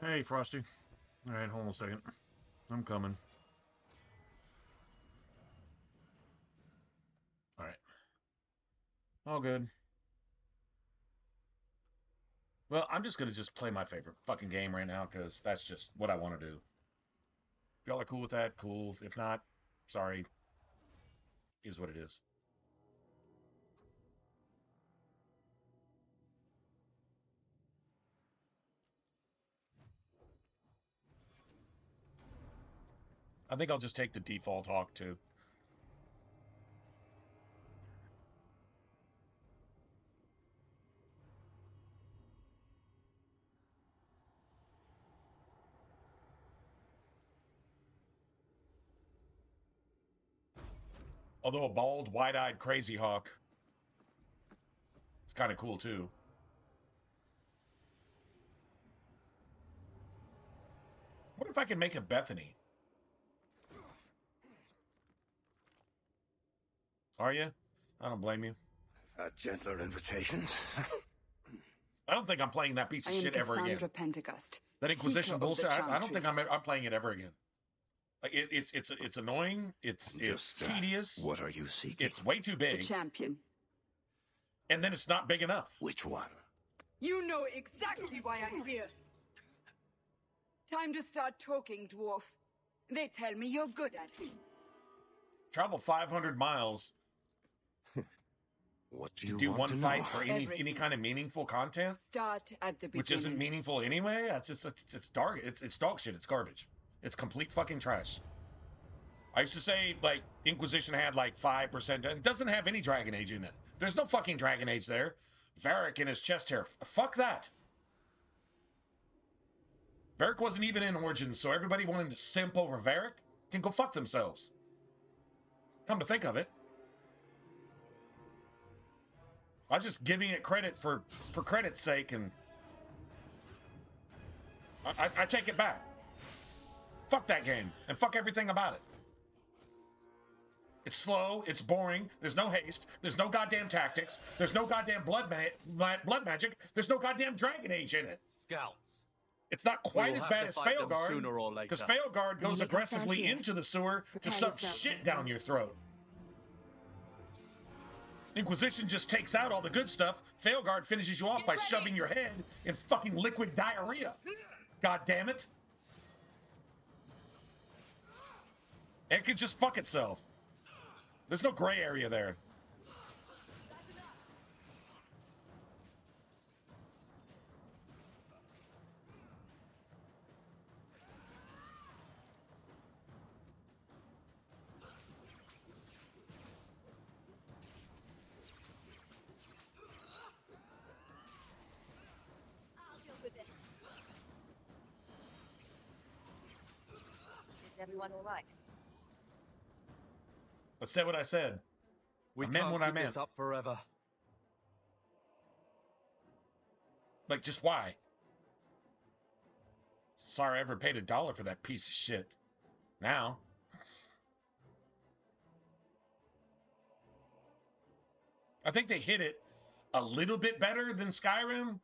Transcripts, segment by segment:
Hey, Frosty. All right, hold on a second. I'm coming. All right. All good. Well, I'm just going to just play my favorite fucking game right now because that's just what I want to do. If y'all are cool with that, cool. If not, sorry. Is what it is. I think I'll just take the default Hawk too. Although a bald, wide-eyed, crazy Hawk is kind of cool too. What if I can make a Bethany? Are you? I don't blame you. Gentler invitations. I don't think I'm playing that piece of shit ever again. Pentecost, That Inquisition seeker of the bullshit. I don't Chantry. think I'm playing it ever again. Like it's annoying. It's tedious. What are you seeking? It's way too The big, champion. and then it's not big enough. Which one? You know exactly why I'm here. Time to start talking, dwarf. They tell me you're good at it. Travel 500 miles What do to you do want one to fight know? for any Everything. kind of meaningful content, Start at the beginning. which isn't meaningful anyway. That's just it's dark. It's dog shit. It's garbage. It's complete fucking trash. I used to say like Inquisition had like 5%. It doesn't have any Dragon Age in it. There's no fucking Dragon Age there. Varric in his chest hair. Fuck that. Varric wasn't even in Origins, so everybody wanting to simp over Varric can go fuck themselves. Come to think of it. I was just giving it credit for credit's sake, and I take it back. Fuck that game, and fuck everything about it. It's slow, it's boring, there's no haste, there's no goddamn tactics, there's no goddamn blood magic, there's no goddamn Dragon Age in it. Scouts. It's not quite as bad as Failguard, sooner or later. because Failguard goes Enemy aggressively here. into the sewer to Prepare shove yourself. shit down your throat. Inquisition just takes out all the good stuff. Failguard finishes you off by shoving your head in fucking liquid diarrhea. God damn it. It can just fuck itself. There's no gray area there. I'll deal with it. Is everyone all right? I said what I said. We I meant can't what I keep this meant. up forever. Like, just why? Sorry I ever paid $1 for that piece of shit. Now. I think they hit it a little bit better than Skyrim.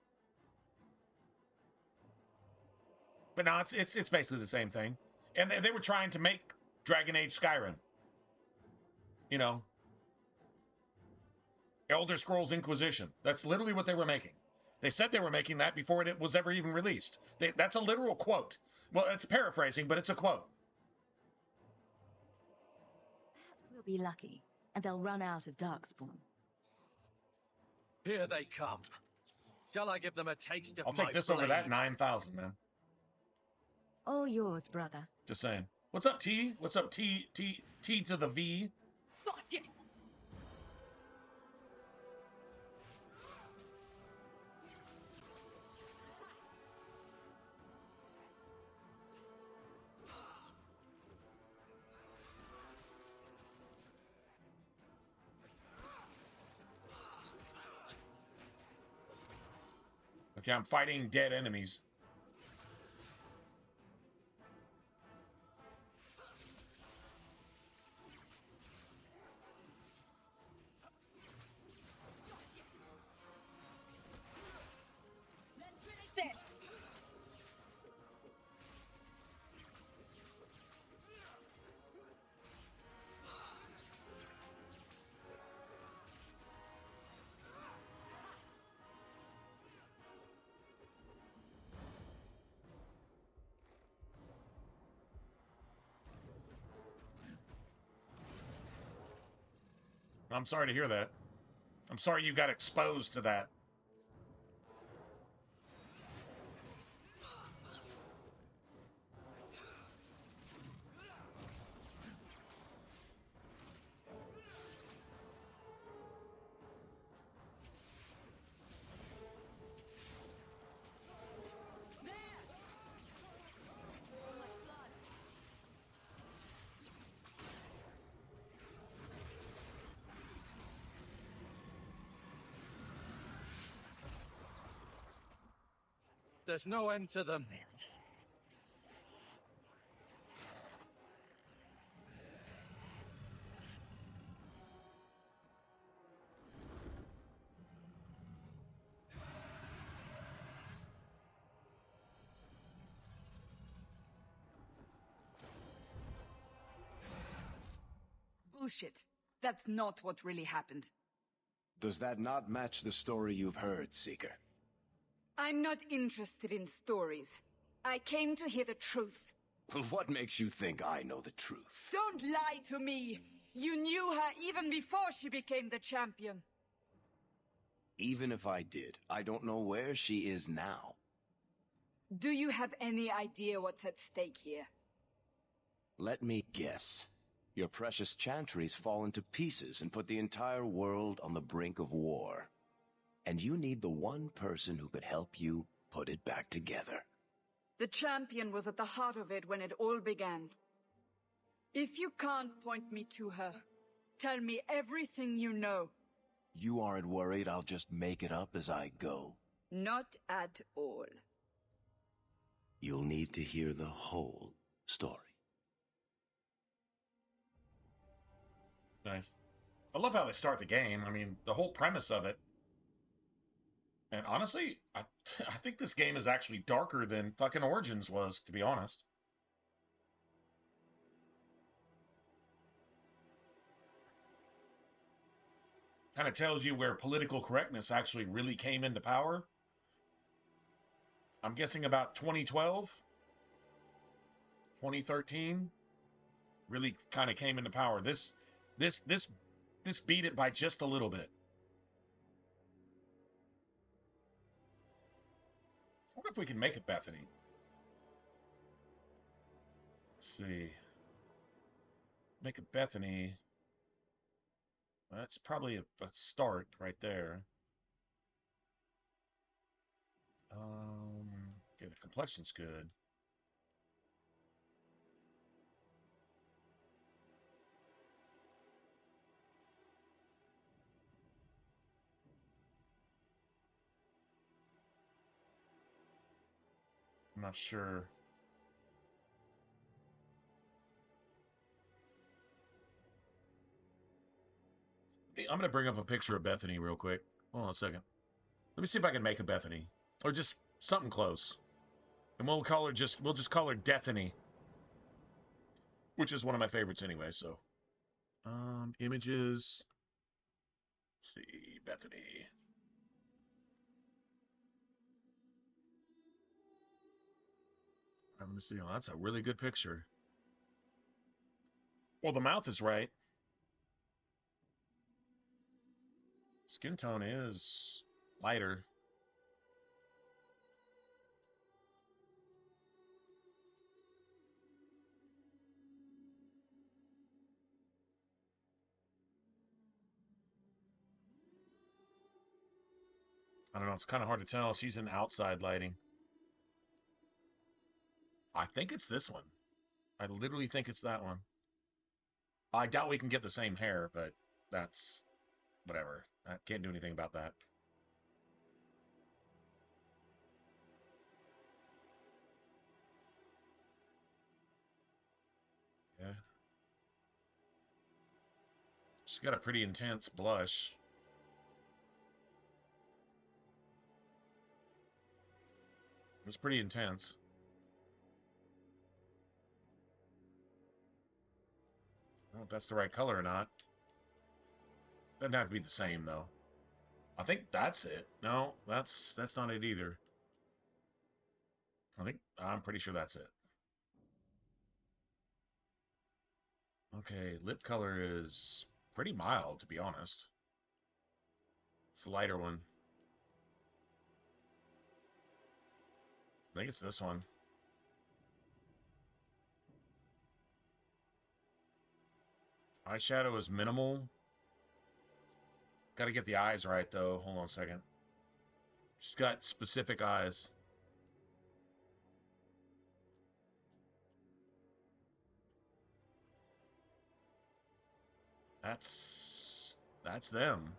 But no, it's basically the same thing. And they were trying to make Dragon Age Skyrim. You know. Elder Scrolls Inquisition. That's literally what they were making. They said they were making that before it was ever even released. That's a literal quote. Well, it's paraphrasing, but it's a quote. Perhaps we'll be lucky, and they'll run out of Darkspawn. Here they come. Shall I give them a taste of I'll take this over that 9,000, man. All yours, brother. Just saying. What's up, T? What's up, T to the V? Got it! Okay, I'm fighting dead enemies. Let's finish this! I'm sorry to hear that. I'm sorry you got exposed to that. There's no end to them. Bullshit. That's not what really happened. Does that not match the story you've heard, Seeker? I'm not interested in stories. I came to hear the truth. Well, what makes you think I know the truth? Don't lie to me! You knew her even before she became the champion. Even if I did, I don't know where she is now. Do you have any idea what's at stake here? Let me guess. Your precious chantries fallen to pieces and put the entire world on the brink of war. And you need the one person who could help you put it back together. The champion was at the heart of it when it all began. If you can't point me to her, tell me everything you know. You aren't worried I'll just make it up as I go? Not at all. You'll need to hear the whole story. Nice. I love how they start the game. I mean, the whole premise of it. And honestly, I think this game is actually darker than fucking Origins was, to be honest. Kind of tells you where political correctness actually really came into power. I'm guessing about 2012, 2013, really kind of came into power. This beat it by just a little bit. I wonder if we can make it Bethany. Let's see. Make it Bethany. That's probably a start right there. Okay, the complexion's good. I'm not sure. I'm going to bring up a picture of Bethany real quick. Hold on a second. Let me see if I can make a Bethany. Or just something close. And we'll just call her Deathany. Which is one of my favorites anyway, so. Images. Let's see, Bethany. Let me see. Oh, that's a really good picture. Well, the mouth is right. Skin tone is lighter. I don't know. It's kind of hard to tell. She's in outside lighting. I think it's this one. I literally think it's that one. I doubt we can get the same hair, but that's whatever. I can't do anything about that. Yeah. She's got a pretty intense blush. It's pretty intense. I don't know if that's the right color or not. Doesn't have to be the same though. I think that's it. No, that's not it either. I'm pretty sure that's it. Okay, lip color is pretty mild, to be honest. It's a lighter one. I think it's this one. Eyeshadow is minimal. Got to get the eyes right, though. Hold on a second. She's got specific eyes. That's them.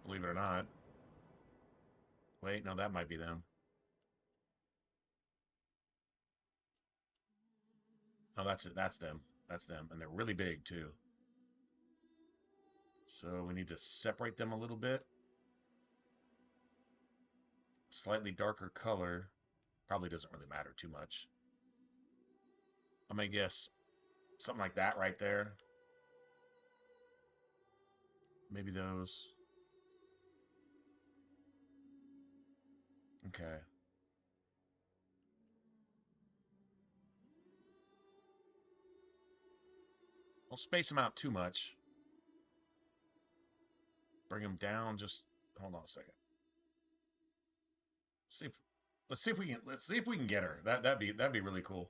Believe it or not. Wait, no, that might be them. Oh, that's it. That's them. That's them. And they're really big, too. So we need to separate them a little bit. Slightly darker color. Probably doesn't really matter too much. I'm going to guess something like that right there. Maybe those. Okay. Don't space them out too much. Bring them down. Just hold on a second. Let's see if we can get her. That'd be really cool.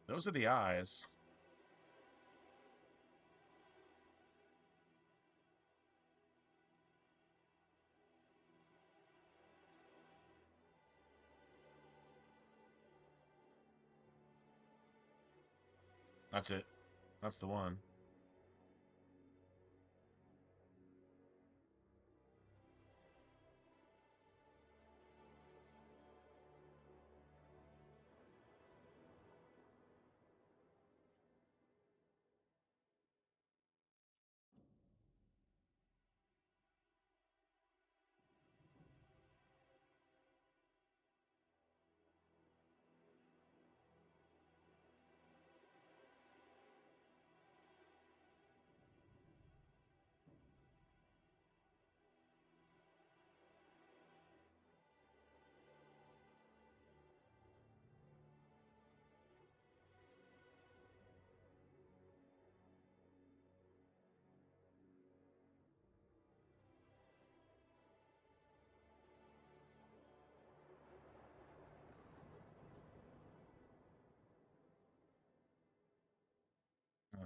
Those are the eyes. That's it. That's the one.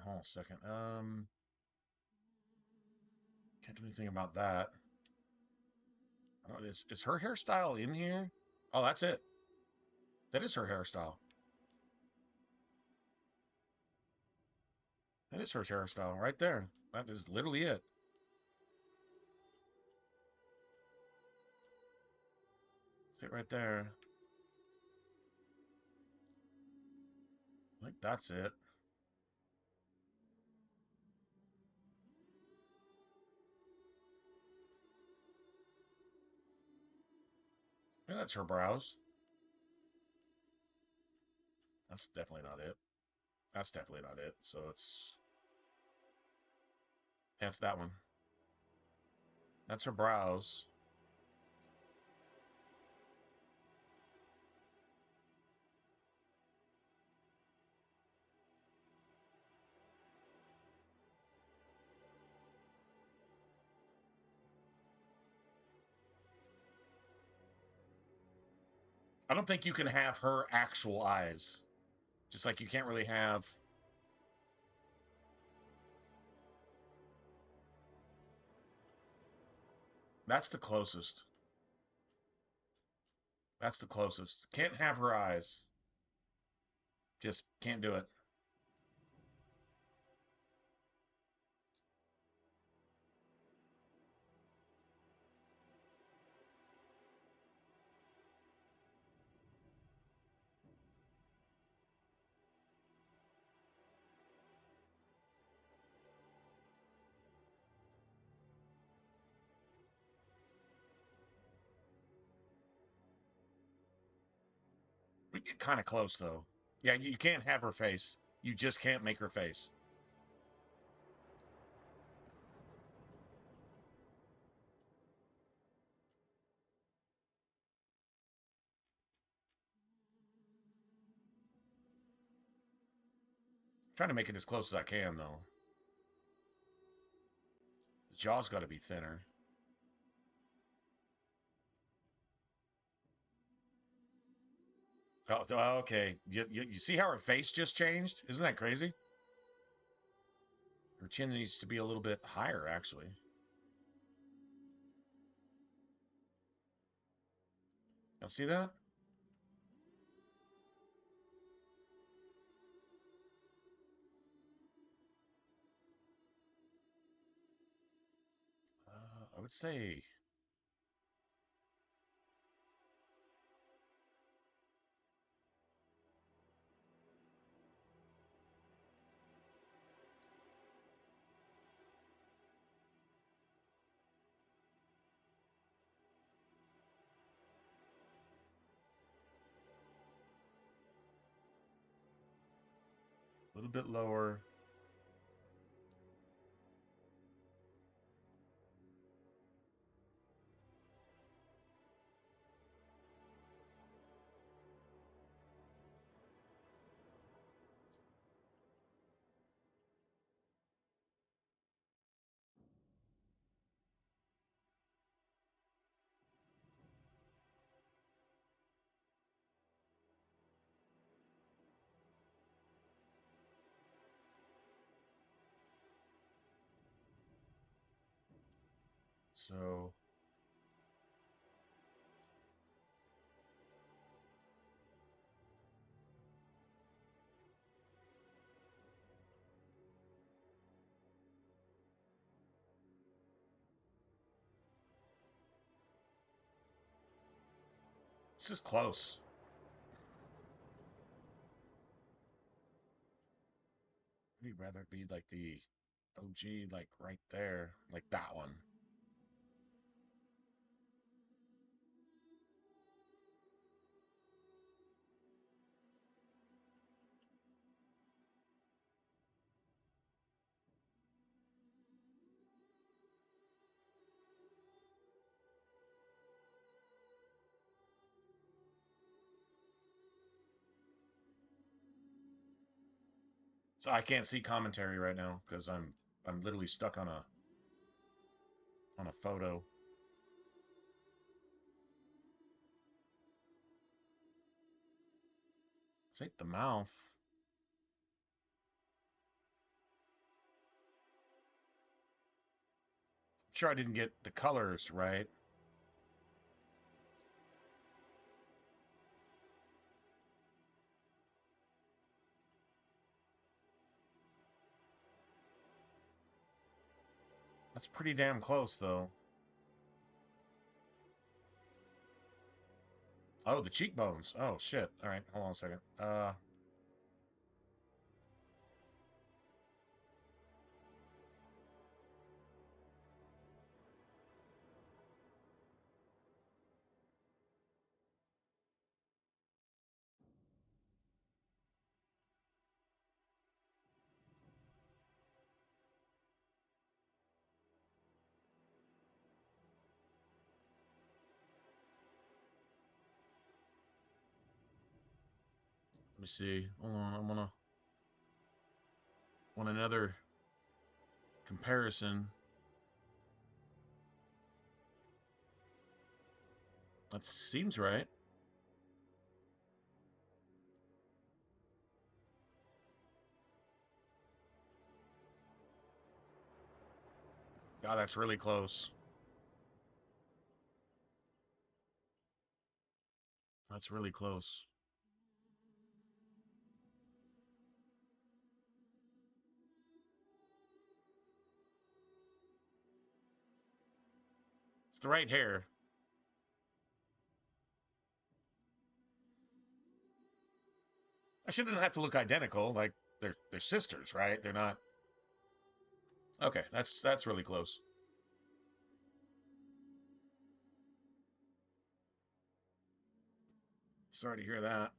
Hold on a second. Can't do anything about that. Oh, is her hairstyle in here? Oh, that's it. That is her hairstyle. That is her hairstyle right there. That is literally it. Sit right there. I think that's it. Yeah, that's her brows. That's definitely not it. That's definitely not it. So that's that one. That's her brows. I don't think you can have her actual eyes. Just like you can't really have. That's the closest. That's the closest. Can't have her eyes. Just can't do it. We get kind of close though. Yeah, you can't have her face. You just can't make her face. Trying to make it as close as I can, though. The jaw's got to be thinner. Oh, okay. You see how her face just changed? Isn't that crazy? Her chin needs to be a little bit higher, actually. Y'all see that? I would say... a little bit lower. So... This is close. I'd rather it be like the OG, like right there, like that one. So I can't see commentary right now because I'm literally stuck on a photo. I think the mouth. I'm sure I didn't get the colors right. That's pretty damn close though. Oh, the cheekbones. Oh shit. All right, hold on a second. Let me see. Hold on, I'm gonna want another comparison. That seems right. God, that's really close. That's really close. It's the right hair. I shouldn't have to look identical. Like they're sisters, right? They're not. Okay, that's really close. Sorry to hear that.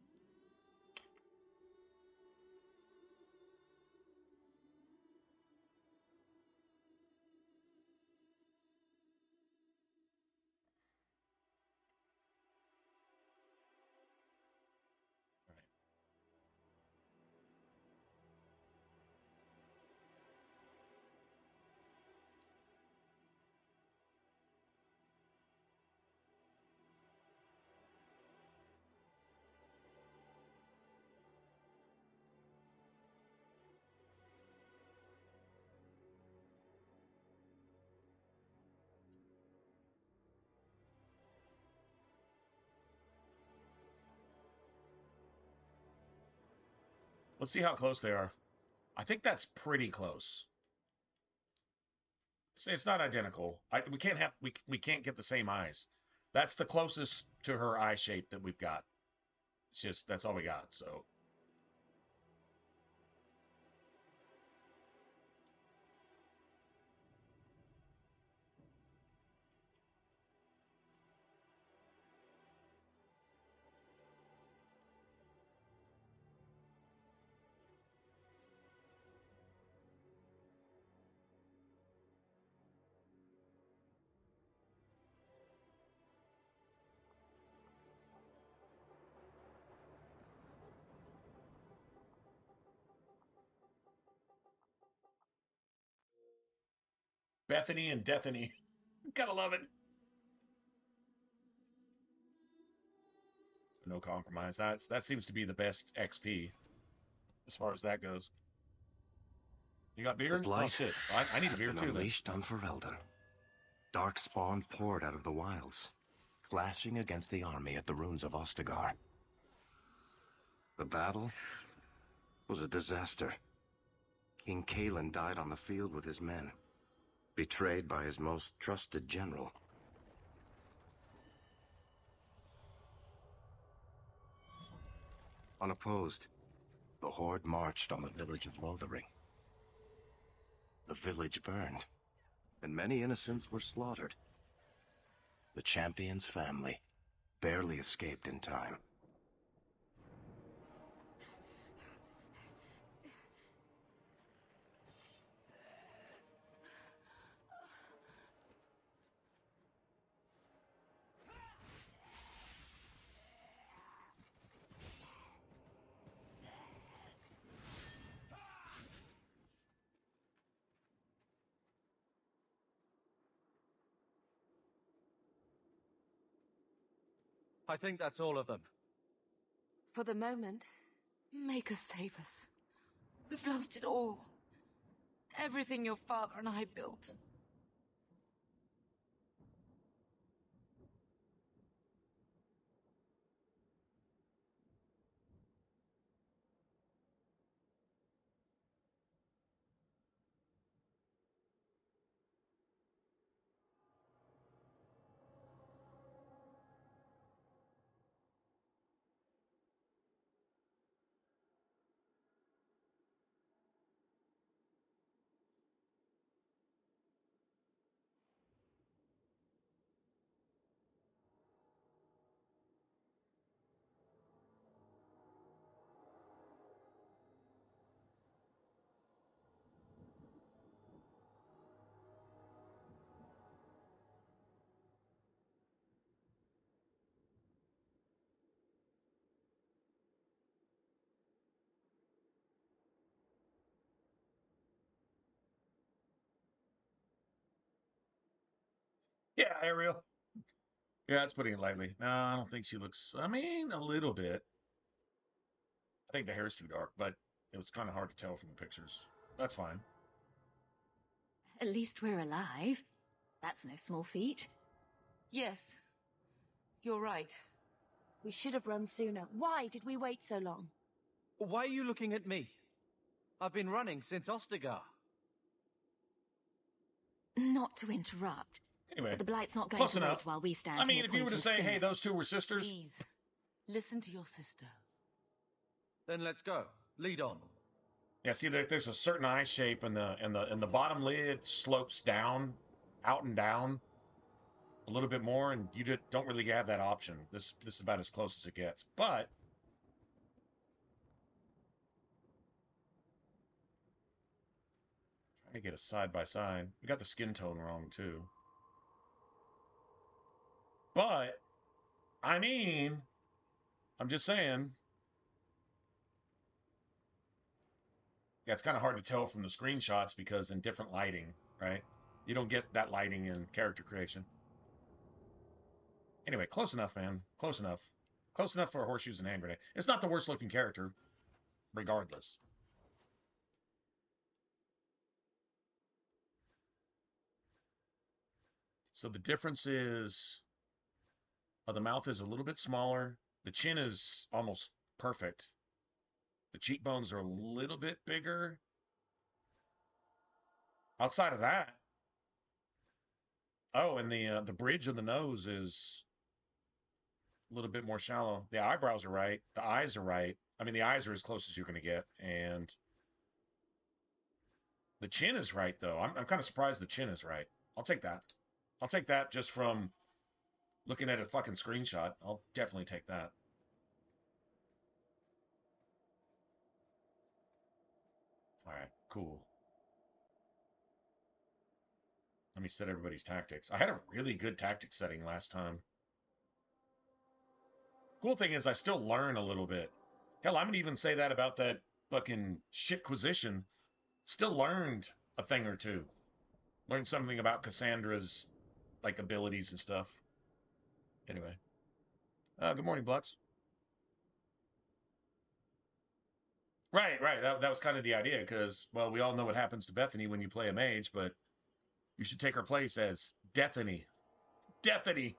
Let's see how close they are. I think that's pretty close. It's not identical. We can't get the same eyes. That's the closest to her eye shape that we've got. It's just that's all we got. So Bethany and Deathany, gotta love it. No compromise. That seems to be the best XP as far as that goes. You got beer? Oh shit! I need a beer too. Unleashed on Ferelden. Dark spawn poured out of the wilds, clashing against the army at the ruins of Ostagar. The battle was a disaster. King Kalen died on the field with his men, betrayed by his most trusted general. Unopposed, the Horde marched on the village of Lothering. The village burned, and many innocents were slaughtered. The champion's family barely escaped in time. I think that's all of them. For the moment, make us save us. We've lost it all. Everything your father and I built. Yeah, Ariel. Yeah, that's putting it lightly. No, I don't think she looks. I mean, a little bit. I think the hair's too dark, but it was kind of hard to tell from the pictures. That's fine. At least we're alive. That's no small feat. Yes, you're right. We should have run sooner. Why did we wait so long? Why are you looking at me? I've been running since Ostagar. Not to interrupt, Anyway, but the Blight's not going close to enough. wait while we stand I mean, here if you were to pointing say, hey, fingers. those two were sisters, Please, listen to your sister. Then let's go. Lead on. yeah. See, there's a certain eye shape, and the bottom lid slopes down, out and down a little bit more, and you don't really have that option. This is about as close as it gets, but. Trying to get a side by side. We got the skin tone wrong too. But I mean, I'm just saying. Yeah, it's kind of hard to tell from the screenshots because in different lighting, right? You don't get that lighting in character creation. Anyway, close enough, man. Close enough. Close enough for horseshoes and hand grenade. It's not the worst looking character, regardless. So the difference is the mouth is a little bit smaller. The chin is almost perfect. The cheekbones are a little bit bigger. Outside of that, oh, and the bridge of the nose is a little bit more shallow. The eyebrows are right. The eyes are right. I mean, the eyes are as close as you're going to get. And the chin is right, though. I'm kind of surprised the chin is right. I'll take that. I'll take that just from looking at a fucking screenshot. I'll definitely take that. All right, cool. Let me set everybody's tactics. I had a really good tactic setting last time. Cool thing is I still learn a little bit. Hell, I'm going to even say that about that fucking shitquisition. Still learned a thing or two. Learned something about Cassandra's like abilities and stuff. Anyway. Good morning, Blux. Right, right. That was kind of the idea because, well, we all know what happens to Bethany when you play a mage, but you should take her place as Deathany. Deathany.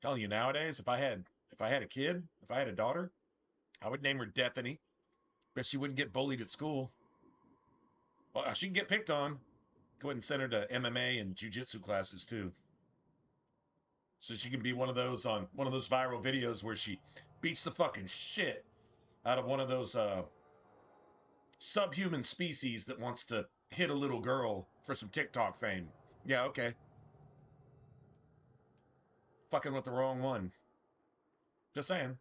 Telling you nowadays, if I had a kid, if I had a daughter, I would name her Deathany. Bet she wouldn't get bullied at school. Well, she can get picked on. Go ahead and send her to MMA and jiu-jitsu classes too. So she can be one of those on one of those viral videos where she beats the fucking shit out of one of those subhuman species that wants to hit a little girl for some TikTok fame. Yeah, okay. Fucking with the wrong one. Just saying.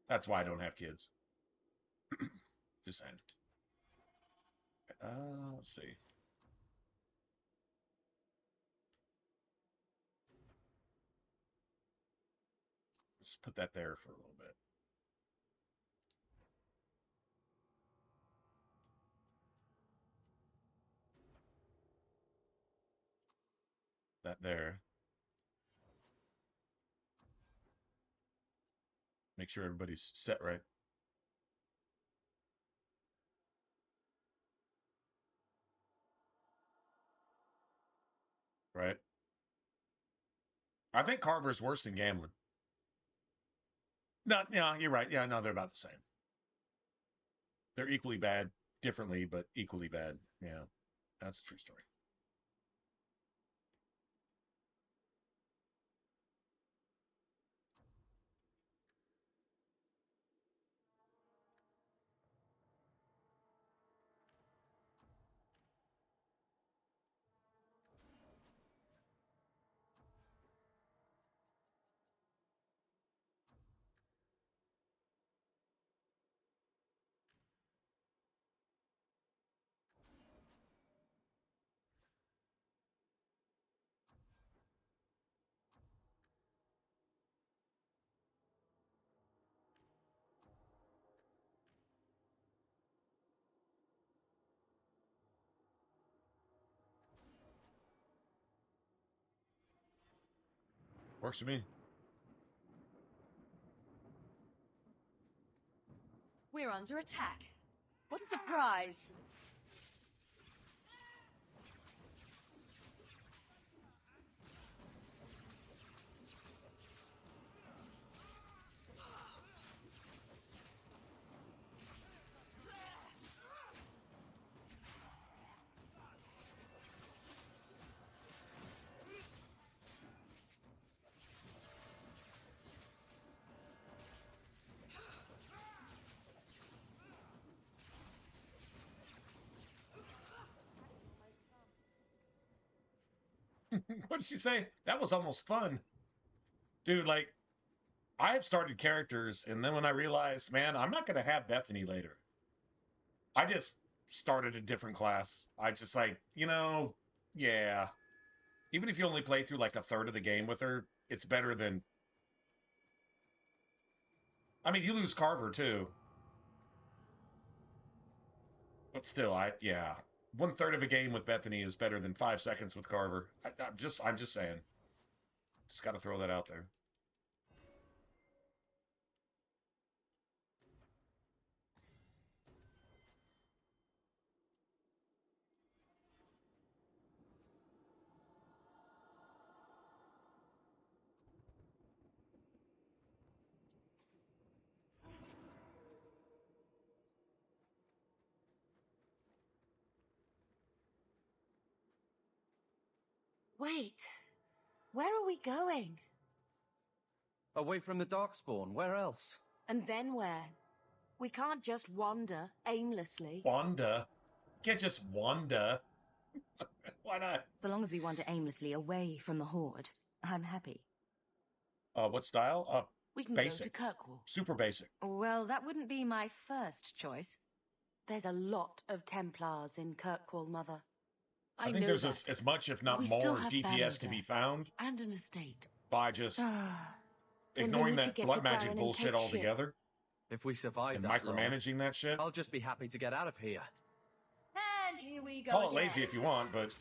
That's why I don't have kids. Just saying. Let's see. Let's put that there for a little bit. That there. Make sure everybody's set right. Right? I think Carver's worse than gambling. No, yeah, you're right. Yeah, no, they're about the same. They're equally bad, differently, but equally bad. Yeah, that's a true story. Works for me. We're under attack. What a surprise! What did she say? That was almost fun. Dude, like, I have started characters, and then when I realized, man, I'm not going to have Bethany later, I just started a different class. I just, like, yeah. Even if you only play through, like, a third of the game with her, it's better than. I mean, you lose Carver, too. But still, yeah. 1/3 of a game with Bethany is better than 5 seconds with Carver. I'm just saying. Just got to throw that out there. Wait. Where are we going? Away from the Darkspawn, where else? And then where? We can't just wander aimlessly. Wanda. Can't just Wanda. Why not? So long as we wander aimlessly away from the Horde, I'm happy. What style? We can Basic. go to Kirkwall. Super basic. Well, that wouldn't be my first choice. There's a lot of Templars in Kirkwall, Mother. I think know there's that. as much, if not We still more, have DPS family to be there. found And an estate. by just Then we ignoring need to that get blood to magic Baron and bullshit take ship. altogether If we survive and that long, micromanaging that shit. I'll just be happy to get out of here. And here we go Call it again. lazy if you want, but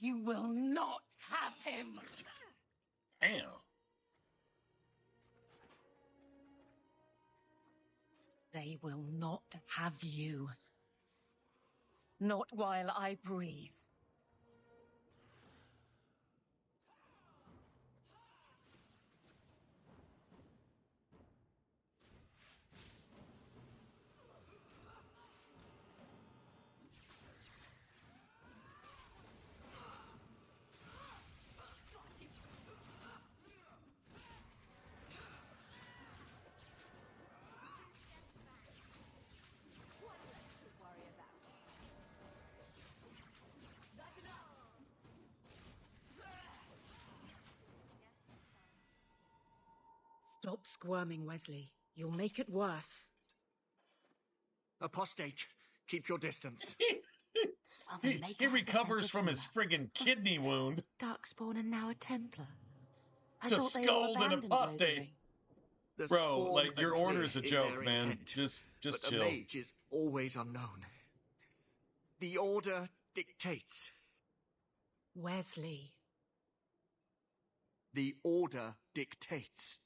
You will not have him. damn. They will not have you. Not while I breathe. Stop squirming, Wesley. You'll make it worse. Apostate, keep your distance. Well, then make He us a recovers sense of from his humour. friggin' kidney wound Darkspawn and now a Templar. I to thought they all scold an abandoned apostate. Lothering. The Bro, Spawn like, your are order's a clear in joke, their man. intent, Just but chill. a mage is always unknown. The Order dictates. Wesley. The Order dictates.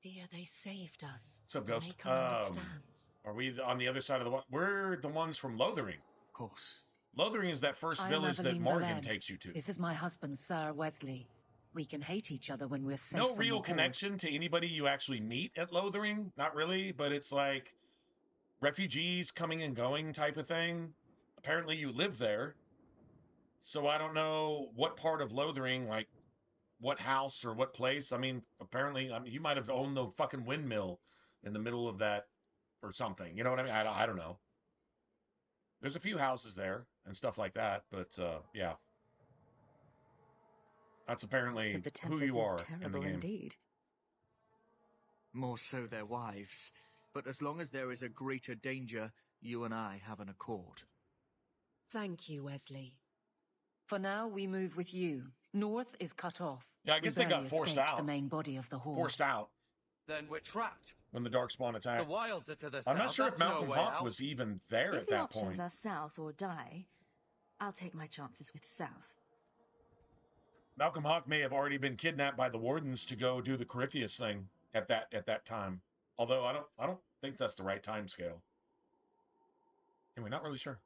Dear, they saved us. What's up, The Ghost? Maker understands. Are we on the other side of the... We're the ones from Lothering. Of course. Lothering is that first I'm village that Evelyn Morgan Boleyn. takes you to. This is my husband, Sir Wesley. We can hate each other when we're safe No from the real Horde. connection to anybody you actually meet at Lothering. Not really, but it's like refugees coming and going type of thing. Apparently you live there. So I don't know what part of Lothering, like what house or what place. I mean, apparently you might have owned the fucking windmill in the middle of that or something. You know what I mean? I don't know. There's a few houses there and stuff like that, but yeah. That's apparently But the who Templars you are is in the terrible game. indeed. More so their wives. But as long as there is a greater danger, you and I have an accord. Thank you, Wesley. For now, we move with you. North is cut off. Yeah, I We guess they got barely forced escaped out. the main body of the Horde. Forced out Then we're trapped. when the Darkspawn The attacked. wilds are to the I'm south. not sure if That's no Malcolm way Hawk out. was even there If at the that options point. are south or die, I'll take my chances with south. Malcolm Hawk may have already been kidnapped by the Wardens to go do the Corypheus thing at that time. Although I don't think that's the right time scale. Anyway, not really sure.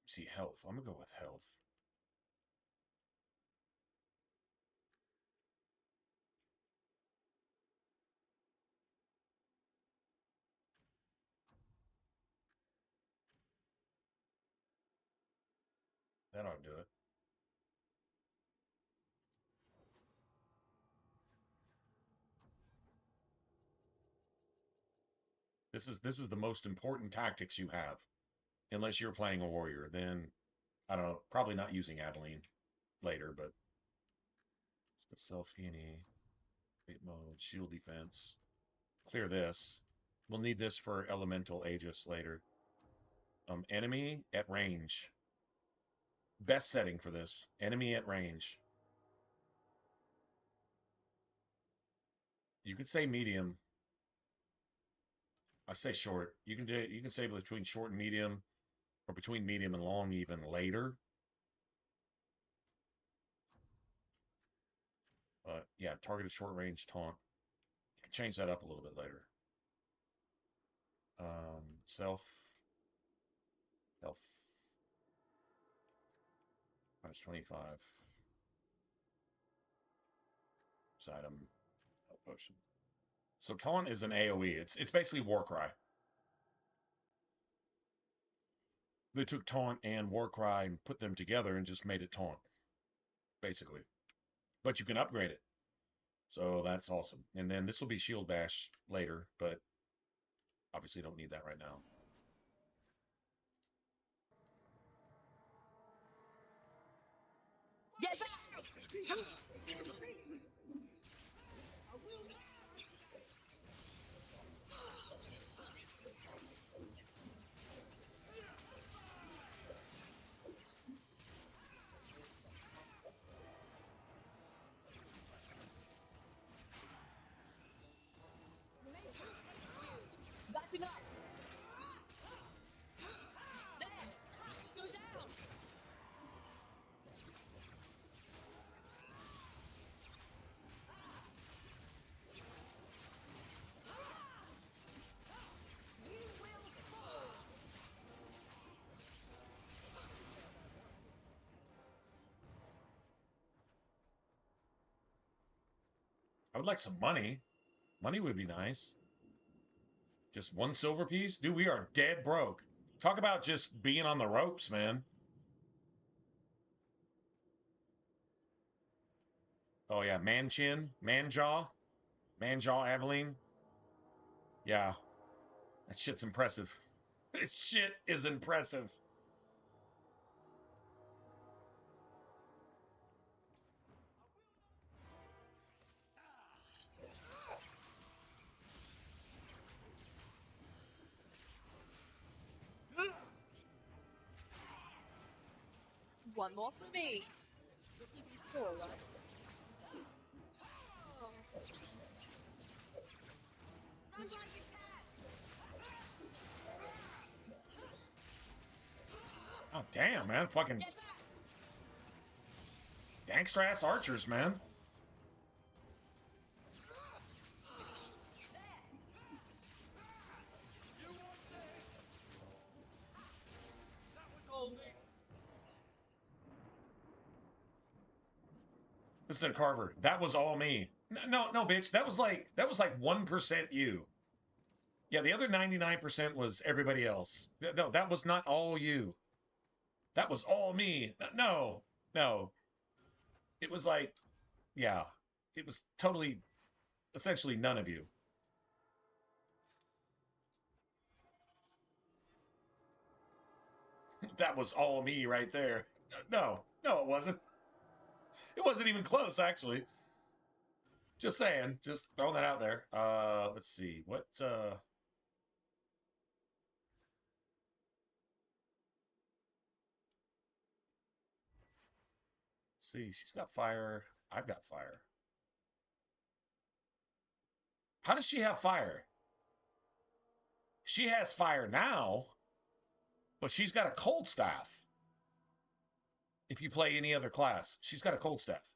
See, health. I'm gonna go with health. That ought to do it. This is the most important tactics you have. Unless you're playing a warrior, then I don't know, probably not using Adeline later, but self-healing, fate mode, shield defense. Clear this. We'll need this for elemental Aegis later. Enemy at range. Best setting for this. Enemy at range. You could say medium. I say short. You can say between short and medium, or between medium and long even later. But yeah, targeted short range taunt. You can change that up a little bit later. Self health -25. Item health potion. So taunt is an AoE. It's basically Warcry. They took taunt and Warcry and put them together and just made it taunt, basically. But you can upgrade it. So that's awesome. And then this will be Shield Bash later, but obviously don't need that right now. Get back! That's enough! There! Go down! You will fall! I would like some money. Money would be nice. Just 1 silver piece? Dude, we are dead broke. Talk about just being on the ropes, man. Oh, yeah. Manchin, Manjaw, Aveline. Yeah. That shit's impressive. This shit is impressive. One more for me. All right. Run like you can! Oh, damn, man. Fucking gangster ass archers, man. Listen, Carver, that was all me. No, bitch. That was like 1% you. Yeah, the other 99% was everybody else. No, that was not all you. That was all me. No. It was like, yeah, it was totally, essentially none of you. That was all me right there. No, it wasn't. It wasn't even close, actually. Just saying, just throwing that out there. Let's see. Let's see. She's got fire. I've got fire. How does she have fire? She has fire now, but she's got a cold staff. If you play any other class, she's got a cold staff.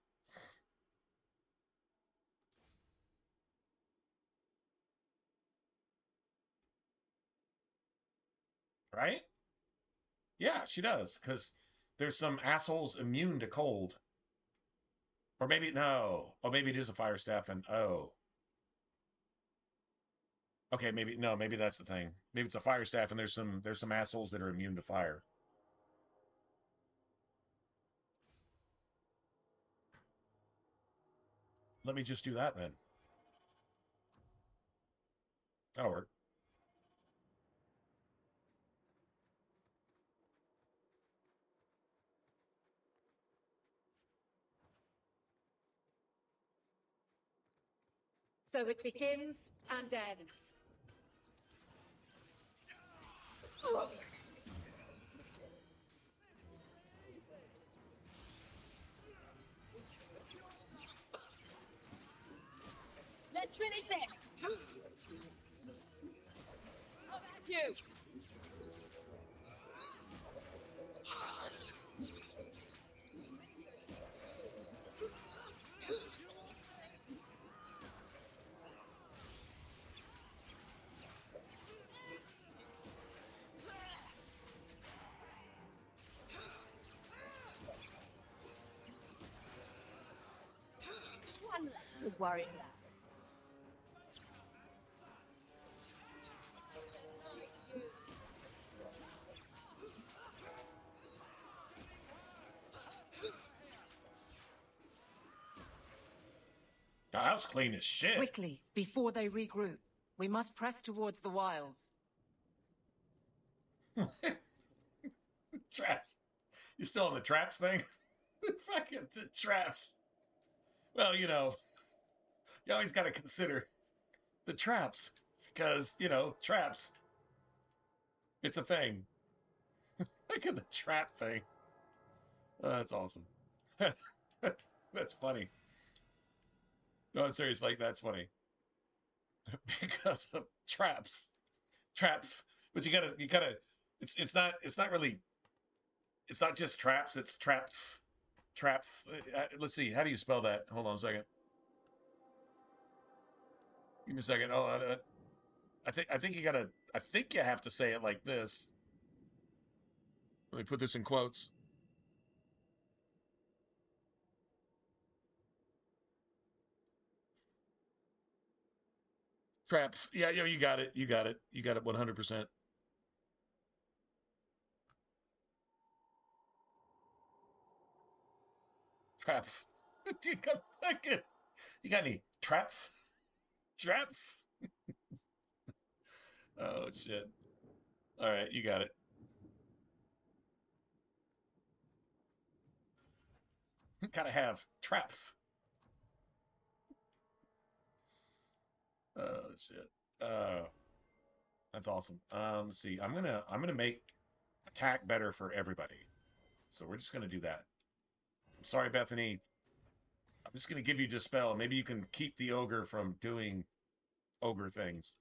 Right? Yeah, she does, because there's some assholes immune to cold. Or maybe, no. Oh, maybe it is a fire staff, and, oh. Okay, maybe that's the thing. Maybe it's a fire staff, and there's some assholes that are immune to fire. let me just do that then. That'll work. So it begins and ends. Let's finish it. How about you? One less to worry about. The house clean as shit. Quickly, before they regroup. We must press towards the wilds. Traps. You still on the traps thing? Fucking the traps. Well, you know, you always got to consider the traps because, you know, traps. It's a thing. Look at the trap thing. That's awesome. That's funny. No, I'm serious. Like, that's funny. Because of traps. Traps. But you gotta, it's not really, it's not just traps, it's traps. Traps. Let's see. How do you spell that? Hold on a second. Give me a second. Oh, I think you have to say it like this. Let me put this in quotes. Traps. Yeah, you got it. You got it. You got it 100%. Traps. Do you got any traps? Traps? Oh, shit. All right, you got it. Gotta have traps. Oh, shit. That's awesome. Let's see. I'm gonna make attack better for everybody. So we're just gonna do that. I'm sorry, Bethany. I'm just gonna give you dispel. Maybe you can keep the ogre from doing ogre things.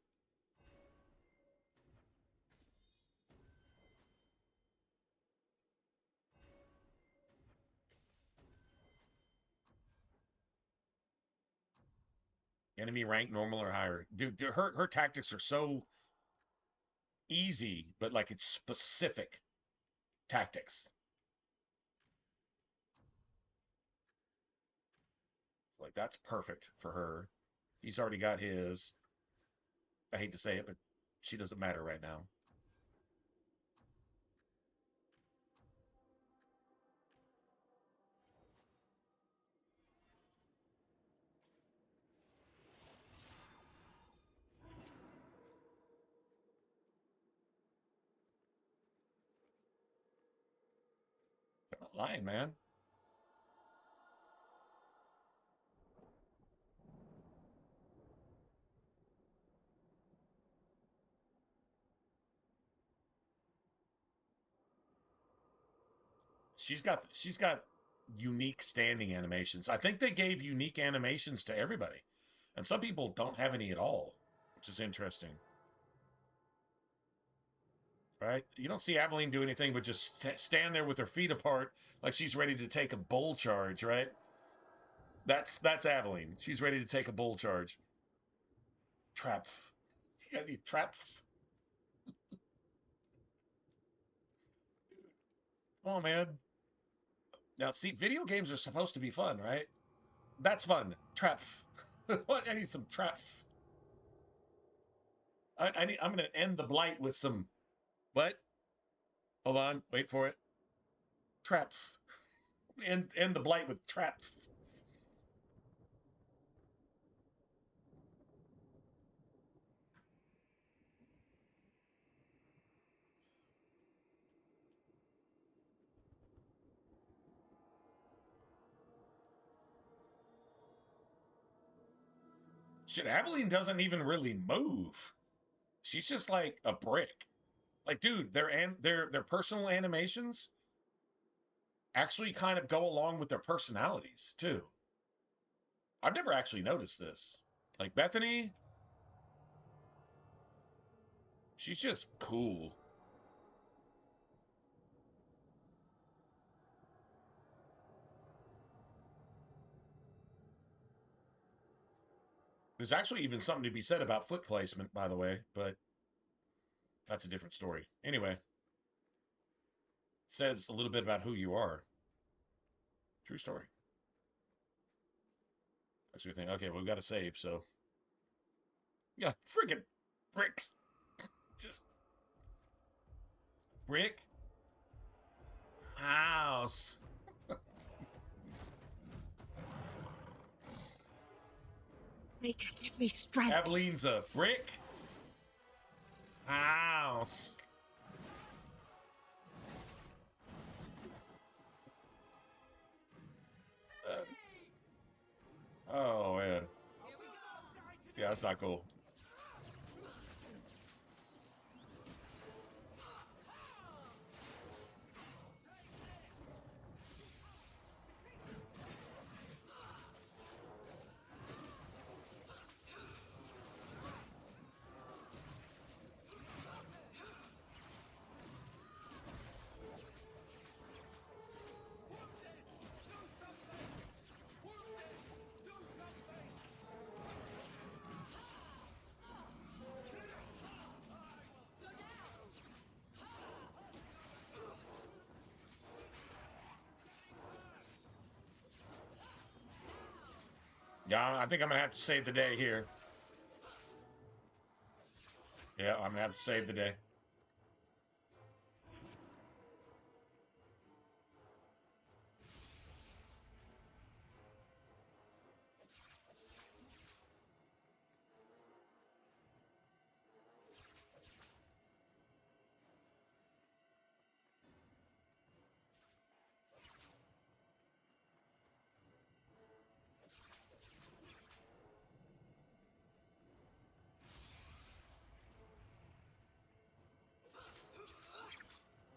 Enemy rank normal or higher. Dude, her tactics are so easy, but like it's specific tactics. Like that's perfect for her. He's already got his. I hate to say it, but she doesn't matter right now. They're not lying, man. She's got unique standing animations. I think they gave unique animations to everybody. And some people don't have any at all, which is interesting. Right? You don't see Aveline do anything but just stand there with her feet apart like she's ready to take a bull charge, right? That's Aveline. She's ready to take a bull charge. Traps. You got any traps? Oh man. Now see, video games are supposed to be fun, right? That's fun. Traps. What? I need some traps. I'm gonna end the blight with some what? Hold on, wait for it. Traps. End the blight with traps. Shit, Aveline doesn't even really move. She's just like a brick. Like, dude, their personal animations actually kind of go along with their personalities too. I've never actually noticed this. Like Bethany, she's just cool. There's actually even something to be said about foot placement, by the way, but that's a different story. Anyway, says a little bit about who you are. True story. That's your thing. Okay, well, we've got to save, so. Yeah, friggin' bricks. Just. Brick. House. Make her give me strength. Aveline's a brick. House. Oh, man. Yeah, that's not cool. Yeah, I think I'm going to have to save the day here. Yeah, I'm going to have to save the day.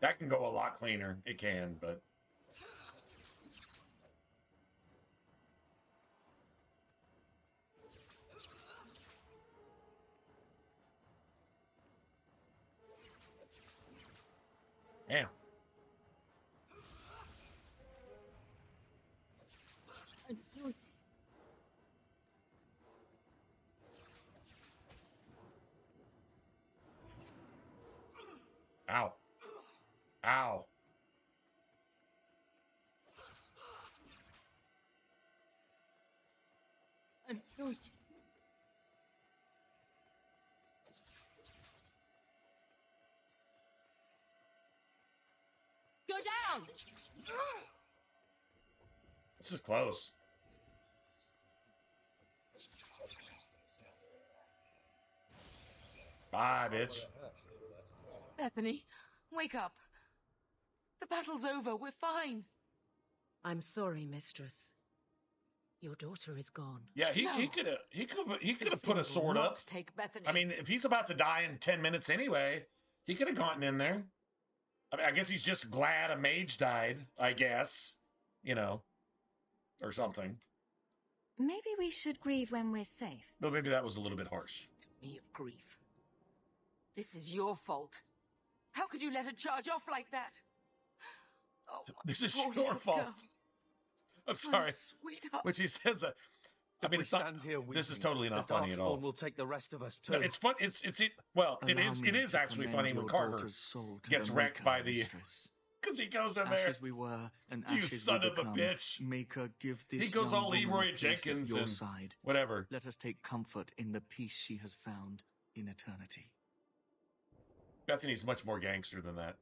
That can go a lot cleaner. It can, but... Damn. I'm exhausted. Ow. Ow. I'm exhausted. Go down! This is close. Bye, bitch. Bethany, wake up. The battle's over. We're fine. I'm sorry, mistress. Your daughter is gone. Yeah, he No. could have put a sword up. Take Bethany. I mean, if he's about to die in 10 minutes anyway, he could have gotten in there. I mean, I guess he's just glad a mage died, I guess. You know, or something. Maybe we should grieve when we're safe. But maybe that was a little bit harsh. To me of grief. This is your fault. How could you let her charge off like that? Oh, This is poor your little fault. girl. I'm sorry. My sweetheart. When she says that, I mean, it's not. This is totally not funny at all. Will take the rest of us too. No, it's fun. It is actually funny when Carver gets wrecked by the, because he goes in there. Ashes we were, and You ashes son we of a become. bitch. Maker, give this He goes young all woman Leroy a place at Jenkins your and side. whatever. Let us take comfort in the peace she has found in eternity. Bethany's much more gangster than that.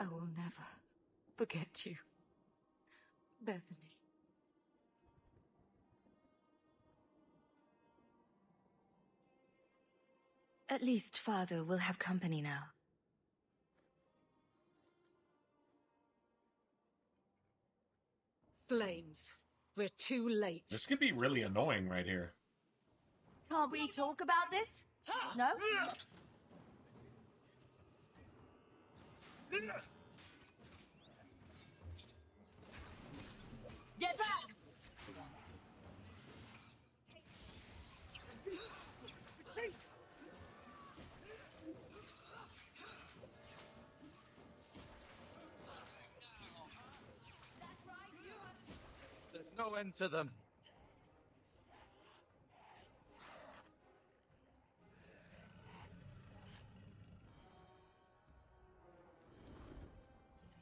I will never forget you, Bethany. At least Father will have company now. Flames. We're too late. This could be really annoying right here. Can't we talk about this? No? Get back! There's no end to them.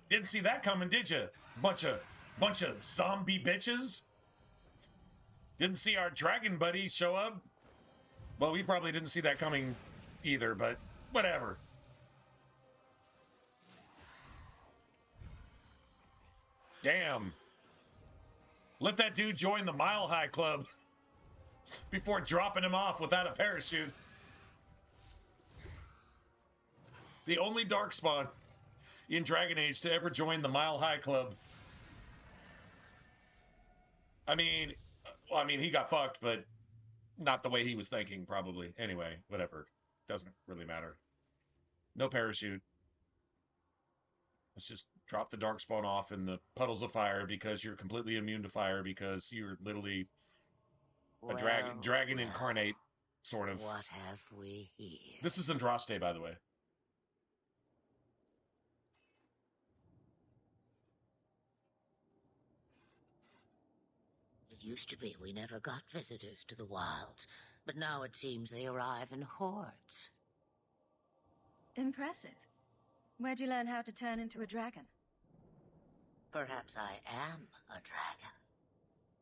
Didn't see that coming, did you? Bunch of zombie bitches. Didn't see our dragon buddy show up. Well, we probably didn't see that coming either, but whatever. Damn. Let that dude join the Mile High Club before dropping him off without a parachute. The only Darkspawn in Dragon Age to ever join the Mile High Club. I mean, he got fucked, but not the way he was thinking, probably. Anyway, whatever. Doesn't really matter. No parachute. Let's just drop the Darkspawn off in the puddles of fire because you're completely immune to fire because you're literally a dragon incarnate, sort of. What have we here? This is Andraste, by the way. It used to be we never got visitors to the wilds, but now it seems they arrive in hordes. Impressive. Where'd you learn how to turn into a dragon? Perhaps I am a dragon.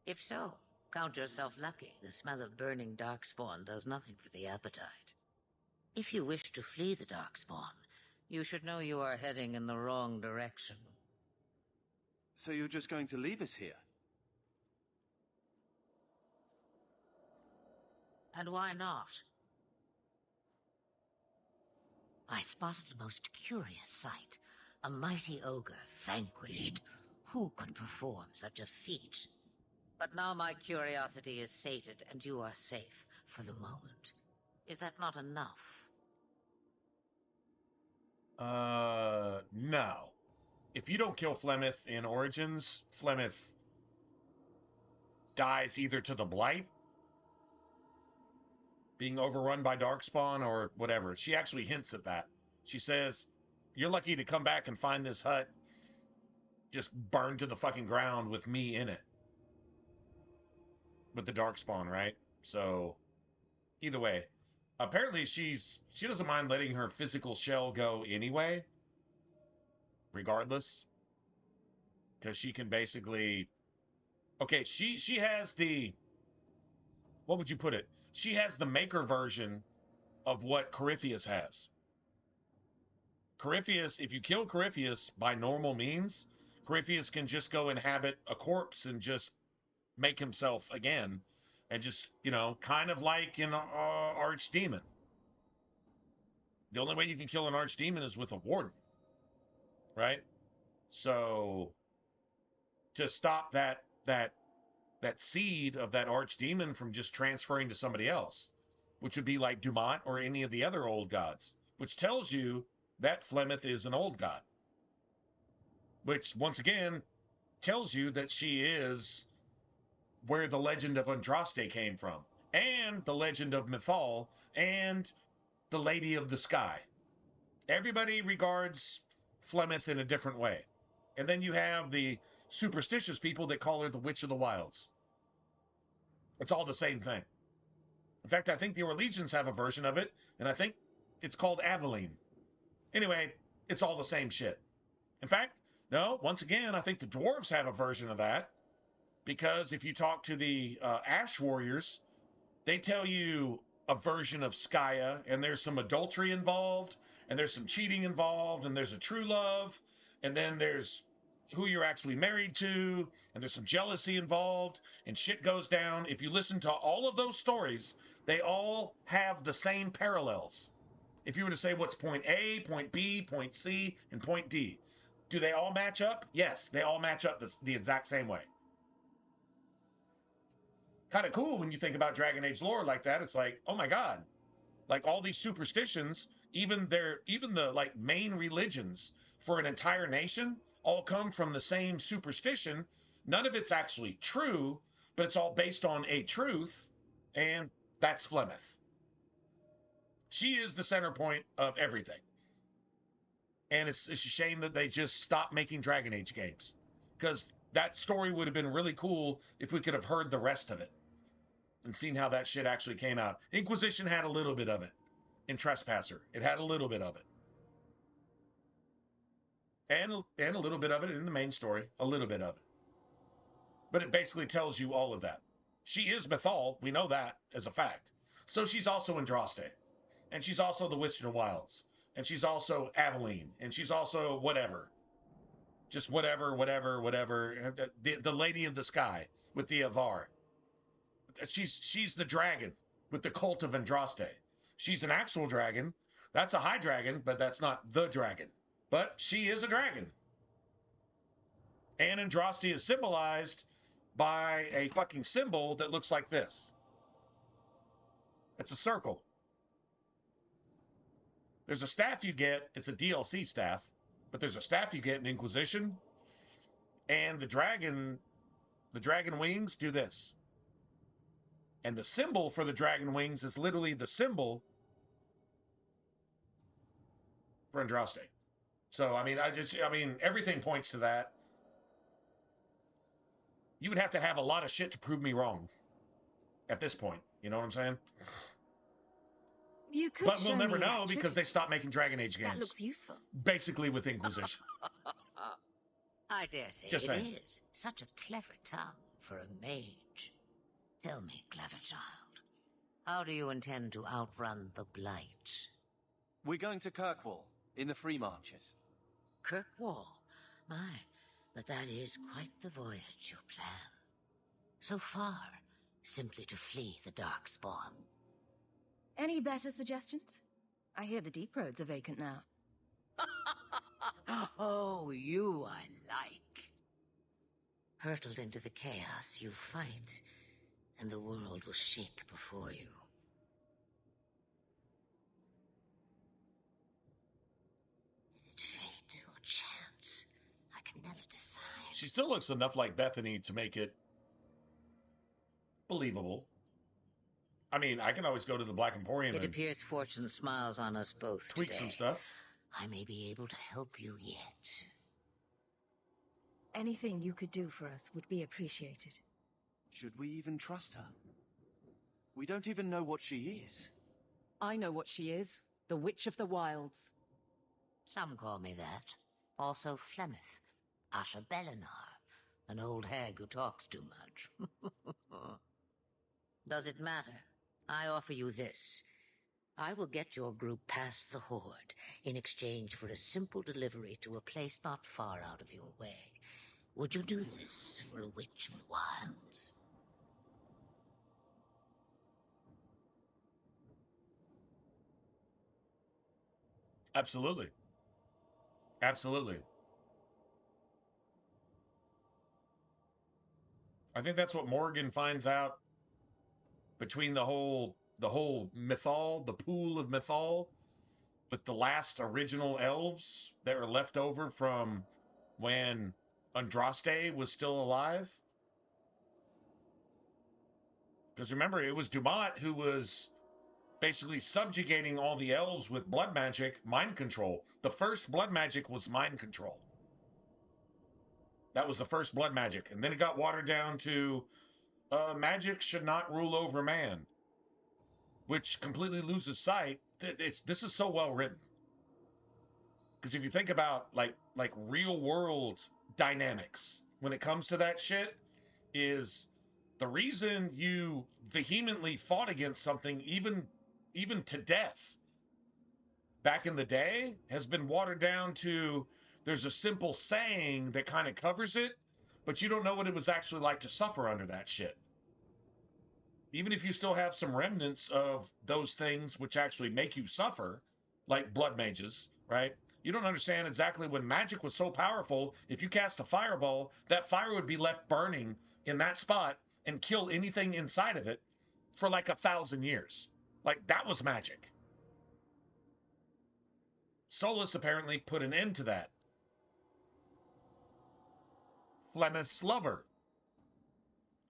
If so, count yourself lucky. The smell of burning darkspawn does nothing for the appetite. If you wish to flee the darkspawn, you should know you are heading in the wrong direction. So you're just going to leave us here? And why not? I spotted a most curious sight. A mighty ogre vanquished. Who could perform such a feat? But now my curiosity is sated, and you are safe for the moment. Is that not enough? No. If you don't kill Flemeth in Origins, Flemeth dies either to the Blight, being overrun by Darkspawn, or whatever. She actually hints at that. She says, you're lucky to come back and find this hut just burned to the fucking ground with me in it. With the Darkspawn, right? So, either way. Apparently she doesn't mind letting her physical shell go anyway. Regardless. Because she can basically... Okay, she has the... What would you put it? She has the maker version of what Corypheus has. Corypheus, if you kill Corypheus by normal means, Corypheus can just go inhabit a corpse and just make himself again. And just, kind of like in Archdemon. The only way you can kill an Archdemon is with a Warden. Right? So, to stop that seed of that Archdemon from just transferring to somebody else, which would be like Dumont or any of the other old gods, which tells you that Flemeth is an old god. Which, once again, tells you that she is where the legend of Andraste came from, and the legend of Mythal, and the Lady of the Sky. Everybody regards Flemeth in a different way. And then you have the superstitious people that call her the Witch of the Wilds. It's all the same thing. In fact, I think the Orlegians have a version of it, and I think it's called Aveline. Anyway, it's all the same shit. In fact, no, once again, I think the dwarves have a version of that, because if you talk to the Ash Warriors, they tell you a version of Skya, and there's some adultery involved, and there's some cheating involved, and there's a true love, and then there's who you're actually married to, and there's some jealousy involved, and shit goes down. If you listen to all of those stories, they all have the same parallels. If you were to say what's point A, point B, point C, and point D, do they all match up? Yes, they all match up the exact same way. kind of cool when you think about Dragon Age lore like that. It's like, oh my God, like all these superstitions, even the like main religions for an entire nation all come from the same superstition. None of it's actually true, but it's all based on a truth, and that's Flemeth. She is the center point of everything. And it's a shame that they just stopped making Dragon Age games, because that story would have been really cool if we could have heard the rest of it and seen how that shit actually came out. Inquisition had a little bit of it in Trespasser. It had a little bit of it. And a little bit of it in the main story. A little bit of it. But it basically tells you all of that. She is Mythal. We know that as a fact. So she's also Andraste. And she's also the Witch of the Wilds. And she's also Aveline. And she's also whatever. Just whatever. The Lady of the Sky with the Avar. She's the dragon with the cult of Andraste. She's an actual dragon. That's a high dragon, but that's not the dragon. But she is a dragon. And Andraste is symbolized by a fucking symbol that looks like this. It's a circle. There's a staff you get. It's a DLC staff. But there's a staff you get in Inquisition. And the dragon wings do this. And the symbol for the dragon wings is literally the symbol for Andraste. So, I mean, everything points to that. You would have to have a lot of shit to prove me wrong at this point. You know what I'm saying? You could But we'll show never me know that because they stopped making Dragon Age games. That looks useful. Basically with Inquisition. I dare say Just saying. it is. Such a clever tongue for a mage. Tell me, clever child, how do you intend to outrun the Blight? We're going to Kirkwall, in the Free Marches. Kirkwall? My, but that is quite the voyage you plan. So far, simply to flee the Darkspawn. Any better suggestions? I hear the deep roads are vacant now. Oh, you I like. Hurtled into the chaos, you fight, and the world will shake before you. Is it fate or chance? I can never decide. She still looks enough like Bethany to make it believable. I mean, I can always go to the Black Emporium It and appears fortune smiles on us both tweak today. some stuff. I may be able to help you yet. Anything you could do for us would be appreciated. Should we even trust her? We don't even know what she is. I know what she is. The Witch of the Wilds. Some call me that. Also Flemeth, Asha Belinar, an old hag who talks too much. Does it matter? I offer you this. I will get your group past the Horde in exchange for a simple delivery to a place not far out of your way. Would you do this for a Witch of the Wilds? Absolutely. Absolutely. I think that's what Morgan finds out between the whole Mythal, the pool of Mythal, with the last original elves that were left over from when Andraste was still alive. Because remember, it was Dumont who was basically subjugating all the elves with blood magic, mind control. The first blood magic was mind control. That was the first blood magic. And then it got watered down to magic should not rule over man, which completely loses sight. This is so well written. Because if you think about like real world dynamics when it comes to that shit, is the reason you vehemently fought against something even to death back in the day has been watered down to there's a simple saying that kind of covers it, but you don't know what it was actually like to suffer under that shit. Even if you still have some remnants of those things which actually make you suffer, like blood mages, right? You don't understand exactly when magic was so powerful, if you cast a fireball, that fire would be left burning in that spot and kill anything inside of it for like 1,000 years. Like, that was magic. Solus apparently put an end to that. Flemeth's lover.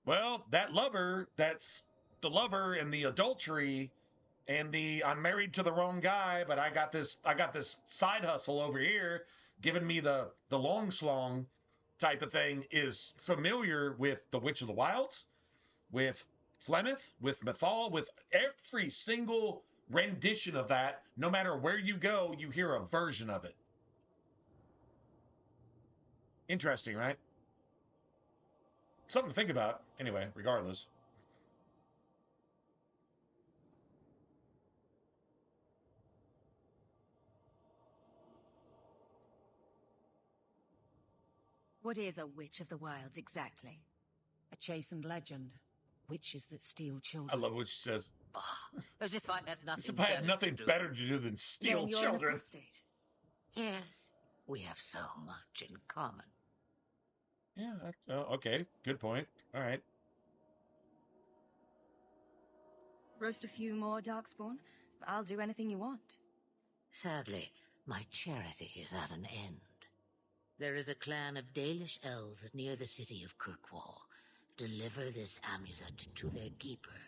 Well, that lover, that's the lover and the adultery and the I'm married to the wrong guy, but I got this side hustle over here giving me the long schlong type of thing, is familiar with the Witch of the Wilds, with Flemeth, with Mythal, with every single rendition of that. No matter where you go, you hear a version of it. Interesting, right? Something to think about. Anyway, regardless. What is a Witch of the Wilds exactly? A chastened legend. Witches that steal I children. love what she says. As if I had nothing As if I had nothing to do. better to do than steal Then you're children. an apostate. Yes, we have so much in common. Yeah, okay. Good point. All right. Roast a few more Darkspawn? I'll do anything you want. Sadly, my charity is at an end. There is a clan of Dalish elves near the city of Kirkwall. Deliver this amulet to their keeper,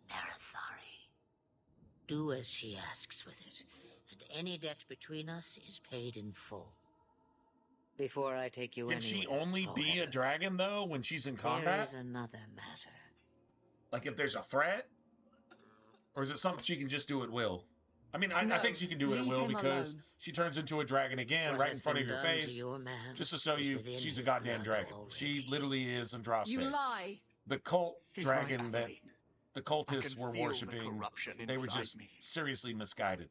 Arathari. Do as she asks with it, and any debt between us is paid in full. Before I take you Can anywhere, she only be a however, dragon, though, when she's in combat? there is another matter. Like, if there's a threat? Or is it something she can just do at will? I mean, I No, think she can do it at leave will him because alone. she turns into a dragon again What right has in front of been your done to face, your man just to show is you within she's a his goddamn blood dragon. She already. literally is Andraste. You lie! The cult He's dragon right, that Eileen. the I cultists can were feel the worshipping, corruption they were inside just me. seriously misguided.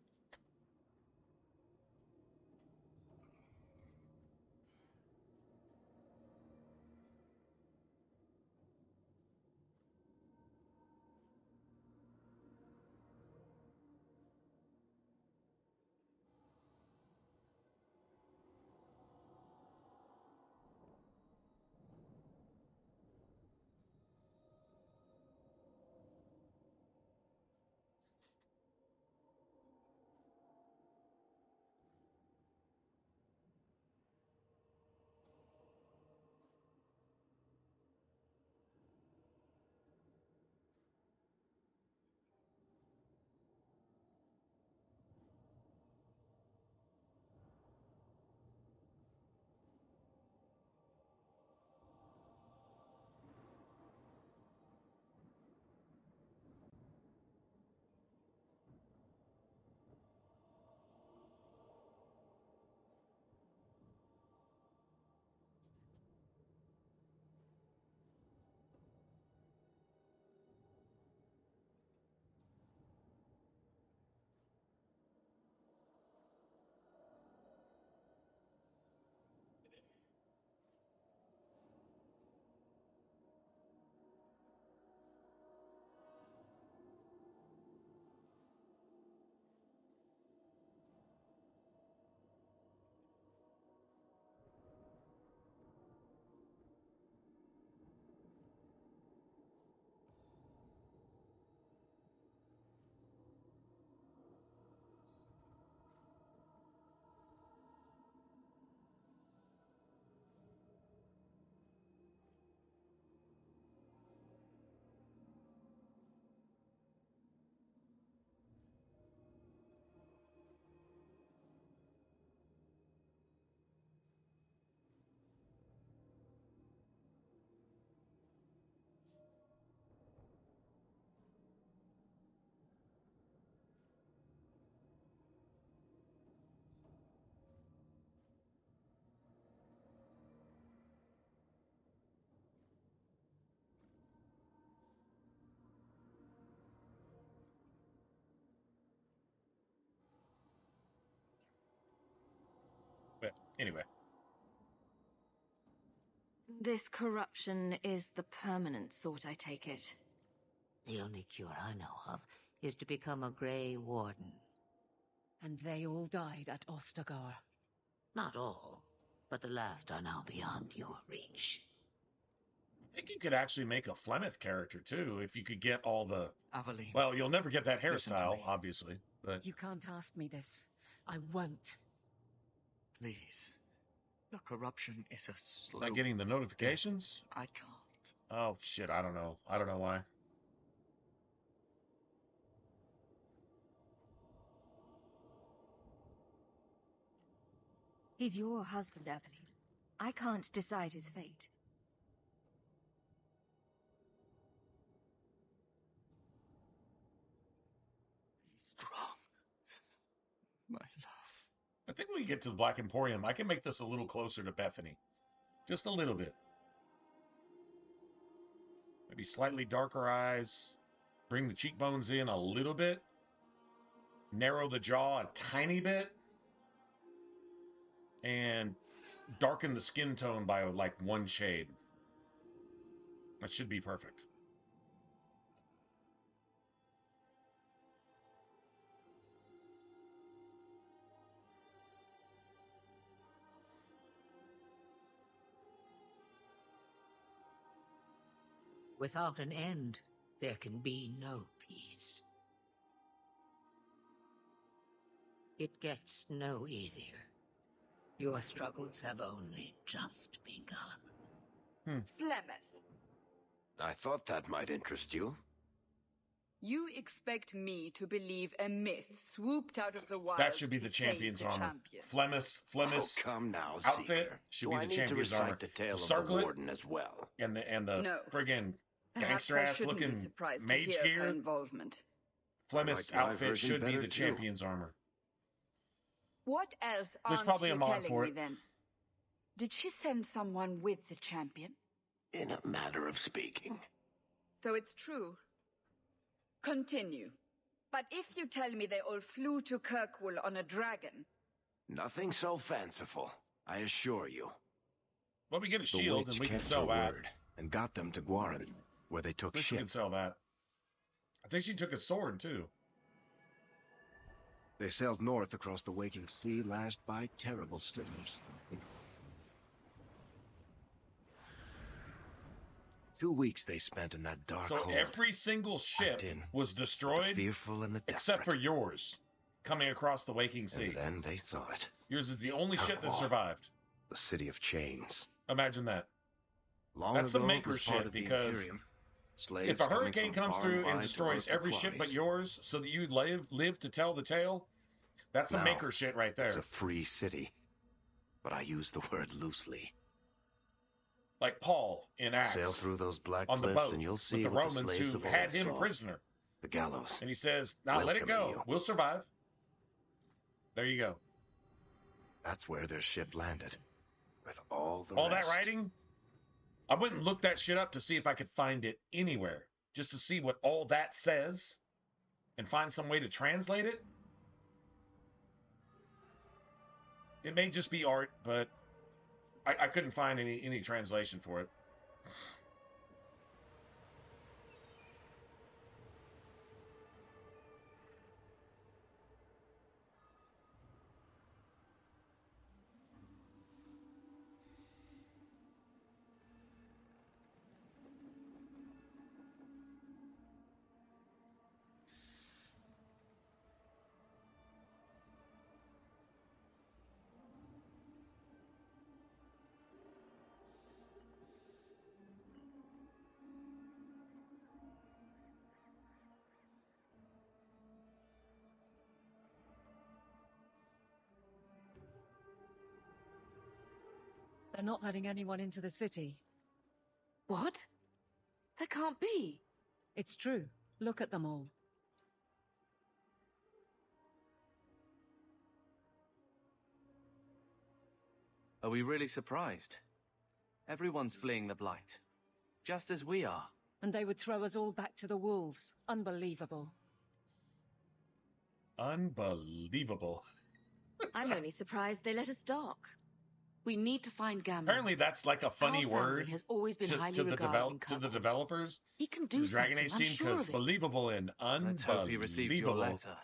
But anyway. This corruption is the permanent sort, I take it. The only cure I know of is to become a Grey Warden. And they all died at Ostagar. Not all, but the last are now beyond your reach. think you could actually make a Flemeth character too if you could get all the. Aveline. Well, you'll never get that Listen to hairstyle, me. obviously, but You can't ask me this. I won't. Please. The corruption is a slow... not getting the notifications. I can't. Oh shit! I don't know. I don't know why. He's your husband, Aveline. I can't decide his fate. Be strong. My love. I think when we get to the Black Emporium, I can make this a little closer to Bethany, just a little bit. Maybe slightly darker eyes. Bring the cheekbones in a little bit. Narrow the jaw a tiny bit. And darken the skin tone by like one shade. That should be perfect. Without an end, there can be no peace. It gets no easier. Your struggles have only just begun. Flemeth, I thought that might interest you. you expect me to believe a myth swooped out of the wild That should be to the save champion's the armor. champion? Flemeth Oh, come now, outfit Seeker. should Do be I the need to champion's recite armor. the tale The of the circlet warden as well? and the No. friggin' Perhaps gangster I ass shouldn't be looking surprised mage to hear of her gear. involvement. Flemeth's I like my outfit version should be better the too. champion's armor. What else There's aren't probably a you mod telling for me it. then? Did she send someone with the champion? In a matter of speaking. So it's true. Continue. But if you tell me they all flew to Kirkwall on a dragon... Nothing so fanciful, I assure you. Well, we get a The shield and witch we can kept sell her that. word and got them to Guarin, where they took At least we ship. can sell that. I think she took a sword too. They sailed north across the waking sea, lashed by terrible storms. 2 weeks they spent in that dark So hole. every single ship in was the destroyed fearful and the except for desperate. yours, coming across the waking sea. And then they thought, Yours is the only ship that Kirkwall. survived. the city of chains. Imagine that. Long That's ago, some it maker was part shit, of the because Imperium. Slaves If a coming hurricane from comes far through wide and to destroys work every the ship but quarries. yours so that you live to tell the tale, that's some Now, maker shit right It's there. a free city, but I use the word loosely. Like Paul in Sail Acts through those black on the cliffs boat and you'll see with the what Romans slaves who of had old him saw. prisoner. The gallows. And he says, now let it Welcoming go. you. We'll survive. There you go. That's where their ship landed. With all the All rest. that writing, I went and looked that shit up to see if I could find it anywhere, just to see what all that says and find some way to translate it. It may just be art, but I couldn't find any translation for it. They're not letting anyone into the city. What? That can't be. It's true. Look at them all. Are we really surprised? Everyone's fleeing the Blight. Just as we are. And they would throw us all back to the wolves. Unbelievable. Unbelievable. I'm only surprised they let us dock. We need to find Gammon. Apparently that's like a funny Our family word has always been highly to the regarded in to the Kirkwall. developers, He can to do the Dragon something, Age I'm team, sure because of it. believable and Let's hope he received your unbelievable letter.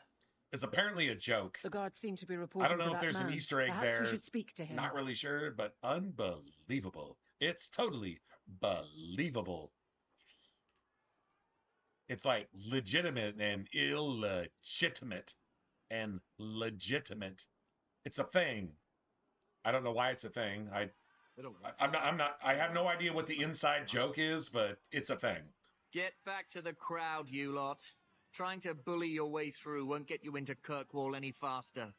is apparently a joke. The guards seem to be I reporting don't know to if that there's an man. Easter egg Perhaps there. we should speak to him. Not really sure, but unbelievable. It's totally believable. It's like legitimate and illegitimate and legitimate. It's a thing. I don't know why it's a thing. I have no idea what the inside joke is, but it's a thing. Get back to the crowd, you lot. Trying to bully your way through won't get you into Kirkwall any faster.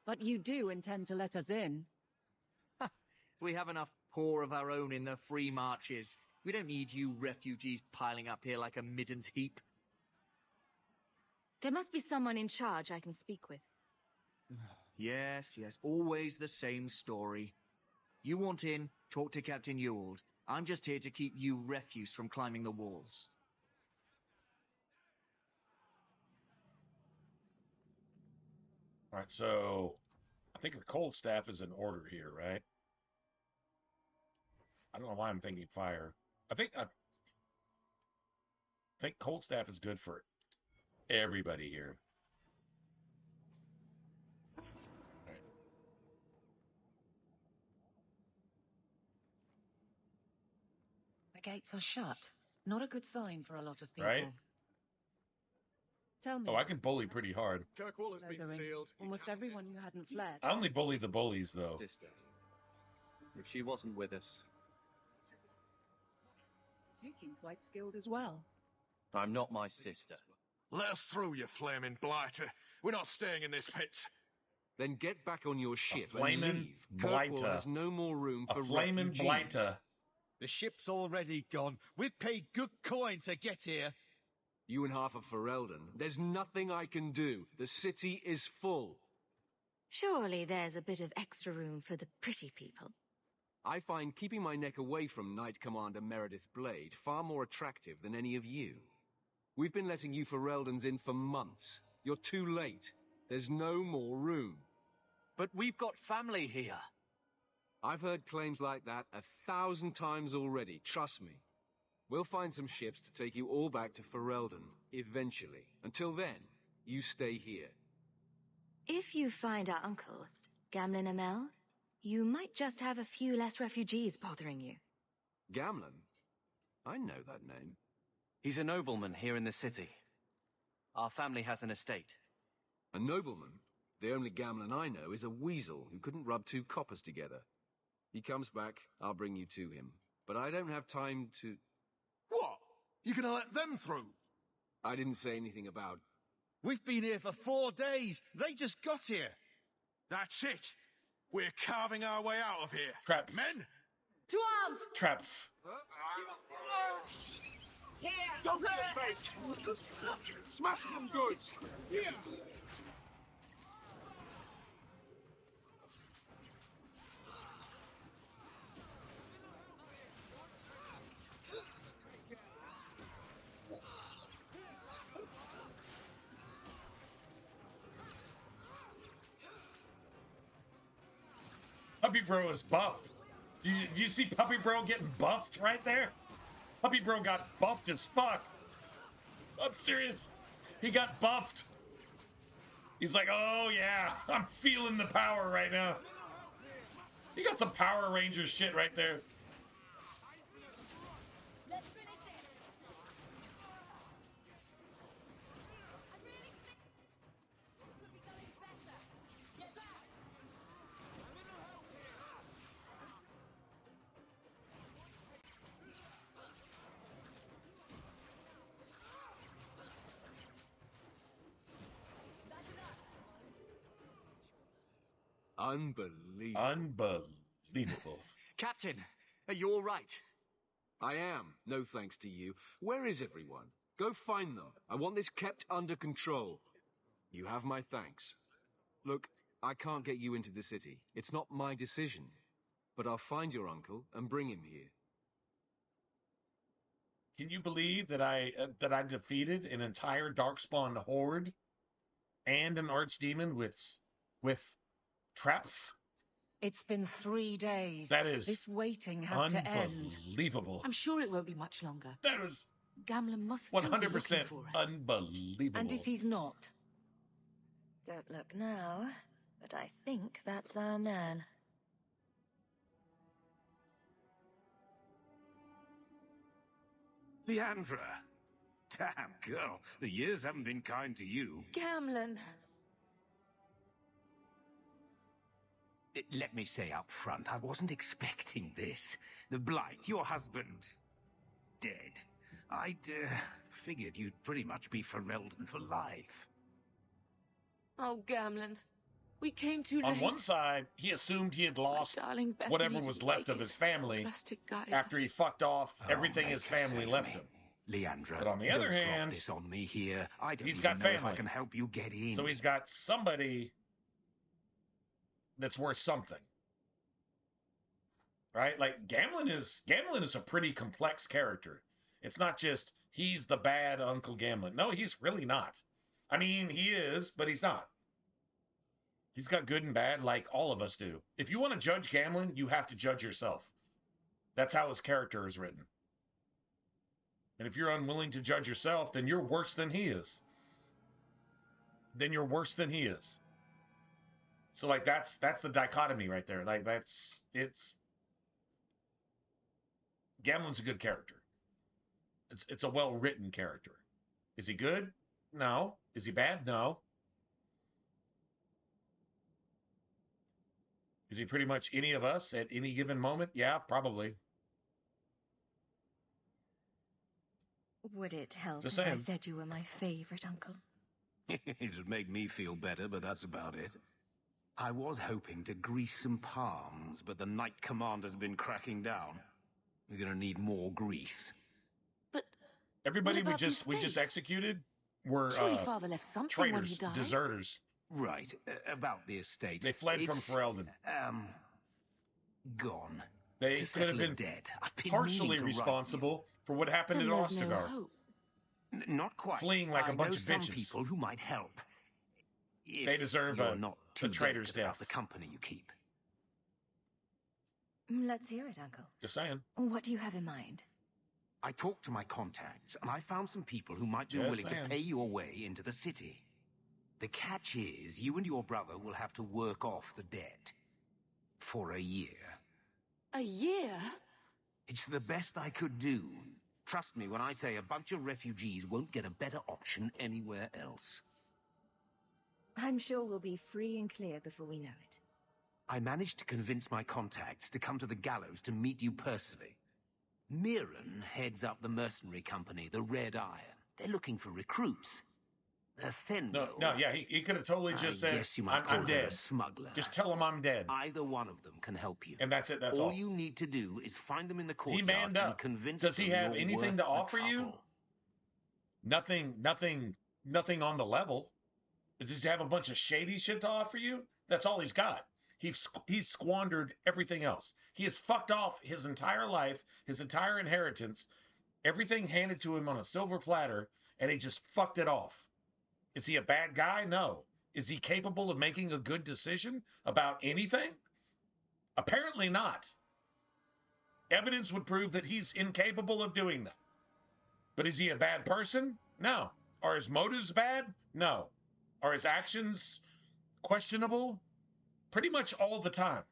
But you do intend to let us in. We have enough poor of our own in the free marches. We don't need you refugees piling up here like a middens heap. There must be someone in charge I can speak with. Yes, always the same story. You want in, talk to Captain Ewald. I'm just here to keep you refuse from climbing the walls. All right, so I think the cold staff is in order here, right? I don't know why I'm thinking fire. I think cold staff is good for everybody here. All right. The gates are shut. Not a good sign for a lot of people. Right? Tell me. Oh, I can bully pretty hard. Kirkwall has been sealed. Almost everyone who hadn't fled. I only bully the bullies, though. Sister. If she wasn't with us, You seem quite skilled as well. I'm not my sister. Let us through, you flaming blighter. We're not staying in this pit. Then get back on your ship and flamin' leave. blighter. Kirkwall has no more room A for flaming refugees. blighter. The ship's already gone. We've paid good coin to get here. You and half of Ferelden. There's nothing I can do. The city is full. Surely there's a bit of extra room for the pretty people. I find keeping my neck away from Knight Commander Meredith Blade far more attractive than any of you. We've been letting you Fereldans in for months. You're too late. There's no more room. But we've got family here. I've heard claims like that 1,000 times already, trust me. We'll find some ships to take you all back to Ferelden, eventually. Until then, you stay here. If you find our uncle, Gamlin Amel, you might just have a few less refugees bothering you. Gamlin? I know that name. He's a nobleman here in the city. Our family has an estate. A nobleman? The only Gamlin I know is a weasel who couldn't rub two coppers together. He comes back, I'll bring you to him. But I don't have time to... What? You gonna let them through? I didn't say anything about... We've been here for 4 days. They just got here. That's it. We're carving our way out of here. Traps. Men! To arms! Traps. Here! Don't face! Smash them good! Here! Puppy Bro is buffed. Do you see Puppy Bro getting buffed right there? Puppy Bro got buffed as fuck. I'm serious. He got buffed. He's like, oh yeah, I'm feeling the power right now. He got some Power Rangers shit right there. Let's finish this! Could be going better. Get back! Unbelievable. Unbelievable. Captain, are you all right? I am, no thanks to you. Where is everyone? Go find them. I want this kept under control. You have my thanks. Look, I can't get you into the city. It's not my decision. But I'll find your uncle and bring him here. Can you believe that I defeated an entire Darkspawn horde and an archdemon with traps? It's been 3 days. That is This waiting has to end. unbelievable. I'm sure it won't be much longer. That was Gamlin must still be looking 100% for us. unbelievable. And if he's not, Don't look now, but I think that's our man. Leandra. Damn, girl. The years haven't been kind to you. Gamlen. Let me say up front, I wasn't expecting this. The Blight, your husband, dead. I'd figured you'd pretty much be Ferelden for life. Oh, Gamlen. We came too late. On one side, he assumed he had lost darling Bethany whatever was left of his family after he fucked off everything his family left him. Leandra, but on the other hand, this on me here. I don't he's even got know family. if I can help you get in. So he's got somebody that's worth something. Right? Like Gamlen is a pretty complex character. It's not just he's the bad Uncle Gamlen. No, he's really not. I mean, he is, but he's not. He's got good and bad like all of us do. If you want to judge Gamlen, you have to judge yourself. That's how his character is written. And if you're unwilling to judge yourself, then you're worse than he is. Then you're worse than he is. So like that's the dichotomy right there. Like it's Gamlen's a good character. It's a well-written character. Is he good? No. Is he bad? No. Is he pretty much any of us at any given moment? Yeah, probably. Would it help Just if I saying. said you were my favorite uncle? It'd make me feel better, but that's about it. I was hoping to grease some palms, but the Knight Commander's been cracking down. We're gonna need more grease. But everybody what about we just executed were Surely Father left something when he traitors, died. deserters. Right, about the estate. They fled from Ferelden. Gone. They To could have settle been it dead. I've been partially meaning to write responsible for what happened Then at there's no Ostagar. hope. Not quite. Fleeing like a I bunch know of some bitches. people who might help. If They deserve you're a not too traitor's delicate about death. the company you keep. Let's hear it, Uncle. Just saying. What do you have in mind? I talked to my contacts, and I found some people who might be Just willing saying. to pay your way into the city. The catch is, you and your brother will have to work off the debt. For a year. A year? It's the best I could do. Trust me when I say a bunch of refugees won't get a better option anywhere else. I'm sure we'll be free and clear before we know it. I managed to convince my contacts to come to the gallows to meet you personally. Mirren heads up the mercenary company, the Red Iron. They're looking for recruits. No, yeah, he could have totally just said, Yes, you might call I'm her dead. a smuggler. Just tell him I'm dead. Either one of them can help you. And that's it, that's all. You need to do is find them in the courtyard He manned and up. convince Does he them have you're anything worth to the offer you? trouble. Nothing on the level. Does he have a bunch of shady shit to offer you? That's all he's got. He's squandered everything else. He has fucked off his entire life, his entire inheritance, everything handed to him on a silver platter, and he just fucked it off. Is he a bad guy? No. Is he capable of making a good decision about anything? Apparently not. Evidence would prove that he's incapable of doing that. But is he a bad person? No. Are his motives bad? No. Are his actions questionable? Pretty much all the time.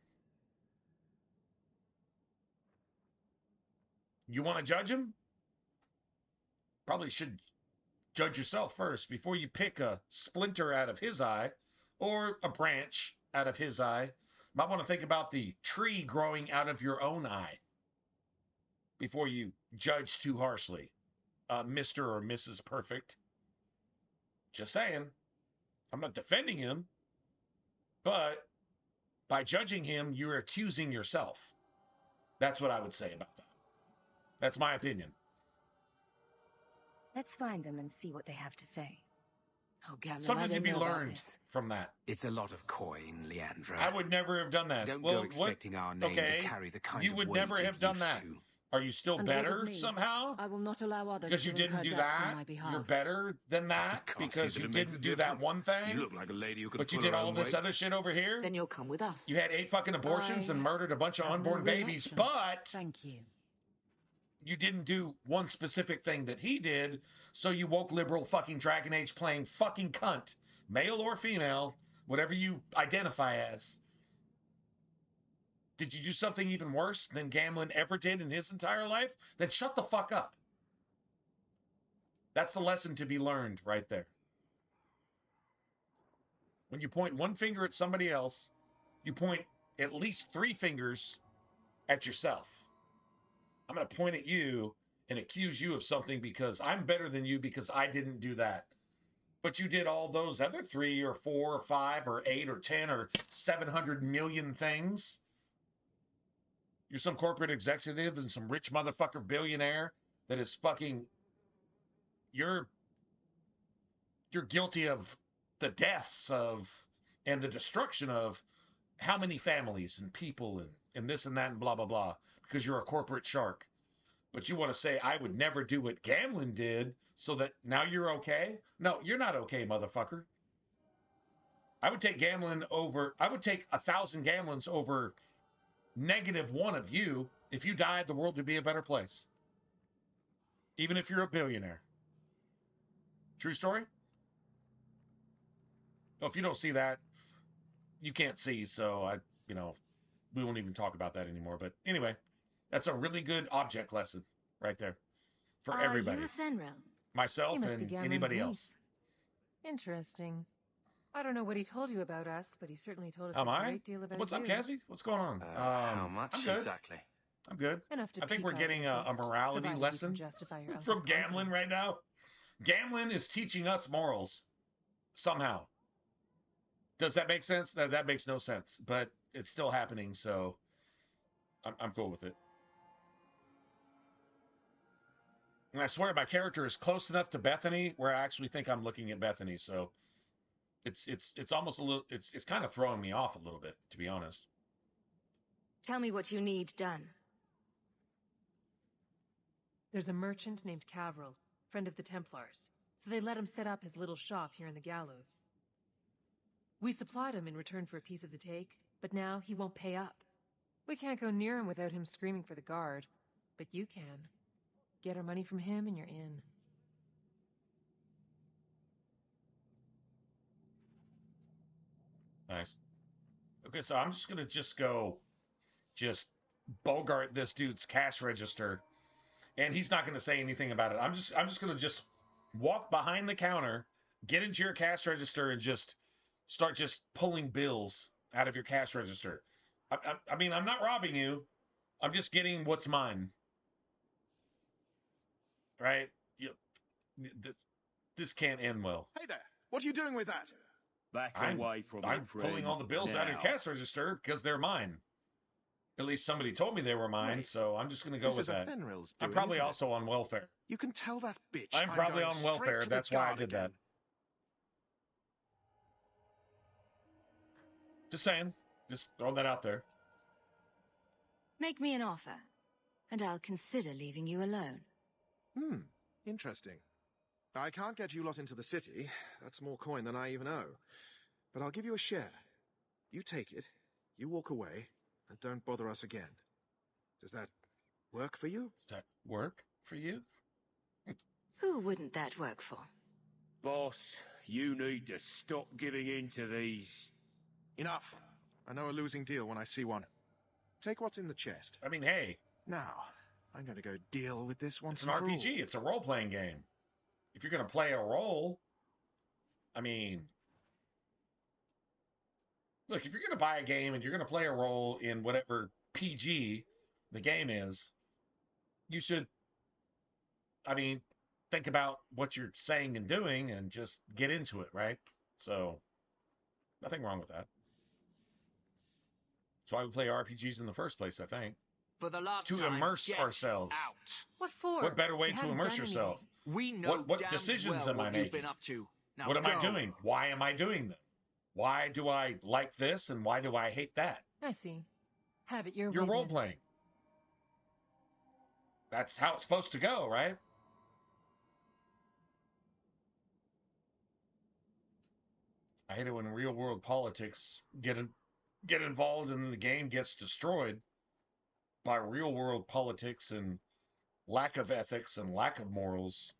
You want to judge him? Probably should judge yourself first before you pick a splinter out of his eye or a branch out of his eye. Might want to think about the tree growing out of your own eye before you judge too harshly. Mr. or Mrs. Perfect. Just saying. I'm not defending him, but by judging him, you're accusing yourself. That's what I would say about that. That's my opinion. Let's find them and see what they have to say. Oh, Gamlen, Something to be learned from that. It's a lot of coin, Leandra. I would never have done that. Don't well, go expecting our name to carry the kind you of would weight never it have done used that. to. Are you still And what of better me? somehow? I will not allow others Because you to didn't incur do debts that? on my behalf. You're better than that Can't because see you that it makes didn't a do that difference. one thing? You look like a lady who could But you pull did her all own this weight. other shit over here? Then you'll come with us. You had 8 fucking abortions and murdered a bunch of have no unborn babies, reaction. but Thank you. you didn't do one specific thing that he did, so you woke liberal fucking Dragon Age playing fucking cunt male or female, whatever you identify as, did you do something even worse than Gamlin ever did in his entire life? Then shut the fuck up. That's the lesson to be learned right there. When you point one finger at somebody else, you point at least 3 fingers at yourself. I'm going to point at you and accuse you of something because I'm better than you because I didn't do that. But you did all those other 3 or 4 or 5 or 8 or 10 or 700 million things. You're some corporate executive and some rich motherfucker billionaire that is fucking... You're guilty of the deaths of and the destruction of how many families and people and this and that and blah, blah, blah, because you're a corporate shark. But you want to say, I would never do what Gamlin did so that now you're okay? No, you're not okay, motherfucker. I would take Gamlin over, I would take 1,000 Gamlins over -1 of you. If you died, the world would be a better place. Even if you're a billionaire. True story? Well, if you don't see that, you can't see, so we won't even talk about that anymore. But anyway, that's a really good object lesson right there for everybody. You Fenrir? Myself and anybody else. Interesting. I don't know what he told you about us, but he certainly told us Am a I? great deal about What's you. up, Cassie? What's going on? How much I'm good. exactly? I'm good. Enough to I think peak we're out getting at a least, morality provided you lesson can justify your from uncle's Gamlin confidence. right now. Gamlin is teaching us morals somehow. Does that make sense? That makes no sense, but it's still happening, so I'm cool with it. And I swear my character is close enough to Bethany where I actually think I'm looking at Bethany, so it's almost a little it's kind of throwing me off a little bit, to be honest. Tell me what you need done. There's a merchant named Cavril, friend of the Templars, so they let him set up his little shop here in the gallows. We supplied him in return for a piece of the take, but now he won't pay up. We can't go near him without him screaming for the guard, but you can. Get our money from him and you're in. Nice. Okay, so I'm just gonna just bogart this dude's cash register, and he's not gonna say anything about it. I'm just gonna walk behind the counter, get into your cash register, and just start just pulling bills out of your cash register. I mean, I'm not robbing you. I'm just getting what's mine. Right? This can't end well. Hey there, what are you doing with that? Back away from I'm it, friend. pulling all the bills out of your Now. cash register because they're mine. At least somebody told me they were mine, Wait, so I'm just going to go with that. Fenrir's I'm doing, probably isn't it? also on welfare. You can tell that bitch. I'm probably going on welfare. straight to the That's why I guard did again. that. Just saying. Just throwing that out there. Make me an offer, and I'll consider leaving you alone. Interesting. I can't get you lot into the city. That's more coin than I even owe. But I'll give you a share. You take it, you walk away, and don't bother us again. Does that work for you? Does that work for you? Who wouldn't that work for? Boss, you need to stop giving in to these... Enough. I know a losing deal when I see one. Take what's in the chest. I mean, hey. Now, I'm going to go deal with this once It's an and for all. RPG. It's a role-playing game. If you're going to play a role, I mean... Look, if you're going to buy a game and you're going to play a role in whatever PG the game is, you should, I mean, think about what you're saying and doing and just get into it, right? So, nothing wrong with that. That's why we play RPGs in the first place, I think. For the last To time, immerse get ourselves. out. What for? What better way We to haven't immerse done yourself? We know What damn decisions well am I what you've making? been up to. Now What am I go. doing? Why am I doing them? Why do I like this and why do I hate that? I see. Have it your way. You're then. role-playing. That's how it's supposed to go, right? I hate it when real-world politics get involved and then the game gets destroyed by real-world politics and lack of ethics and lack of morals.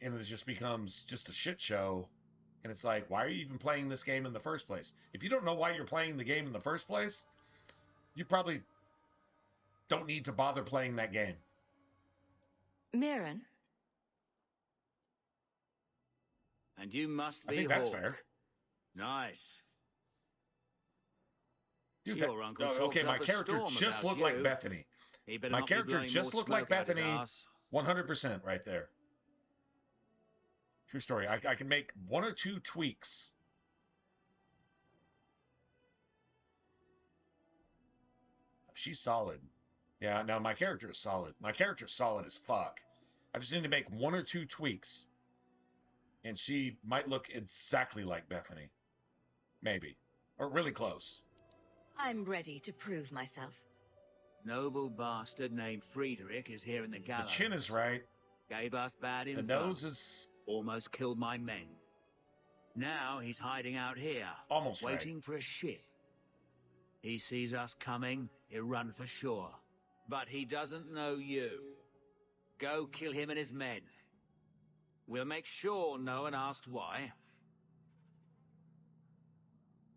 and it just becomes just a shit show. And it's like, why are you even playing this game in the first place? If you don't know why you're playing the game in the first place, you probably don't need to bother playing that game. Mirren? And you must be I think that's Hawk. fair. Nice. Dude, Your uncle okay, talked my up a character storm just about looked like you. Bethany. He better My not be character blowing just more looked like smoke out his Bethany. arse. 100% right there. True story. I can make one or two tweaks. She's solid. Yeah, no, my character is solid. My character's solid as fuck. I just need to make one or two tweaks. And she might look exactly like Bethany. Maybe. Or really close. I'm ready to prove myself. Noble bastard named Friedrich is here in the The gallows. chin is right. Gave us bad info. The nose is... Almost killed my men. Now he's hiding out here. Almost waiting for a ship. He sees us coming, he'll run for sure. But he doesn't know you. Go kill him and his men. We'll make sure no one asks why.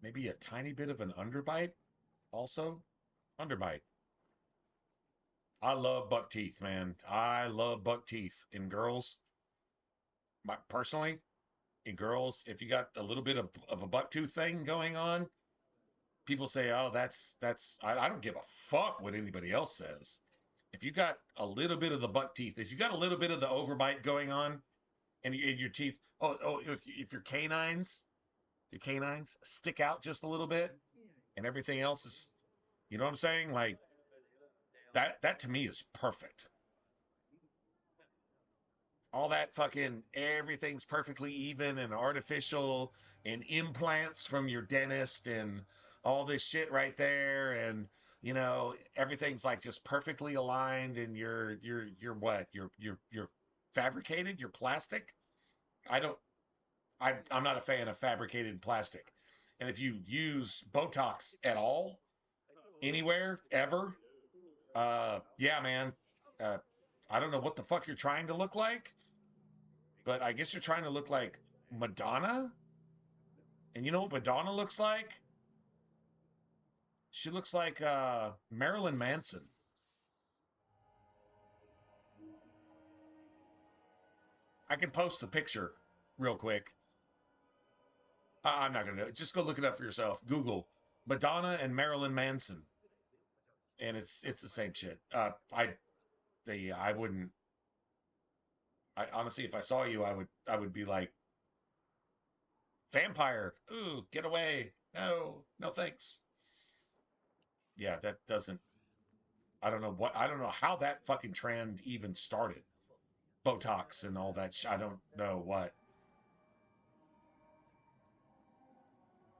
Maybe a tiny bit of an underbite also? Underbite. I love buck teeth, man. I love buck teeth in girls. Personally, in girls, if you got a little bit of a buck tooth thing going on, people say, oh, that's, I don't give a fuck what anybody else says. If you got a little bit of the buck teeth, if you got a little bit of the overbite going on in your teeth, if your canines stick out just a little bit and everything else is, you know what I'm saying? Like, that to me is perfect. All that fucking, everything's perfectly even and artificial and implants from your dentist and all this shit right there. And, you know, everything's like just perfectly aligned and you're what? You're fabricated, you're plastic. I'm not a fan of fabricated plastic. And if you use Botox at all, anywhere, ever, yeah, man, I don't know what the fuck you're trying to look like, but I guess you're trying to look like Madonna. And you know what Madonna looks like? She looks like Marilyn Manson. I can post the picture real quick. I'm not going to. Just go look it up for yourself. Google Madonna and Marilyn Manson. And it's the same shit. I wouldn't. I honestly, if I saw you, I would be like, vampire. Ooh, get away. No, thanks. Yeah, that doesn't. I don't know how that fucking trend even started. Botox and all that. I don't know what.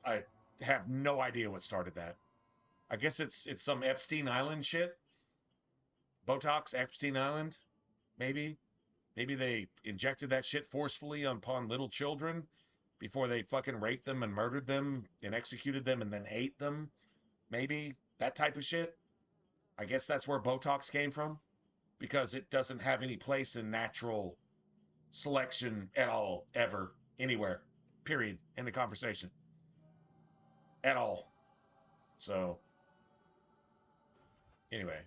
I have no idea what started that. I guess it's some Epstein Island shit. Botox, Epstein Island, maybe. Maybe they injected that shit forcefully upon little children before they fucking raped them and murdered them and executed them and then ate them. Maybe that type of shit. I guess that's where Botox came from, because it doesn't have any place in natural selection at all, ever, anywhere, period, in the conversation. At all. So, anyway.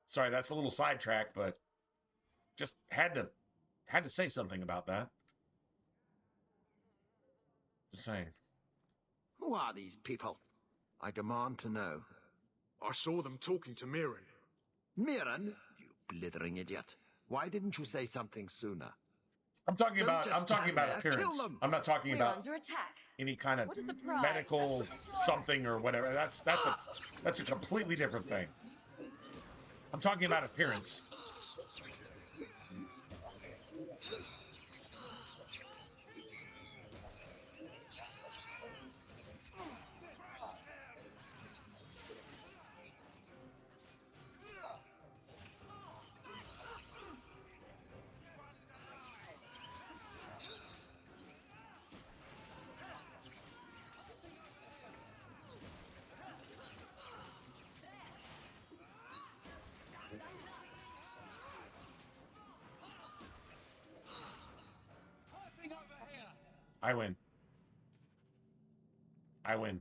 Sorry, that's a little sidetrack, but just had to say something about that. Just saying. Who are these people? I demand to know. I saw them talking to Mirren. Mirren? You blithering idiot. Why didn't you say something sooner? I'm talking about there. appearance. Kill them. I'm not talking We're about under attack. any kind of What a surprise. medical something or whatever. That's a completely different thing. I'm talking about appearance. I win. I win.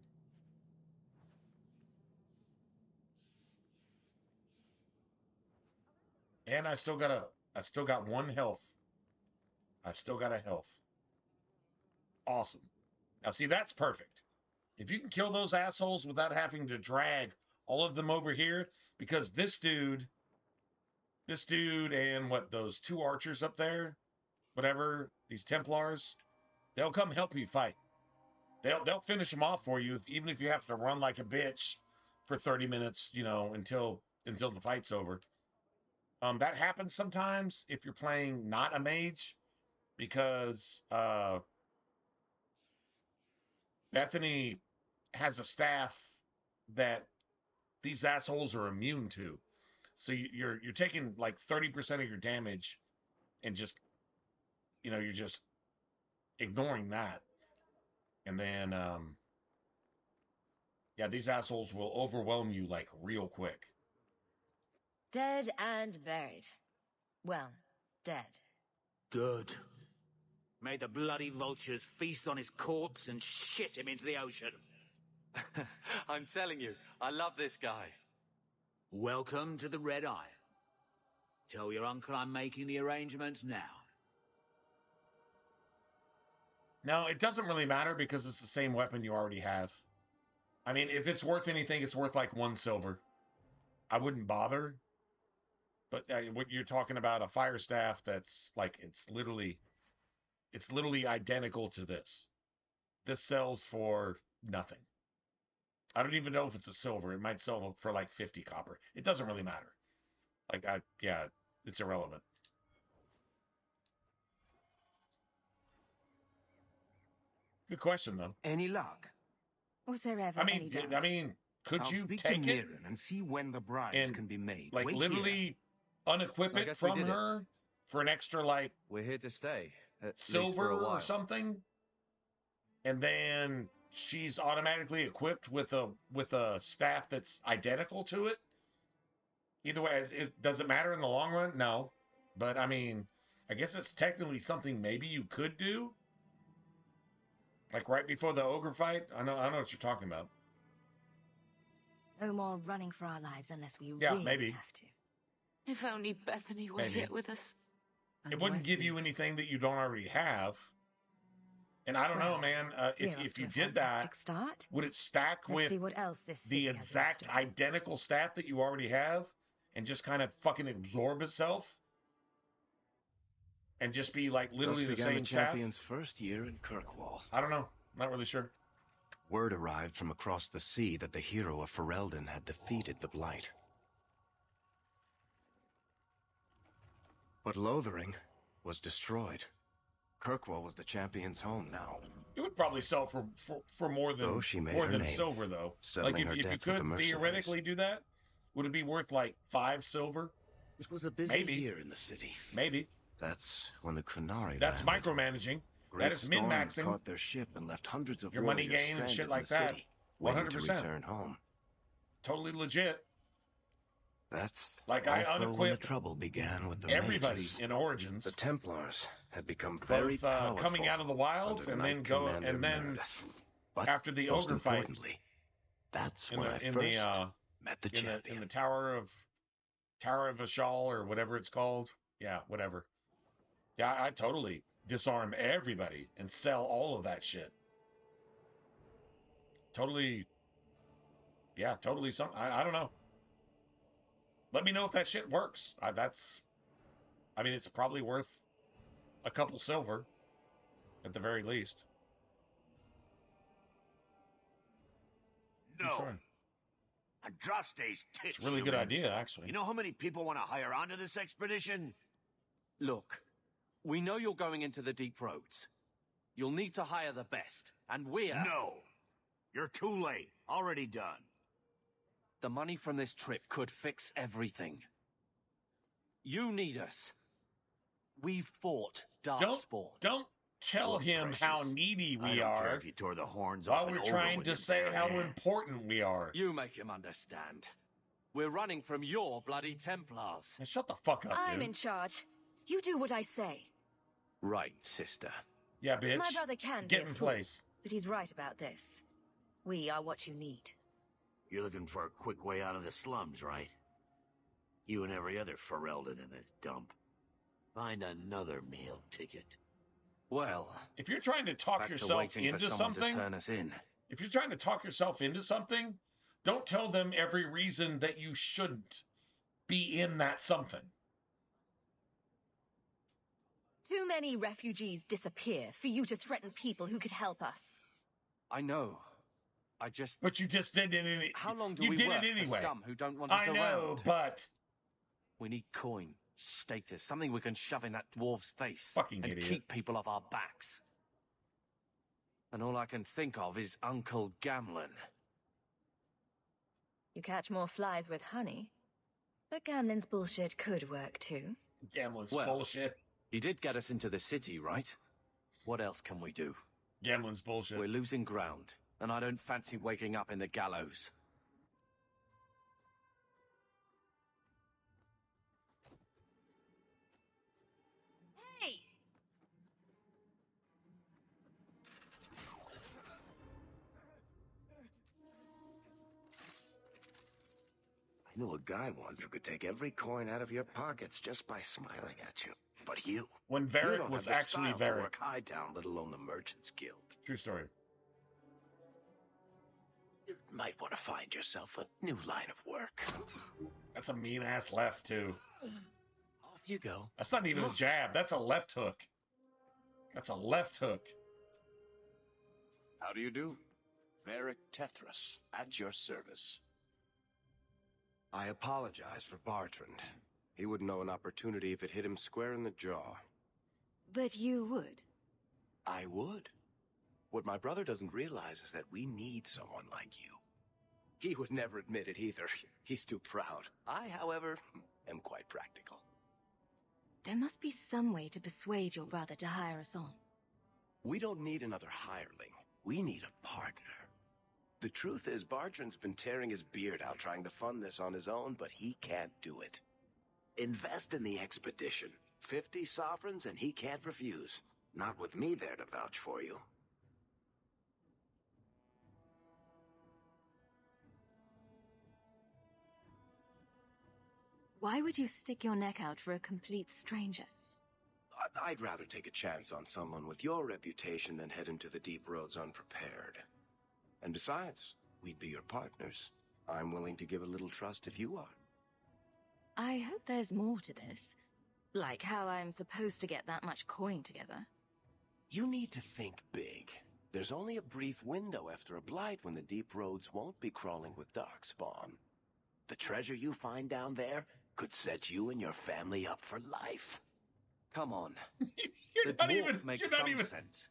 And I still got one health. I still got a health. Awesome. Now see, that's perfect. If you can kill those assholes without having to drag all of them over here, because this dude and what, those two archers up there, whatever, these Templars, they'll come help you fight. They'll finish them off for you, even if you have to run like a bitch for 30 minutes, you know, until the fight's over. That happens sometimes if you're playing not a mage, because Bethany has a staff that these assholes are immune to. So you're taking like 30% of your damage and just, you know, you're just ignoring that. And then, yeah, these assholes will overwhelm you like real quick. Dead and buried. Well, dead. Good. May the bloody vultures feast on his corpse and shit him into the ocean. I'm telling you, I love this guy. Welcome to the Red Iron. Tell your uncle I'm making the arrangements now. No, it doesn't really matter because it's the same weapon you already have. I mean, if it's worth anything, it's worth like 1 silver. I wouldn't bother. But what you're talking about, a fire staff that's like, it's literally identical to this. This sells for nothing. I don't even know if it's a silver. It might sell for like 50 copper. It doesn't really matter. Like, yeah, it's irrelevant. Good question, though. Any luck? Was there ever I mean, any doubt? could I'll you speak take to it Niran and see when the bribes and can be made. like Wait literally unequip it from her for an extra like We're here to stay. At silver least for a while. or something, and then she's automatically equipped with a staff that's identical to it? Either way, does it matter in the long run? No, but I mean, I guess it's technically something maybe you could do. Like right before the ogre fight? I know what you're talking about. No more running for our lives unless we Yeah, really maybe. have to. If only Bethany were Maybe. here with us. It wouldn't give you anything that you don't already have. And I don't know, man. If you did that, start. would it stack Let's with see what else this the city has in exact store. identical stat that you already have and just kind of fucking absorb itself? And just be like literally Thus the began same the staff? champion's first year in Kirkwall. I don't know. Not really sure. Word arrived from across the sea that the hero of Ferelden had defeated the Blight. But Lothering was destroyed. Kirkwall was the champion's home now. It would probably sell for more than So she made her name, silver, though. settling Like her if you debts with the could mercenaries. theoretically do that, would it be worth like 5 silver? It was a busy Maybe. year in the city. Maybe. That's when the Qunari That's landed. micromanaging. Great That is storms min-maxing. caught their ship and left hundreds of Your money warriors gain and shit stranded like in the that. city, waiting to 100%. return home. Totally legit. That's Like I also when the unequipped trouble began with the everybody Mages. in Origins. The Templars had become very Both powerful coming out of the wilds under and the then Knight go Commander and then Meredith. But after the most ogre fight importantly, that's in when the I in first the met the champion. in the Tower of Ashal or whatever it's called. Yeah, whatever. Yeah, I totally disarm everybody and sell all of that shit. Totally. Yeah, totally. I don't know. Let me know if that shit works. I mean, it's probably worth a couple silver at the very least. No. Sorry. Andraste's It's tits, a really good human. idea, actually. You know how many people want to hire onto this expedition? Look, we know you're going into the deep roads. You'll need to hire the best, and we're... No. You're too late. Already done. The money from this trip could fix everything. You need us. We've fought Darkspawn. Don't tell Look, him Precious, how needy I we don't care are if you tore the horns while off we're an trying ogre to with say your how bare hand. important we are. You make him understand. We're running from your bloody Templars. Now shut the fuck up, I'm dude. in charge. You do what I say. Right, sister. Yeah, bitch. My brother can Get be a in fool, place. but he's right about this. We are what you need. You're looking for a quick way out of the slums, right? You and every other Ferelden in this dump. Find another meal ticket. Well, if you're trying to talk yourself into something, turn us in. If you're trying to talk yourself into something, don't tell them every reason that you shouldn't be in that something. Too many refugees disappear for you to threaten people who could help us. I know. But you just did it anyway. How long do you we did work it anyway. for scum who don't want us I know, around? but we need coin, status, something we can shove in that dwarf's face. Fucking and idiot. Keep people off our backs. And all I can think of is Uncle Gamlen. You catch more flies with honey. But Gamlen's bullshit could work too. Gamlen's bullshit. He did get us into the city, right? What else can we do? Gamlen's bullshit. We're losing ground, and I don't fancy waking up in the gallows. Hey! I knew a guy once who could take every coin out of your pockets just by smiling at you. But you... When Varric was actually Varric. Work Hightown, let alone the Merchants Guild. True story. You might want to find yourself a new line of work. That's a mean-ass left, too. Off you go. That's not even a jab. That's a left hook. That's a left hook. How do you do? Varric Tethras, at your service. I apologize for Bartrand. He wouldn't know an opportunity if it hit him square in the jaw. But you would. I would. What my brother doesn't realize is that we need someone like you. He would never admit it either. He's too proud. I, however, am quite practical. There must be some way to persuade your brother to hire us on. We don't need another hireling. We need a partner. The truth is, Bartrand's been tearing his beard out trying to fund this on his own, but he can't do it. Invest in the expedition. 50 sovereigns and he can't refuse. Not with me there to vouch for you. Why would you stick your neck out for a complete stranger? I'd rather take a chance on someone with your reputation than head into the deep roads unprepared. And besides, we'd be your partners. I'm willing to give a little trust if you are. I hope there's more to this. Like how I'm supposed to get that much coin together. You need to think big. There's only a brief window after a blight when the deep roads won't be crawling with darkspawn. The treasure you find down there could set you and your family up for life. Come on. You're not even sense.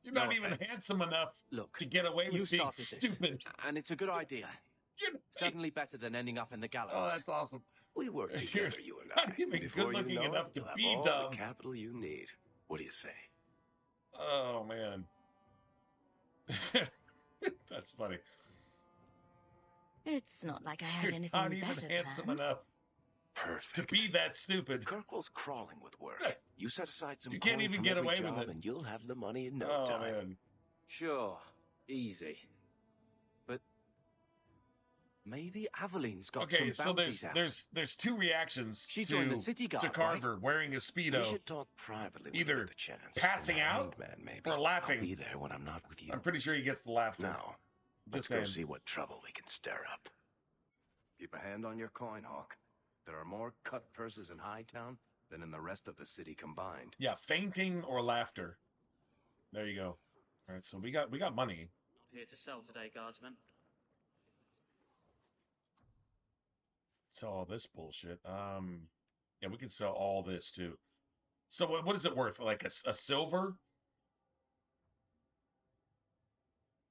You're not even handsome enough to get away with being stupid. And it's a good idea. Certainly better than ending up in the gallows. Oh, that's awesome. We work together, you and I. Not even good looking enough to be all dumb. The capital you need. What do you say? Oh man. That's funny. It's not like I had You're anything not better even handsome planned. enough Perfect. to be that stupid. Kirkwall's crawling with work. You set aside some You can't coin even from get every away job with it. and you'll have the money in no Oh time. man. Sure. Easy. But maybe Aveline's got Okay, some so bounties out. there's two reactions She's joined the to city guard, Carver wearing a We speedo, should talk privately when we either get the chance. passing In the out Hangman, maybe. or laughing. I'll be there when I'm not with you. I'm pretty sure he gets the laughter. Now, let's Just go saying. see what trouble we can stir up. Keep a hand on your coin, Hawk. There are more cut purses in Hightown than in the rest of the city combined. Yeah, fainting or laughter. There you go. All right, so we got money. Not here to sell today, guardsman. Sell all this bullshit. Yeah, we can sell all this too. So what is it worth? Like a silver?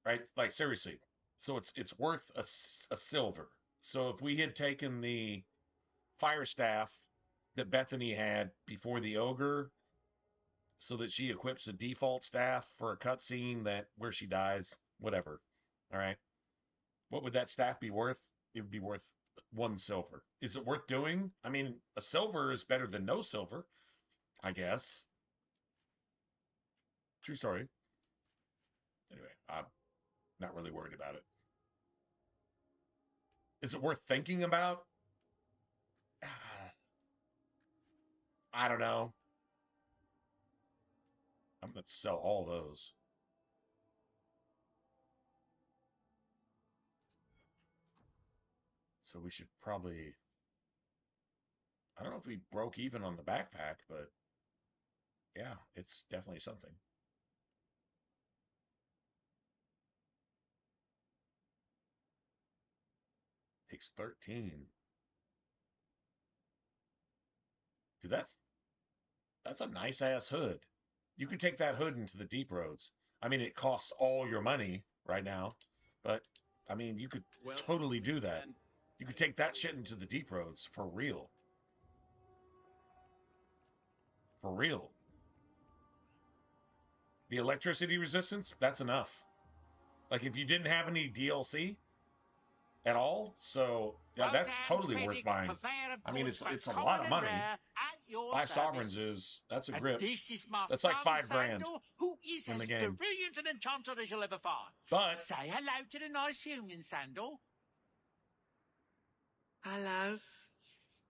Right? Like seriously. So it's worth a silver. So if we had taken the fire staff that Bethany had before the ogre, so that she equips a default staff for a cutscene where she dies, whatever. All right. What would that staff be worth? It would be worth 1 silver. Is it worth doing? I mean, a silver is better than no silver, I guess. True story. Anyway, I'm not really worried about it. Is it worth thinking about? I don't know. I'm going to sell all those. So we should probably... I don't know if we broke even on the backpack, but yeah, it's definitely something. Takes 13. Dude, that's a nice ass hood. You could take that hood into the deep roads. I mean, it costs all your money right now, but I mean, you could totally do that. You could take that shit into the deep roads for real. For real. The electricity resistance, that's enough. Like if you didn't have any DLC at all, so yeah, that's totally worth buying. I mean, it's a lot of money. 5 sovereigns that's a grip. That's like $5,000 who is in as the game. brilliant an enchanter as you'll ever find. But say hello to the nice human, Sandal. Hello.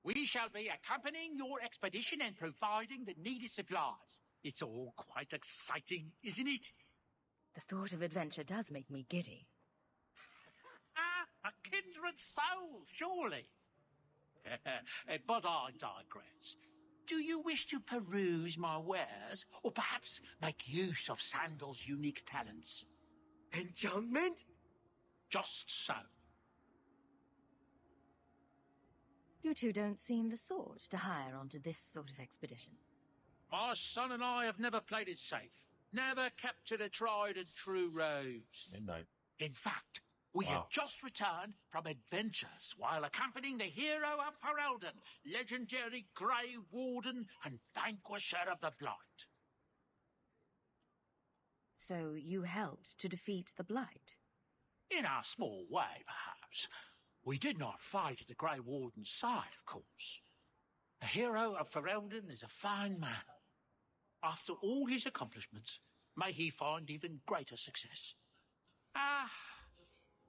We shall be accompanying your expedition and providing the needed supplies. It's all quite exciting, isn't it? The thought of adventure does make me giddy. A kindred soul, surely. But I digress. Do you wish to peruse my wares, or perhaps make use of Sandal's unique talents? Enchantment? Just so. You two don't seem the sort to hire onto this sort of expedition. My son and I have never played it safe. Never kept to the tried and true roads. Midnight. In fact, we have just returned from adventures while accompanying the hero of Ferelden, legendary Grey Warden and vanquisher of the Blight. So you helped to defeat the Blight? In our small way, perhaps. We did not fight at the Grey Warden's side, of course. The hero of Ferelden is a fine man. After all his accomplishments, may he find even greater success.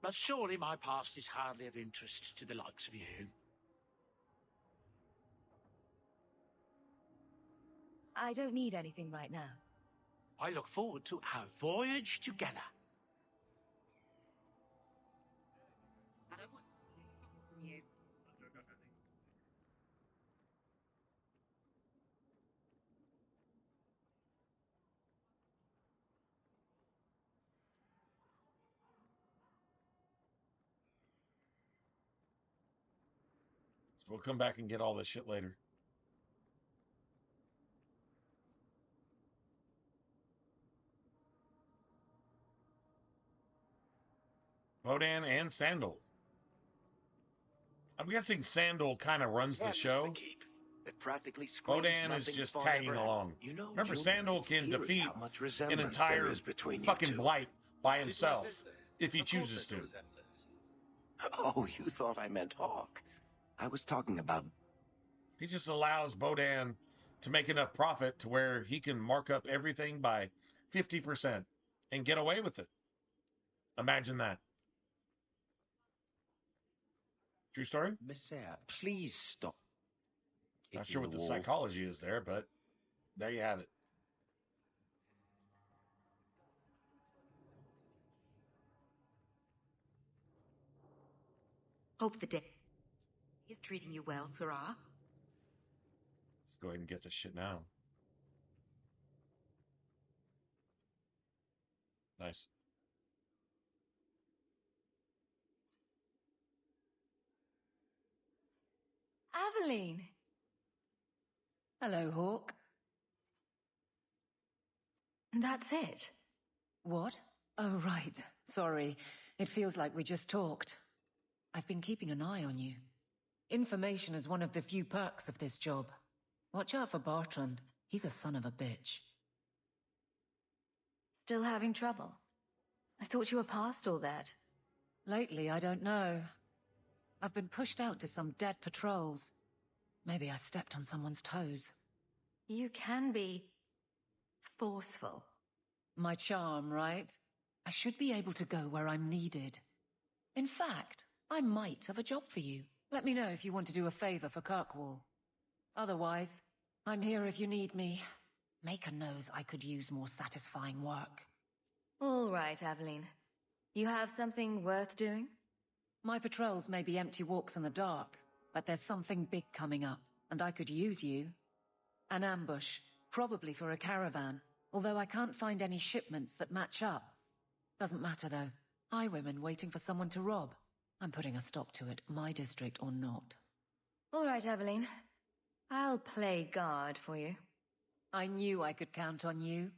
But surely my past is hardly of interest to the likes of you. I don't need anything right now. I look forward to our voyage together. So we'll come back and get all this shit later. Bodan and Sandal. I'm guessing Sandal kind of runs the show. Bodan is just tagging along. Remember, Sandal can defeat an entire fucking Blight by himself if he chooses to. Oh, you thought I meant Hawk. I was talking about... He just allows Bodan to make enough profit to where he can mark up everything by 50% and get away with it. Imagine that. True story? Messiah, please stop. Not sure what the psychology is there, but there you have it. Hope the day is treating you well, Sarah. Let's go ahead and get this shit now. Nice. Aveline! Hello, Hawk. That's it? What? Oh, right. Sorry. It feels like we just talked. I've been keeping an eye on you. Information is one of the few perks of this job. Watch out for Bartrand. He's a son of a bitch. Still having trouble? I thought you were past all that. Lately, I don't know. I've been pushed out to some dead patrols. Maybe I stepped on someone's toes. You can be forceful. My charm, right? I should be able to go where I'm needed. In fact, I might have a job for you. Let me know if you want to do a favor for Kirkwall. Otherwise, I'm here if you need me. Maker knows I could use more satisfying work. All right, Aveline. You have something worth doing? My patrols may be empty walks in the dark, but there's something big coming up, and I could use you. An ambush, probably for a caravan, although I can't find any shipments that match up. Doesn't matter, though. Highwaymen waiting for someone to rob. I'm putting a stop to it, my district or not. All right, Aveline. I'll play guard for you. I knew I could count on you.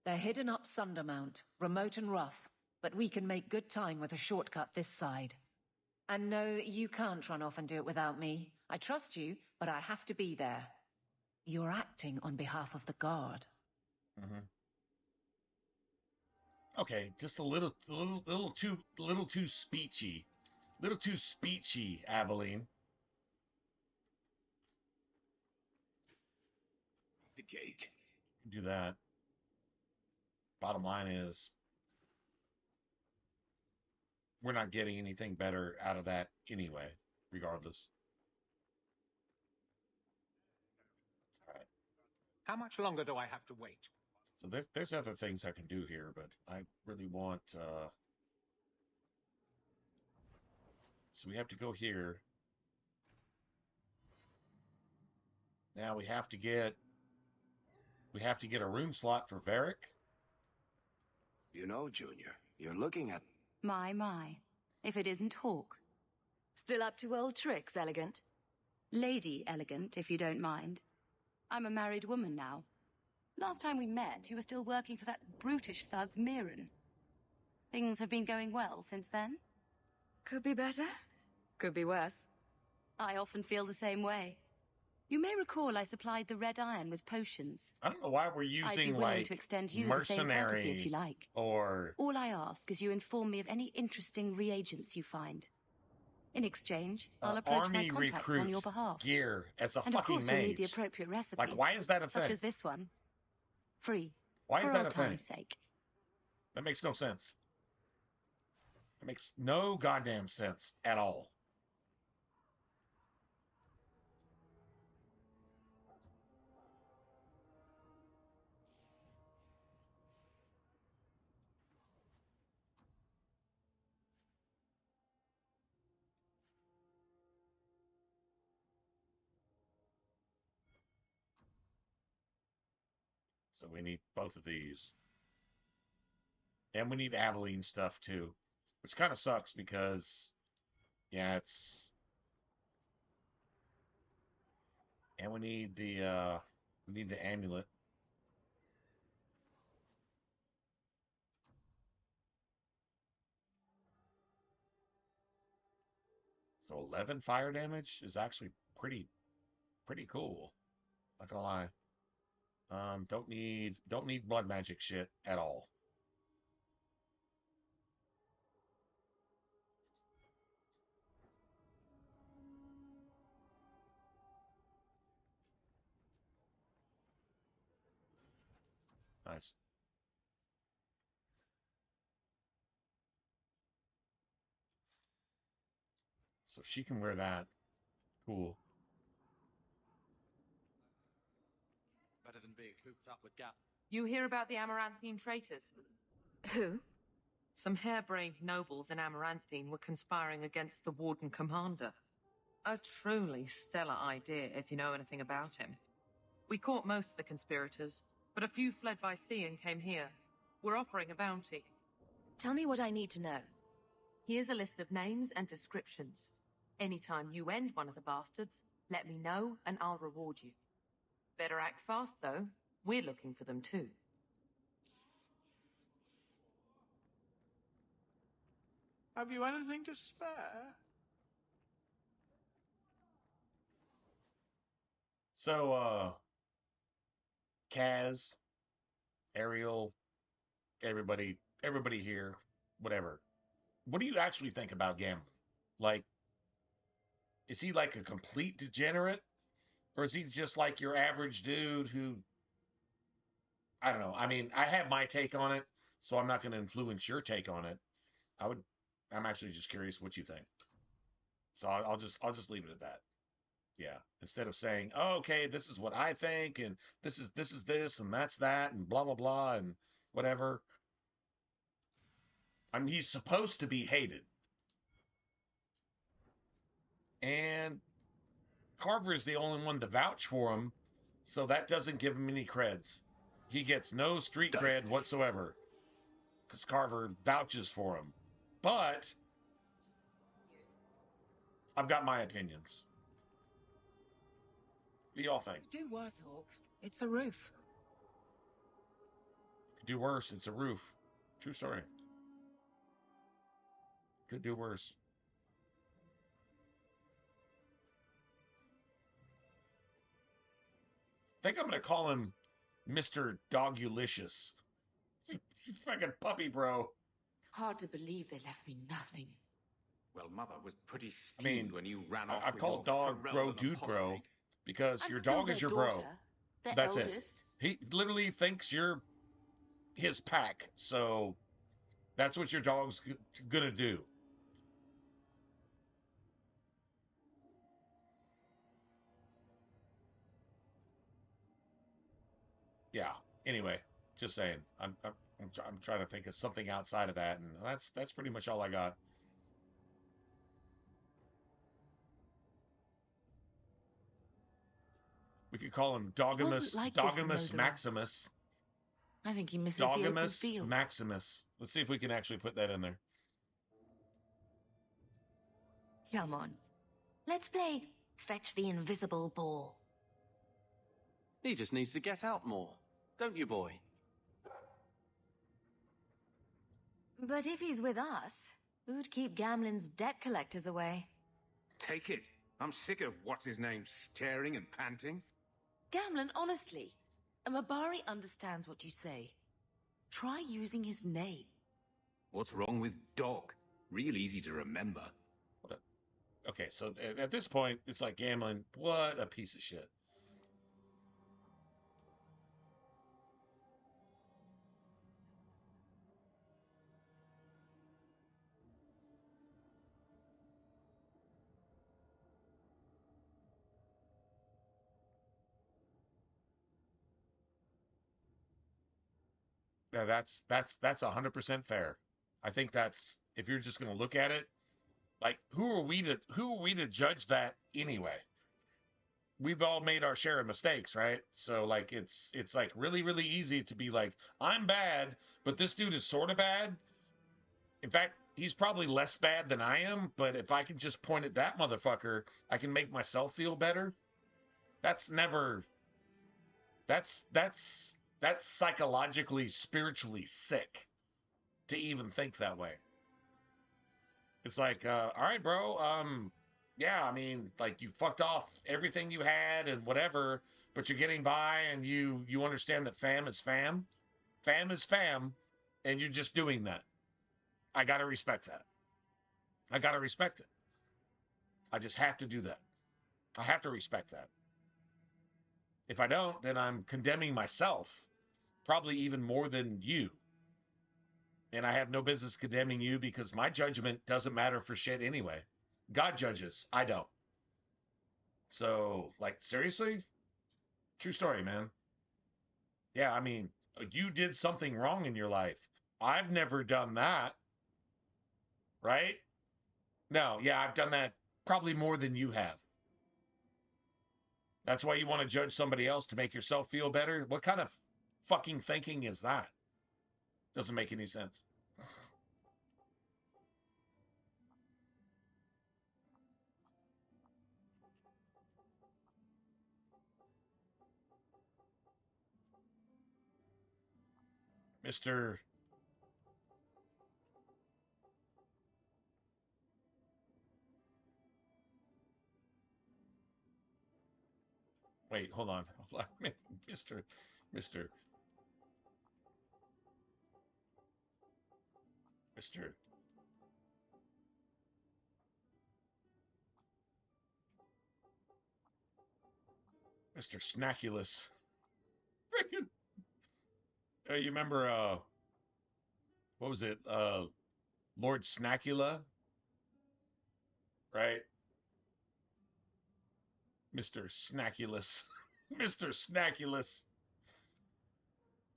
They're hidden up Sundermount, remote and rough, but we can make good time with a shortcut this side. And no, you can't run off and do it without me. I trust you, but I have to be there. You're acting on behalf of the guard. Mm-hmm. Okay, just a little too speechy. Little too speechy, Aveline. The cake. Do that. Bottom line is, we're not getting anything better out of that anyway, regardless. All right. How much longer do I have to wait? So there's other things I can do here, but I really want... So we have to go here. Now we have to get a room slot for Varric. You know, Junior, you're looking at... My. If it isn't Hawk. Still up to old tricks, Elegant? Lady Elegant, if you don't mind. I'm a married woman now. Last time we met, you were still working for that brutish thug, Mirren. Things have been going well since then? Could be better. Could be worse. I often feel the same way. You may recall I supplied the Red Iron with potions. I don't know why we're using, I'd be willing to extend you the same courtesy if you like. Or... All I ask is you inform me of any interesting reagents you find. In exchange, I'll approach my contacts on your behalf. Gear as a and fucking of course, mage. you'll need the appropriate recipes. Like, why is that a thing? Such as this one. Free. Why is that a thing? For old time's sake. That makes no sense. That makes no goddamn sense at all. So we need both of these. And we need Aveline stuff too. Which kind of sucks because, yeah, it's... And we need the amulet. So 11 fire damage is actually pretty cool. Not gonna lie. Don't need blood magic shit at all. Nice. So she can wear that. Cool. Better than being cooped up with Gap. You hear about the Amaranthine traitors? Who? Some harebrained nobles in Amaranthine were conspiring against the Warden Commander. A truly stellar idea, if you know anything about him. We caught most of the conspirators, but a few fled by sea and came here. We're offering a bounty. Tell me what I need to know. Here's a list of names and descriptions. Anytime you end one of the bastards, let me know and I'll reward you. Better act fast, though. We're looking for them, too. Have you anything to spare? So, Kaz, Ariel, everybody here, whatever. What do you actually think about gambling? Like, is he like a complete degenerate? Or is he just like your average dude who I don't know. I mean, I have my take on it, so I'm not going to influence your take on it. I would. I'm actually just curious what you think. So I'll just leave it at that. Yeah. Instead of saying, oh, okay, this is what I think, and this is this, and that's that, and blah blah blah, and whatever. I mean, he's supposed to be hated, and Carver is the only one to vouch for him, so that doesn't give him any creds. He gets no street cred whatsoever because Carver vouches for him. But I've got my opinions. What do y'all think? Do worse, Hawk. It's a roof. Could do worse. It's a roof. True story. Could do worse. I think I'm going to call him Mr. Dogulicious. You fucking puppy, bro. Hard to believe they left me nothing. Well, Mother was pretty steamed when you ran off. I've called dog bro dude bro because I'm your still dog is their your bro. daughter, their That's it. eldest. He literally thinks you're his pack. So that's what your dog's gonna do. Yeah. Anyway, just saying. I'm trying to think of something outside of that, and that's pretty much all I got. We could call him Dogamus like this in Dogamus Nodor. Maximus. I think he misses the open Dogamus field. Maximus. Let's see if we can actually put that in there. Come on. Let's play Fetch the Invisible Ball. He just needs to get out more. Don't you, boy? But if he's with us, who'd keep Gamlen's debt collectors away? Take it. I'm sick of what's-his-name staring and panting. Gamlen, honestly, a Mabari understands what you say. Try using his name. What's wrong with dog? Real easy to remember. Okay, so at this point, it's like Gamlen, what a piece of shit. Yeah, that's 100% fair. I think that's if you're just going to look at it, like who are we to judge that anyway? We've all made our share of mistakes, right? So like it's like really easy to be like I'm bad, but this dude is sort of bad. In fact, he's probably less bad than I am, but if I can just point at that motherfucker, I can make myself feel better. That's never that's psychologically, spiritually sick to even think that way. It's like, all right, bro. Yeah, I mean, like you fucked off everything you had and whatever, but you're getting by, and you understand that fam is fam, fam is fam, and you're just doing that. I gotta respect that. I gotta respect it. I just have to do that. I have to respect that. If I don't, then I'm condemning myself, probably even more than you. And I have no business condemning you because my judgment doesn't matter for shit anyway. God judges. I don't. So, like, seriously? True story, man. Yeah, I mean, you did something wrong in your life. I've never done that. Right? No, yeah, I've done that probably more than you have. That's why you want to judge somebody else to make yourself feel better? What kind of fucking thinking is that? Doesn't make any sense. Mr. Wait, hold on. Mr. Mr. Mr. Mr. Snackulous. Freaking You remember, what was it? Lord Snackula, right? Mr. Snackulus. Mr. Snackulus.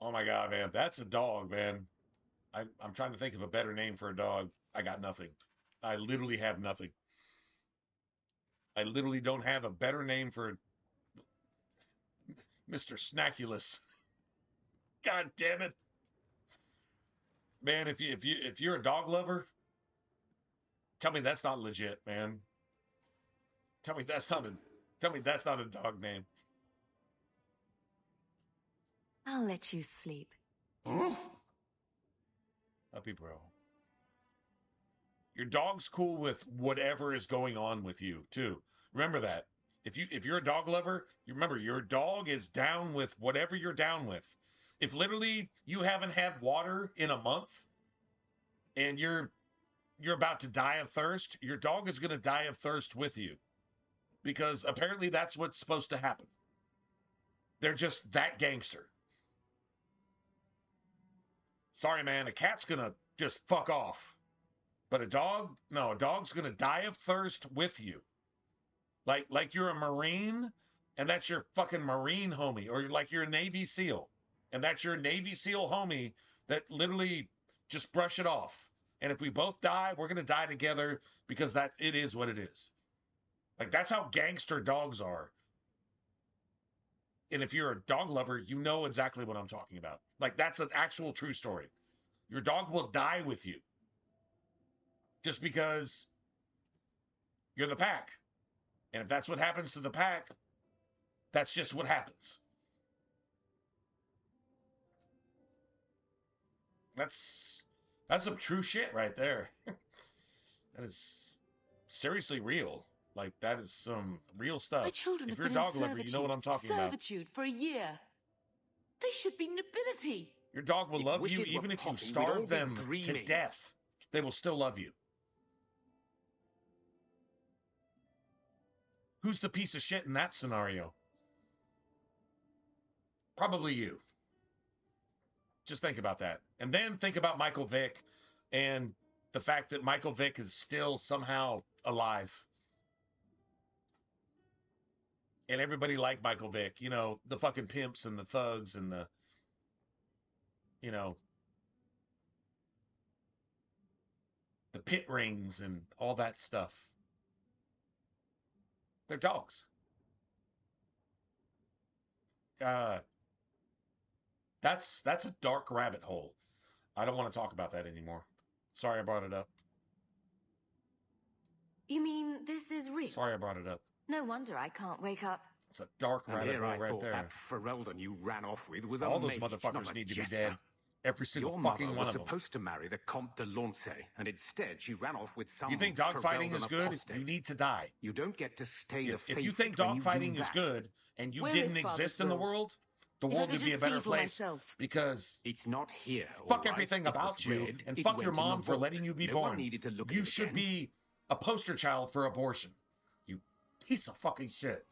Oh my God, man. That's a dog, man. I'm trying to think of a better name for a dog. I got nothing. I literally have nothing. I literally don't have a better name for Mr. Snackulus. God damn it. Man, if you're a dog lover, tell me that's not legit, man. Tell me that's not a dog name. I'll let you sleep. Puppy bro. Your dog's cool with whatever is going on with you, too. Remember that. If you're a dog lover, you remember your dog is down with whatever you're down with. If literally you haven't had water in a month and you're about to die of thirst, your dog is going to die of thirst with you. Because apparently that's what's supposed to happen. They're just that gangster. Sorry, man, a cat's going to just fuck off. But a dog, no, a dog's going to die of thirst with you. Like you're a Marine, and that's your fucking Marine homie. Or like you're a Navy SEAL, and that's your Navy SEAL homie that literally just brush it off. And if we both die, we're going to die together because it is what it is. Like, that's how gangster dogs are. And if you're a dog lover, you know exactly what I'm talking about. Like, that's an actual true story. Your dog will die with you. Just because you're the pack. And if that's what happens to the pack, that's just what happens. That's some true shit right there. That is seriously real. Like, that is some real stuff. My children If have you're a been dog in lover, you know what I'm talking about. servitude for a year. They should be nobility. Your dog will love you wishes were even if you popping, we'd all starve be them to dreaming. death. They will still love you. Who's the piece of shit in that scenario? Probably you. Just think about that. And then think about Michael Vick and the fact that Michael Vick is still somehow alive. And everybody liked Michael Vick. You know, the fucking pimps and the thugs and the, you know, the pit rings and all that stuff. They're dogs. That's a dark rabbit hole. I don't want to talk about that anymore. Sorry I brought it up. You mean this is real? Sorry I brought it up. No wonder I can't wake up. It's a dark And rabbit here hole I right thought there. that Ferelden you ran off with was All a those mage, motherfuckers not a need to be jester. dead. Every single Your fucking mother one was of them. supposed to marry the Comte de Lance, and instead she ran off with some. If you think dogfighting is Ferelden good, apostate. you need to die. You don't get to stay the If you faith think when you do dogfighting is that. good and you Where didn't is Father's exist in the will? world, the If I world could would be a just better see for place myself. because It's not here. fuck all right? everything It was about you read, and it fuck went your in the mom for vault. letting you be No one born. needed to look at You it should again. be a poster child for abortion. You piece of fucking shit.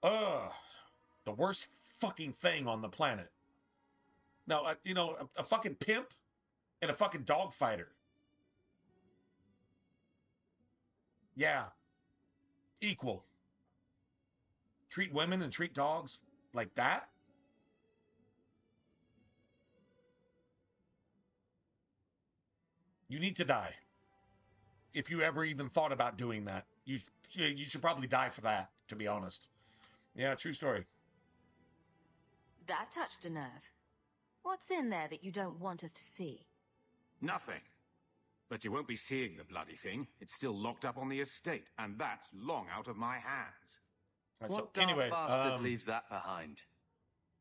The worst fucking thing on the planet. Now, you know, a fucking pimp and a fucking dog fighter. Yeah. Equal. Treat women and treat dogs like that? You need to die. If you ever even thought about doing that. You should probably die for that, to be honest. Yeah, true story. That touched a nerve. What's in there that you don't want us to see? Nothing. But you won't be seeing the bloody thing. It's still locked up on the estate, and that's long out of my hands. Right, What so dark anyway, bastard leaves that behind?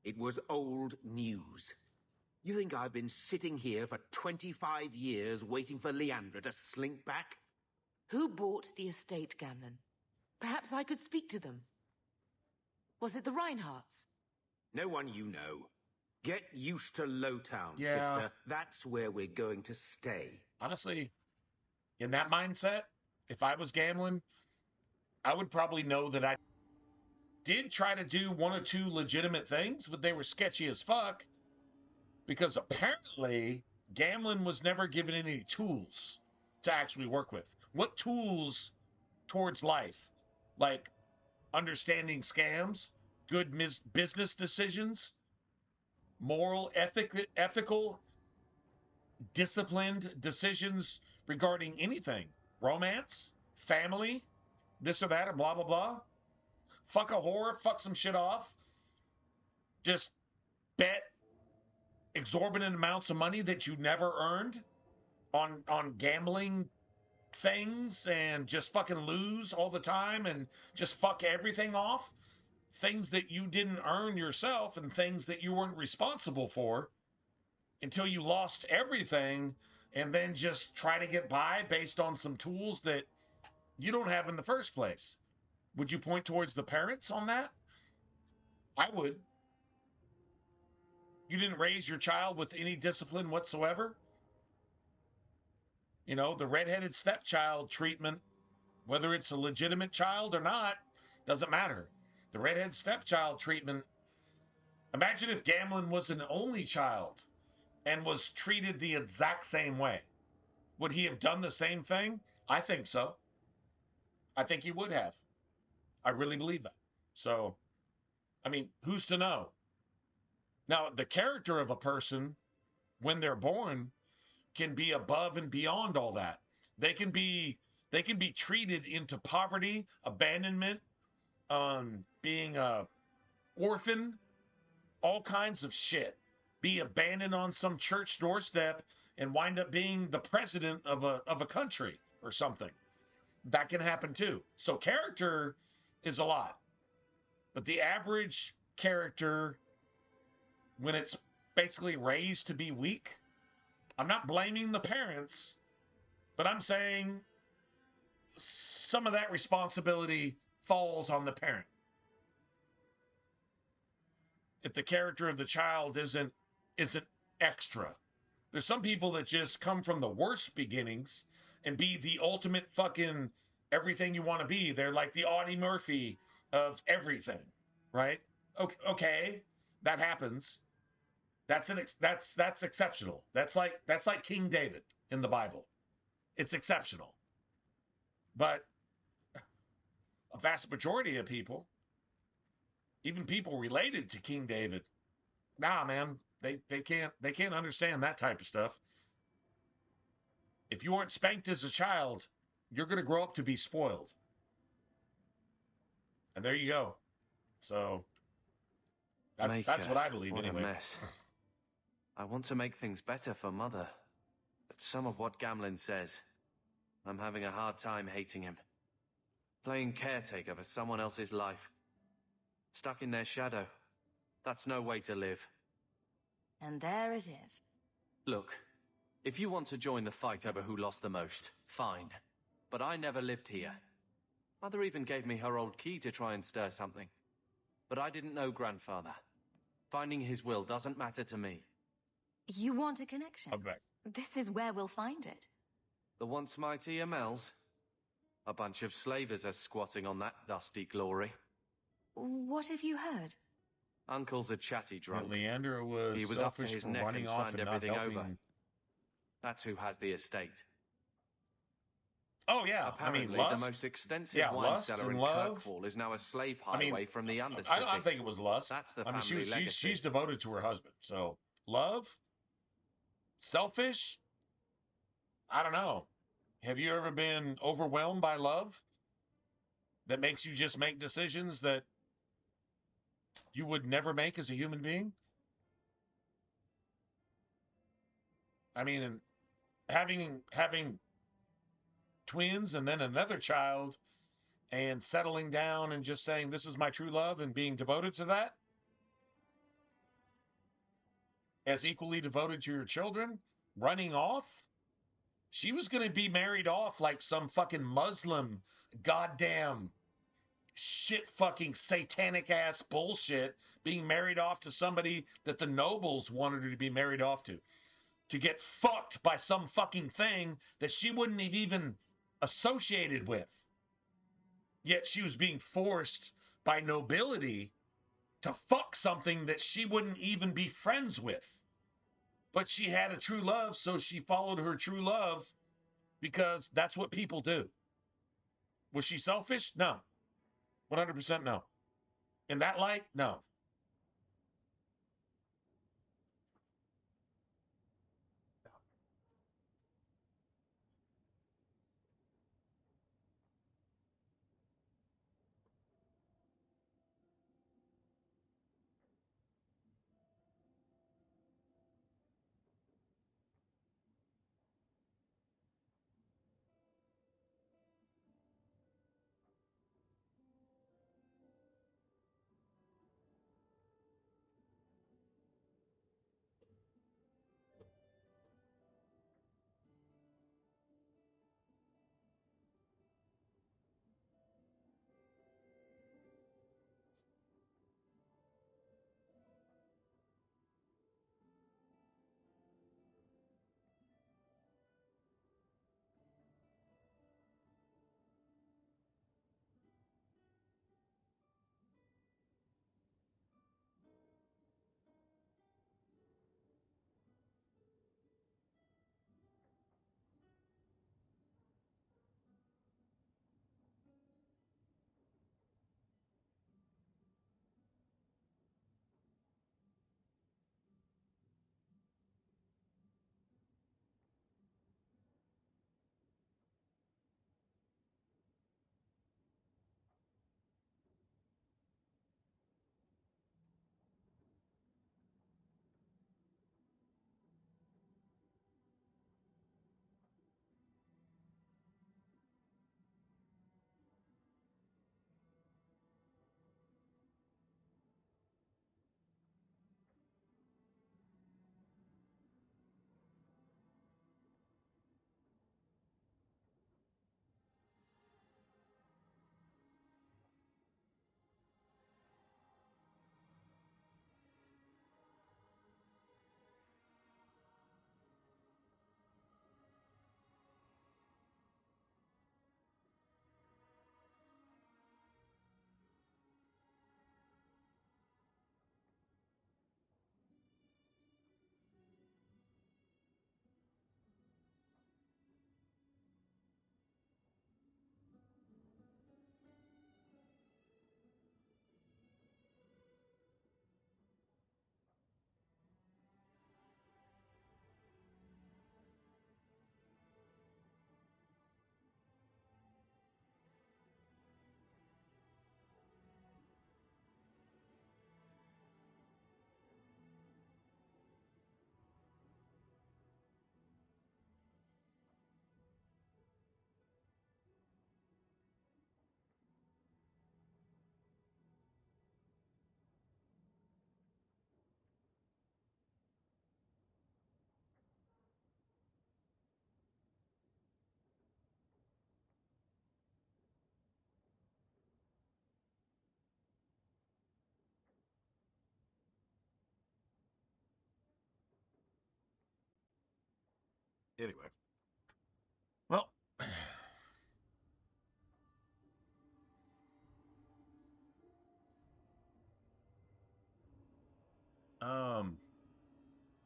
It was old news. You think I've been sitting here for 25 years waiting for Leandra to slink back? Who bought the estate, Gamlen? Perhaps I could speak to them. Was it the Reinhardts? No one you know. Get used to Lowtown, Yeah. sister. That's where we're going to stay. honestly, in that mindset, if I was gambling, I would probably know that I did try to do one or two legitimate things, but they were sketchy as fuck because apparently Gamlin was never given any tools to actually work with. What tools towards life? Like understanding scams, good business decisions, moral, ethical, disciplined decisions regarding anything. Romance, family, this or that, or blah, blah, blah. Fuck a whore, fuck some shit off. Just bet exorbitant amounts of money that you never earned on gambling things and just fucking lose all the time and just fuck everything off. Things that you didn't earn yourself and things that you weren't responsible for until you lost everything and then just try to get by based on some tools that you don't have in the first place. Would you point towards the parents on that? I would. You didn't raise your child with any discipline whatsoever. You know, the redheaded stepchild treatment, whether it's a legitimate child or not, doesn't matter. The redhead stepchild treatment, imagine if Gamlin was an only child and was treated the exact same way. Would he have done the same thing? I think so. I think he would have. I really believe that. So, I mean, who's to know? Now, the character of a person when they're born can be above and beyond all that. They can be treated into poverty, abandonment, being a orphan, all kinds of shit. Be abandoned on some church doorstep and wind up being the president of a country or something. That can happen too. So character is a lot. But the average character, when it's basically raised to be weak, I'm not blaming the parents, but I'm saying some of that responsibility falls on the parent. If the character of the child isn't extra. There's some people that just come from the worst beginnings and be the ultimate fucking everything you want to be. They're like the Audie Murphy of everything, right? Okay, that happens. That's exceptional. That's like King David in the Bible. It's exceptional. But a vast majority of people, even people related to King David, nah, man, they can't understand that type of stuff. If you weren't spanked as a child, you're going to grow up to be spoiled. And there you go. So that's what I believe what anyway. A mess. I want to make things better for Mother, but some of what Gamlin says, I'm having a hard time hating him. Playing caretaker for someone else's life. Stuck in their shadow. That's no way to live. And there it is. Look, if you want to join the fight over who lost the most, fine. But I never lived here. Mother even gave me her old key to try and stir something. But I didn't know Grandfather. Finding his will doesn't matter to me. You want a connection? I'm back. This is where we'll find it. The once mighty Amels? A bunch of slavers are squatting on that dusty glory. What have you heard? Uncle's a chatty drunk. And Leander was he was up to selfish his for neck running and off signed and not everything helping. over. That's who has the estate. Oh yeah, Apparently, I mean, Lust. the most extensive wine Lust cellar and in love. Kirkwall is now a slave hideaway from the Undercity. I don't think it was lust. That's the I mean, family legacy. she's devoted to her husband. So love, selfish. I don't know. Have you ever been overwhelmed by love that makes you just make decisions that you would never make as a human being? I mean, and having twins and then another child and settling down and just saying, this is my true love and being devoted to that as equally devoted to your children, running off. She was going to be married off like some fucking Muslim goddamn shit fucking satanic ass bullshit, being married off to somebody that the nobles wanted her to be married off to get fucked by some fucking thing that she wouldn't have even associated with. Yet she was being forced by nobility to fuck something that she wouldn't even be friends with. But she had a true love, so she followed her true love because that's what people do. Was she selfish? No. 100% no. In that light, no. Anyway. Well,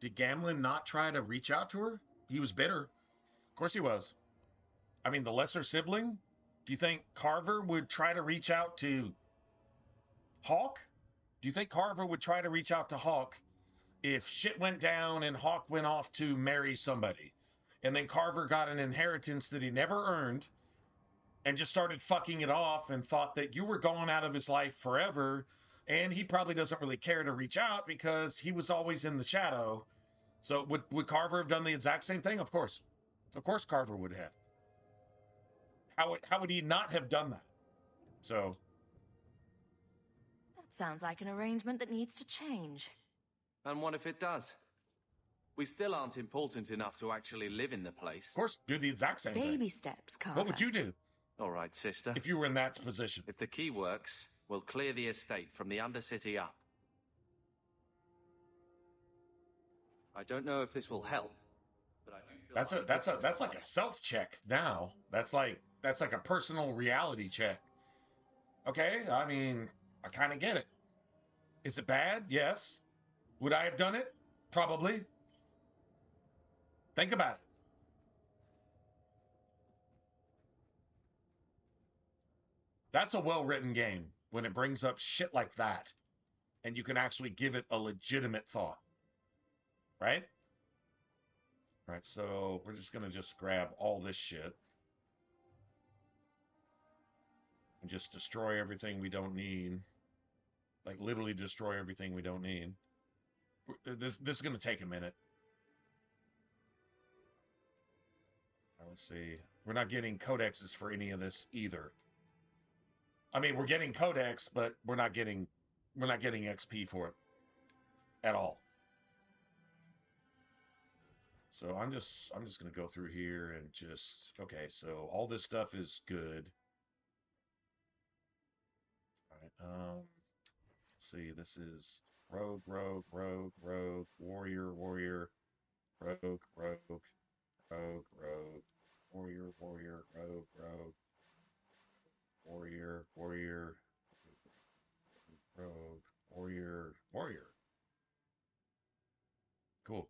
did Gamlin not try to reach out to her? He was bitter. Of course he was. I mean, the lesser sibling? Do you think Carver would try to reach out to Hawk? Do you think Carver would try to reach out to Hawk if shit went down and Hawk went off to marry somebody? And then Carver got an inheritance that he never earned and just started fucking it off and thought that you were going out of his life forever. And he probably doesn't really care to reach out because he was always in the shadow. So would Carver have done the exact same thing? Of course. Of course Carver would have. How would he not have done that? So. That sounds like an arrangement that needs to change. And what if it does? We still aren't important enough to actually live in the place. Of course, do the exact same thing. Baby steps, Carver. What would you do? All right, sister. If you were in that position. If the key works, we'll clear the estate from the Undercity up. I don't know if this will help, but I do feel that's like a self-check now. That's like a personal reality check. Okay? I mean, I kind of get it. Is it bad? Yes. Would I have done it? Probably. Think about it. That's a well-written game when it brings up shit like that and you can actually give it a legitimate thought. Right? All right, so we're just going to just grab all this shit and just destroy everything we don't need. Like, literally destroy everything we don't need. This is going to take a minute. All right, let's see. We're not getting codexes for any of this either. I mean, we're getting codex, but we're not getting XP for it at all. So I'm just going to go through here and just, okay, so all this stuff is good. All right, let's see, this is rogue, warrior, warrior, rogue, warrior, rogue, warrior, rogue, warrior. Cool.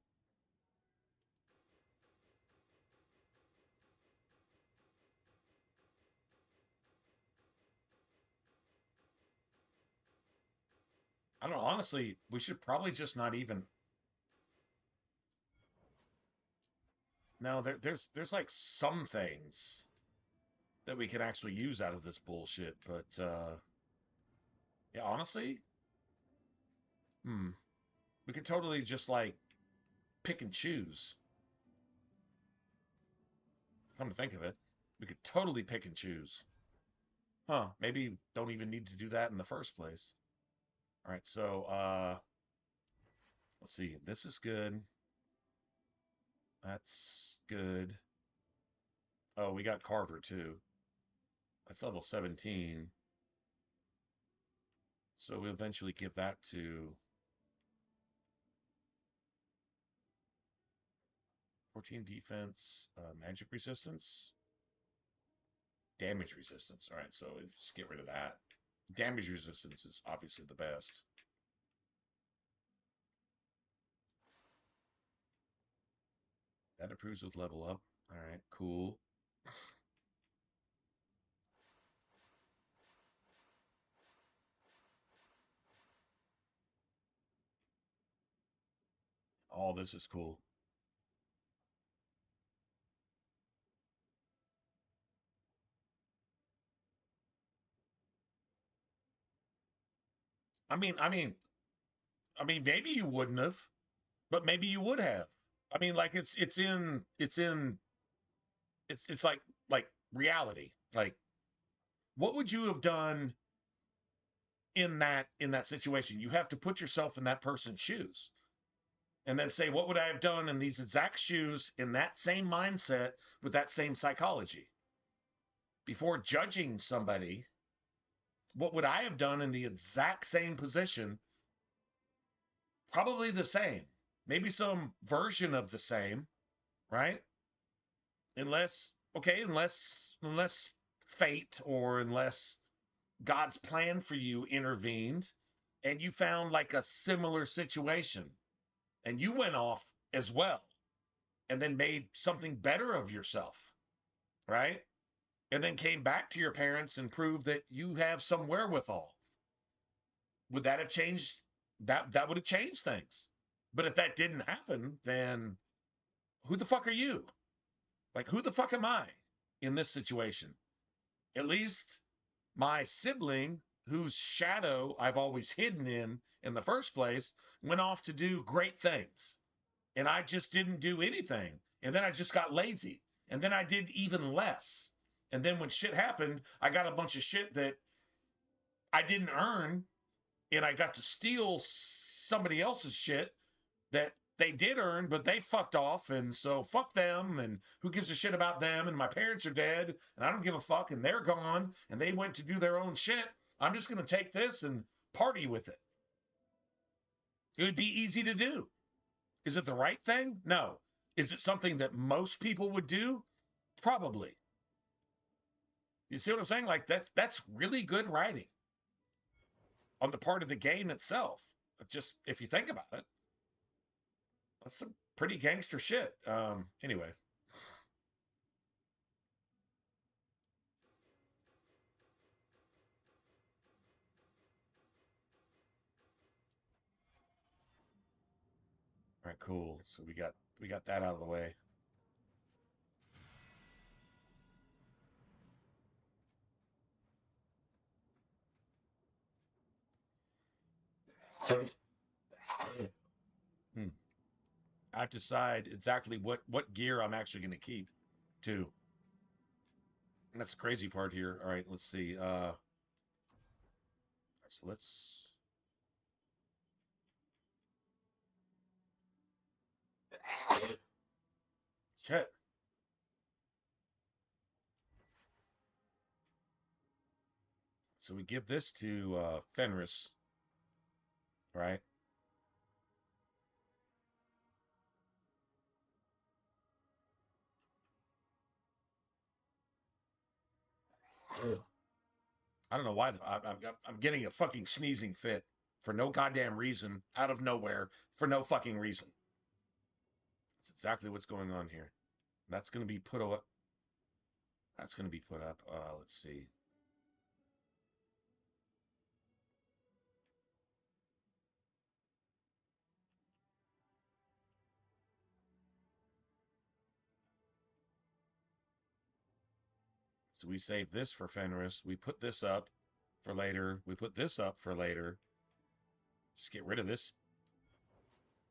I don't know, honestly, we should probably just not even. No, there's like some things that we can actually use out of this bullshit, but yeah, honestly, we could totally just like pick and choose. Come to think of it, we could totally pick and choose. Huh, maybe don't even need to do that in the first place. All right, so let's see. This is good. That's good. Oh, we got Carver too. That's level 17. So we'll eventually give that to 14 defense, magic resistance, damage resistance. All right, so just get rid of that. Damage resistance is obviously the best. That improves with level up. All right, cool. All this is cool. I mean, maybe you wouldn't have, but maybe you would have. I mean, like it's like reality. Like, what would you have done in that situation? You have to put yourself in that person's shoes, and then say, what would I have done in these exact shoes, in that same mindset, with that same psychology? Before judging somebody, what would I have done in the exact same position? Probably the same. Maybe some version of the same, right? Unless fate or unless God's plan for you intervened and you found like a similar situation and you went off as well and then made something better of yourself, right? And then came back to your parents and proved that you have some wherewithal. Would that have changed? That would have changed things. But if that didn't happen, then who the fuck are you? Like, who the fuck am I in this situation? At least my sibling, whose shadow I've always hidden in the first place, went off to do great things. And I just didn't do anything. And then I just got lazy. And then I did even less. And then when shit happened, I got a bunch of shit that I didn't earn. And I got to steal somebody else's shit that they did earn, but they fucked off. And so fuck them. And who gives a shit about them? And my parents are dead. And I don't give a fuck. And they're gone. And they went to do their own shit. I'm just going to take this and party with it. It would be easy to do. Is it the right thing? No. Is it something that most people would do? Probably. You see what I'm saying? Like, that's really good writing. on the part of the game itself. Just if you think about it, that's some pretty gangster shit. Anyway. All right, cool. So we got that out of the way. I have to decide exactly what gear I'm actually going to keep, too. And that's the crazy part here. All right, let's see. So let's. Shit. So we give this to Fenris, right? I don't know why. I'm getting a fucking sneezing fit for no goddamn reason, out of nowhere, for no fucking reason. That's exactly what's going on here. That's going to be put up. That's going to be put up. Let's see. So we save this for Fenris. We put this up for later. We put this up for later. Just get rid of this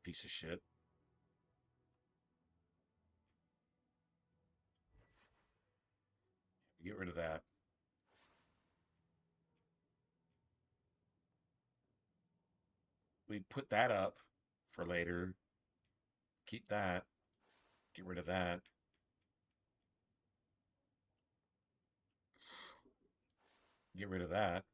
piece of shit. Get rid of that. We put that up for later. Keep that. Get rid of that. Get rid of that.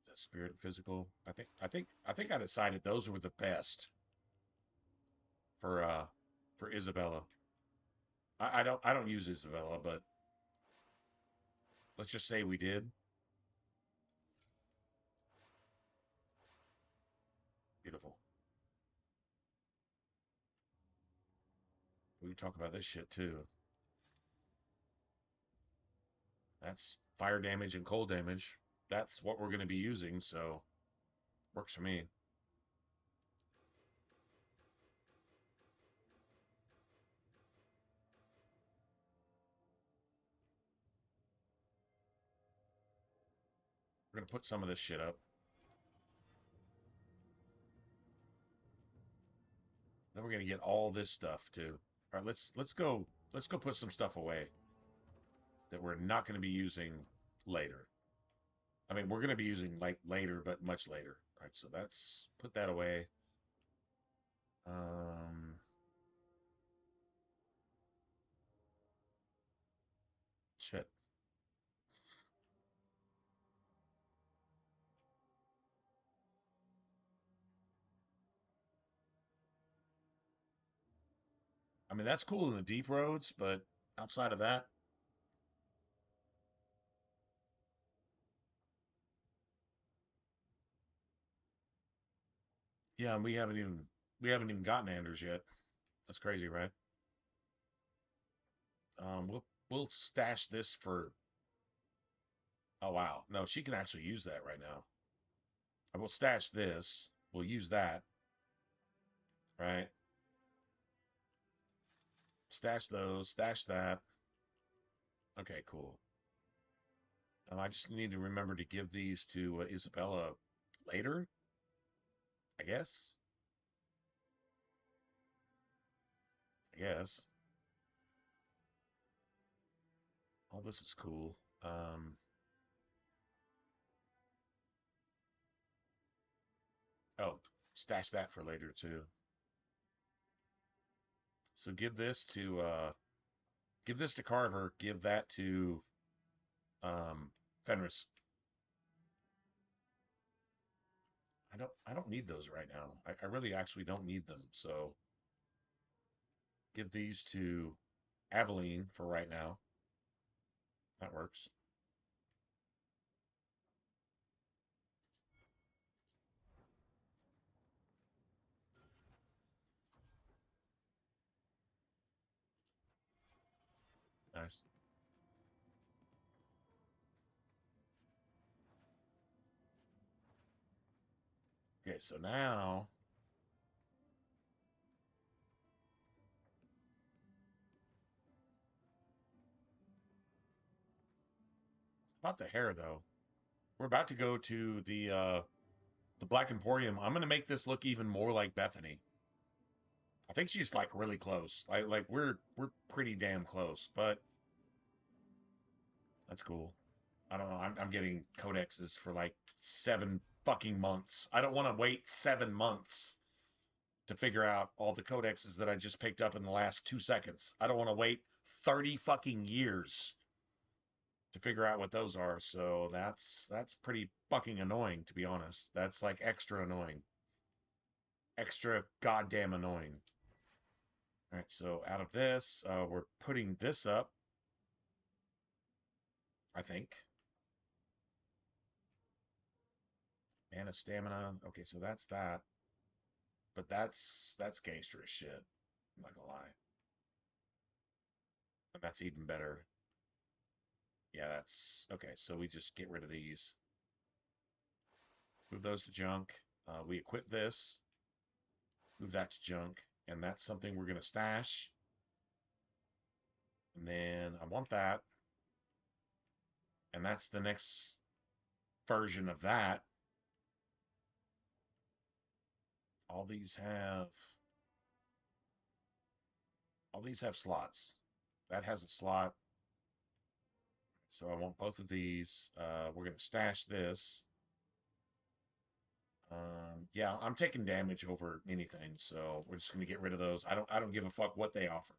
The spirit physical. I think I decided those were the best for Isabella. I don't use Isabella, but let's just say we did. Beautiful. We can talk about this shit too. That's fire damage and cold damage. That's what we're going to be using, so works for me. We're going to put some of this shit up. Then we're going to get all this stuff too. All right, let's go put some stuff away that we're not going to be using later. I mean, we're going to be using like later, but much later. All right, so that's put that away. Shit. I mean, that's cool in the deep roads, but outside of that, yeah, and we haven't even gotten Anders yet. That's crazy, right? We'll stash this for. Oh wow, no, she can actually use that right now. I will stash this. We'll use that, right? Stash those. Stash that. Okay, cool. I just need to remember to give these to Isabella later, I guess. I guess. All this is cool. Oh, stash that for later too. So give this to Carver, give that to Fenris. I don't need those right now. I really actually don't need them. So give these to Aveline for right now. That works. Nice. Okay, so now about the hair though. We're about to go to the Black Emporium. I'm gonna make this look even more like Bethany. I think she's like really close. Like we're pretty damn close, but that's cool. I don't know. I'm getting codexes for like 7 fucking months. I don't want to wait 7 months to figure out all the codexes that I just picked up in the last 2 seconds. I don't want to wait 30 fucking years to figure out what those are. So that's pretty fucking annoying, to be honest. That's like extra annoying. Extra goddamn annoying. All right, so out of this, we're putting this up, I think. Mana stamina. Okay, so that's that. But that's gangster as shit. I'm not gonna lie. And that's even better. Yeah, that's okay. So we just get rid of these. Move those to junk. We equip this. Move that to junk. And that's something we're gonna stash. And then I want that. And that's the next version of that. All these have slots. That has a slot. So I want both of these. We're gonna stash this. Yeah, I'm taking damage over anything, so we're just gonna get rid of those. I don't give a fuck what they offer.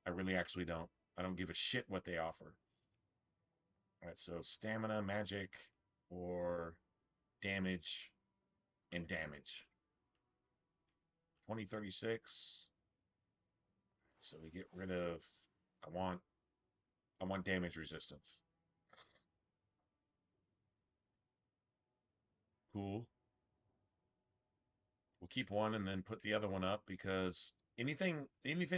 I really actually don't. I don't give a shit what they offer. All right, so stamina, magic, or damage and damage. 2036. So we get rid of. I want damage resistance. Cool. We'll keep one and then put the other one up because anything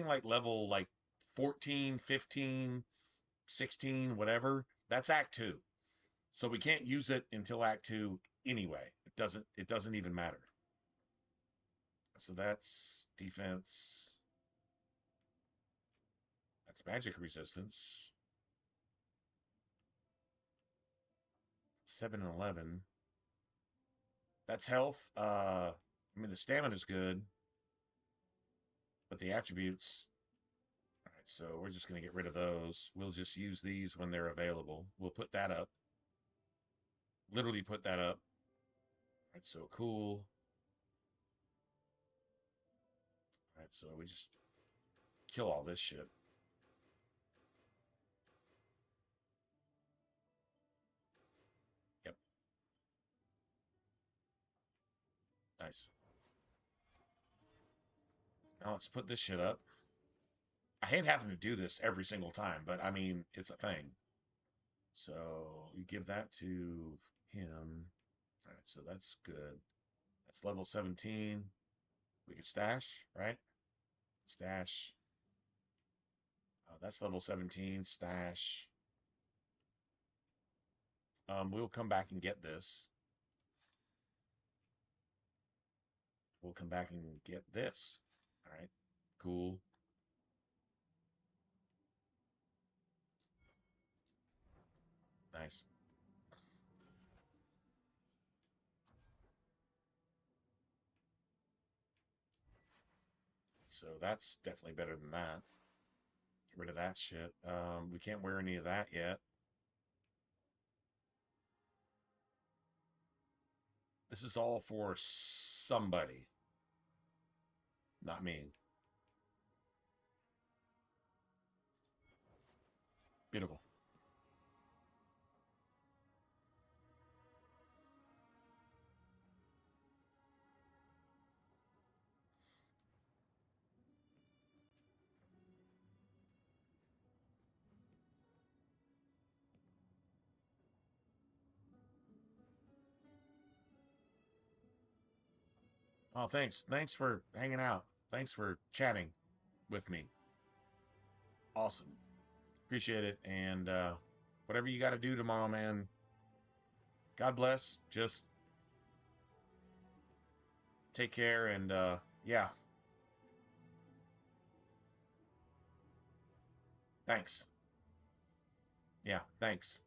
like level like 14, 15, 16, whatever, that's Act 2. So we can't use it until Act 2 anyway. It doesn't even matter. So that's defense. That's magic resistance. 7 and 11. That's health. I mean the stamina is good, but the attributes. All right, so we're just going to get rid of those. We'll just use these when they're available. We'll put that up. Literally put that up. All right, so cool. All right, so we just kill all this shit. Yep. Nice. Now let's put this shit up. I hate having to do this every single time, but I mean, it's a thing. So you give that to him. All right, so that's good. That's level 17. We can stash, right? Stash. That's level 17. Stash. We'll come back and get this. We'll come back and get this. All right, cool. Nice. So that's definitely better than that. Get rid of that shit. We can't wear any of that yet. This is all for somebody. Not me. Beautiful. Oh, thanks. Thanks for hanging out. Thanks for chatting with me. Awesome. Appreciate it. And whatever you got to do tomorrow, man. God bless. Just take care. And yeah. Thanks. Yeah. Thanks.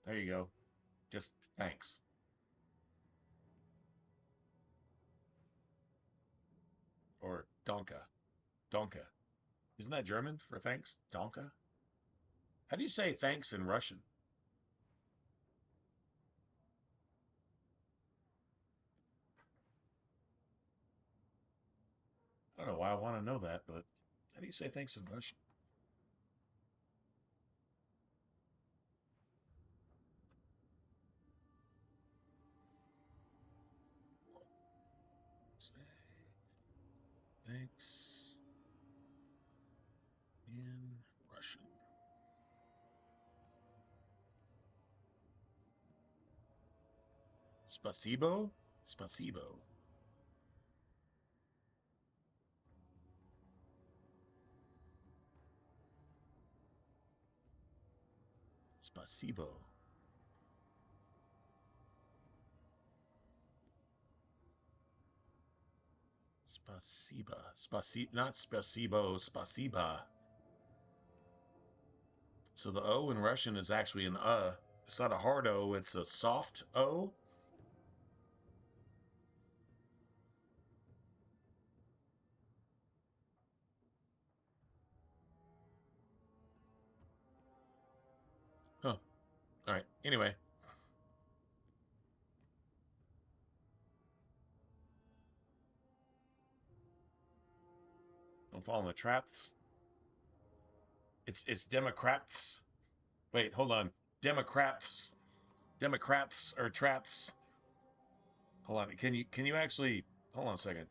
There you go. Just thanks. Or Donka. Donka. Isn't that German for thanks? Donka? How do you say thanks in Russian? I don't know why I want to know that, but how do you say thanks in Russian? Say thanks in Russian. Spasibo? Spasibo. Spasibo. Spasiba. Not spasibo, spasiba. So the O in Russian is actually an It's not a hard O, it's a soft O. Huh. All right. Anyway. Don't fall in the traps. It's Democrats. Wait, hold on. Democrats. Democrats or traps. Hold on. Can you actually hold on a second?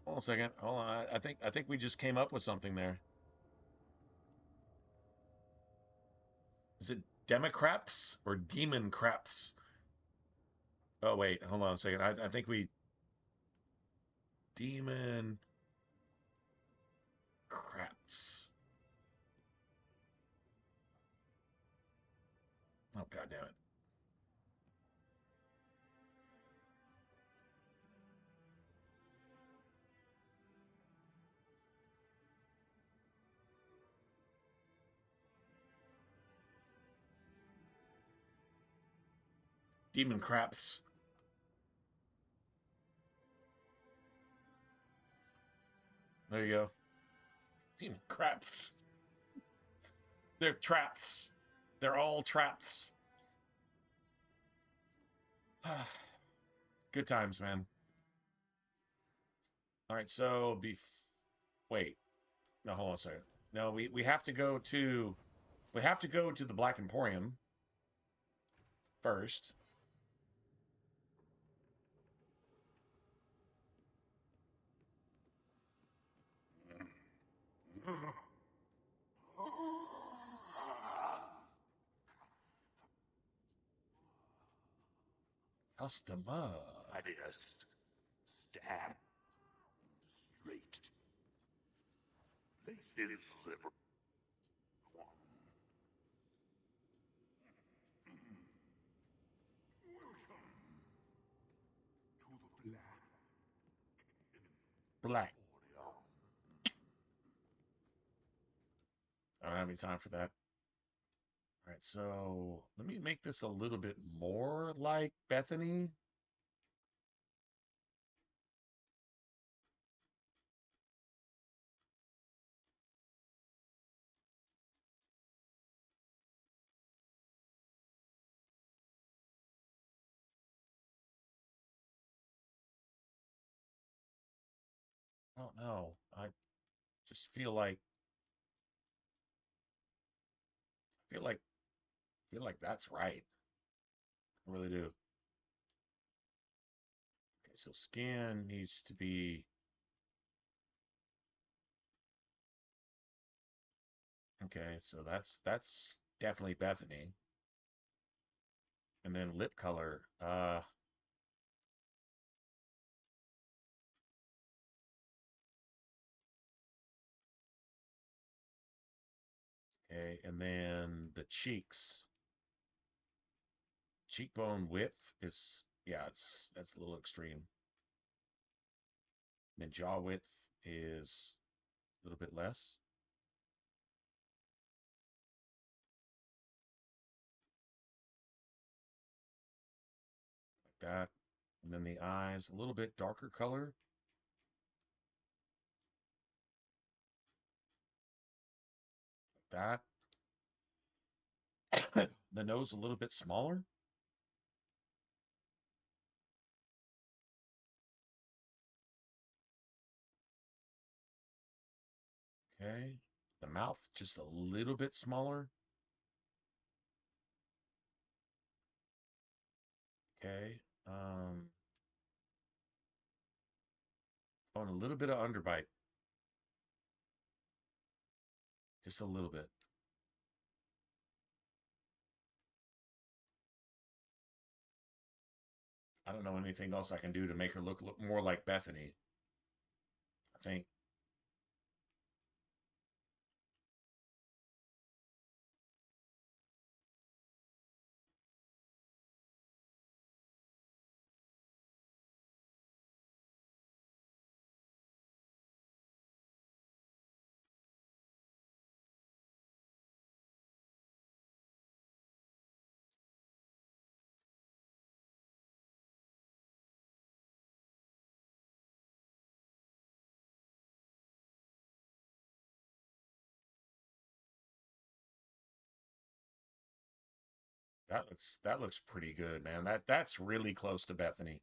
Hold on a second. Hold on. I think we just came up with something there. Is it Democrats or Demon Craps? Oh wait, hold on a second. I think we Demon Craps. Oh god damn it. Demon Craps. There you go. Demon Craps. They're traps. They're all traps. Good times, man. All right, so wait. No, hold on a second. No, we have to go to the Black Emporium first. Customer. I did a stab straight. They deliver one. Welcome to the Black. I don't have any time for that. All right, so let me make this a little bit more like Bethany. I don't know. I just feel like that's right. I really do. Okay, so skin needs to be okay, so that's definitely Bethany. And then lip color. Okay, and then the cheeks. Cheekbone width is, yeah, that's a little extreme. And then jaw width is a little bit less. Like that. And then the eyes, a little bit darker color. Like that. The nose a little bit smaller. Okay. The mouth just a little bit smaller. Okay. Oh, and a little bit of underbite. Just a little bit. I don't know anything else I can do to make her look more like Bethany. I think. That looks pretty good, man. That's really close to Bethany.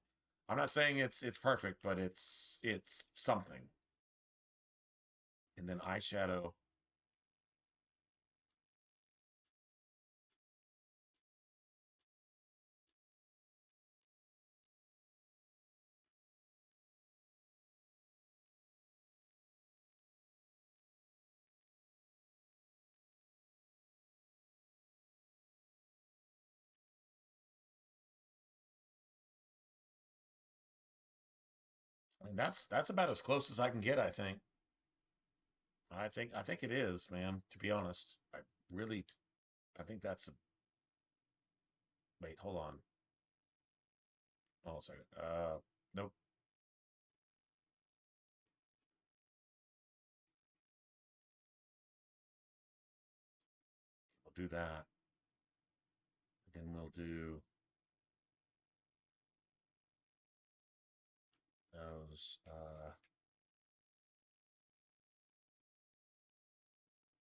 I'm not saying it's perfect, but it's something. And then eyeshadow. I mean, that's about as close as I can get, I think. I think it is, man, to be honest. Really I think that's wait, hold on. Oh, sorry. Nope. We'll do that. Then we'll do those.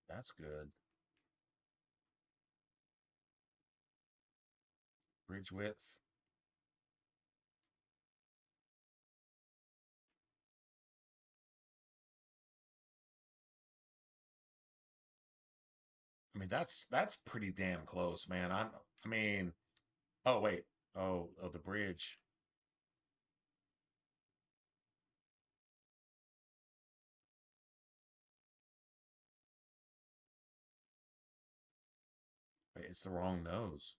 That's good. Bridge width. I mean, that's pretty damn close, man. I mean, oh wait. Oh, the bridge. Wait, it's the wrong nose.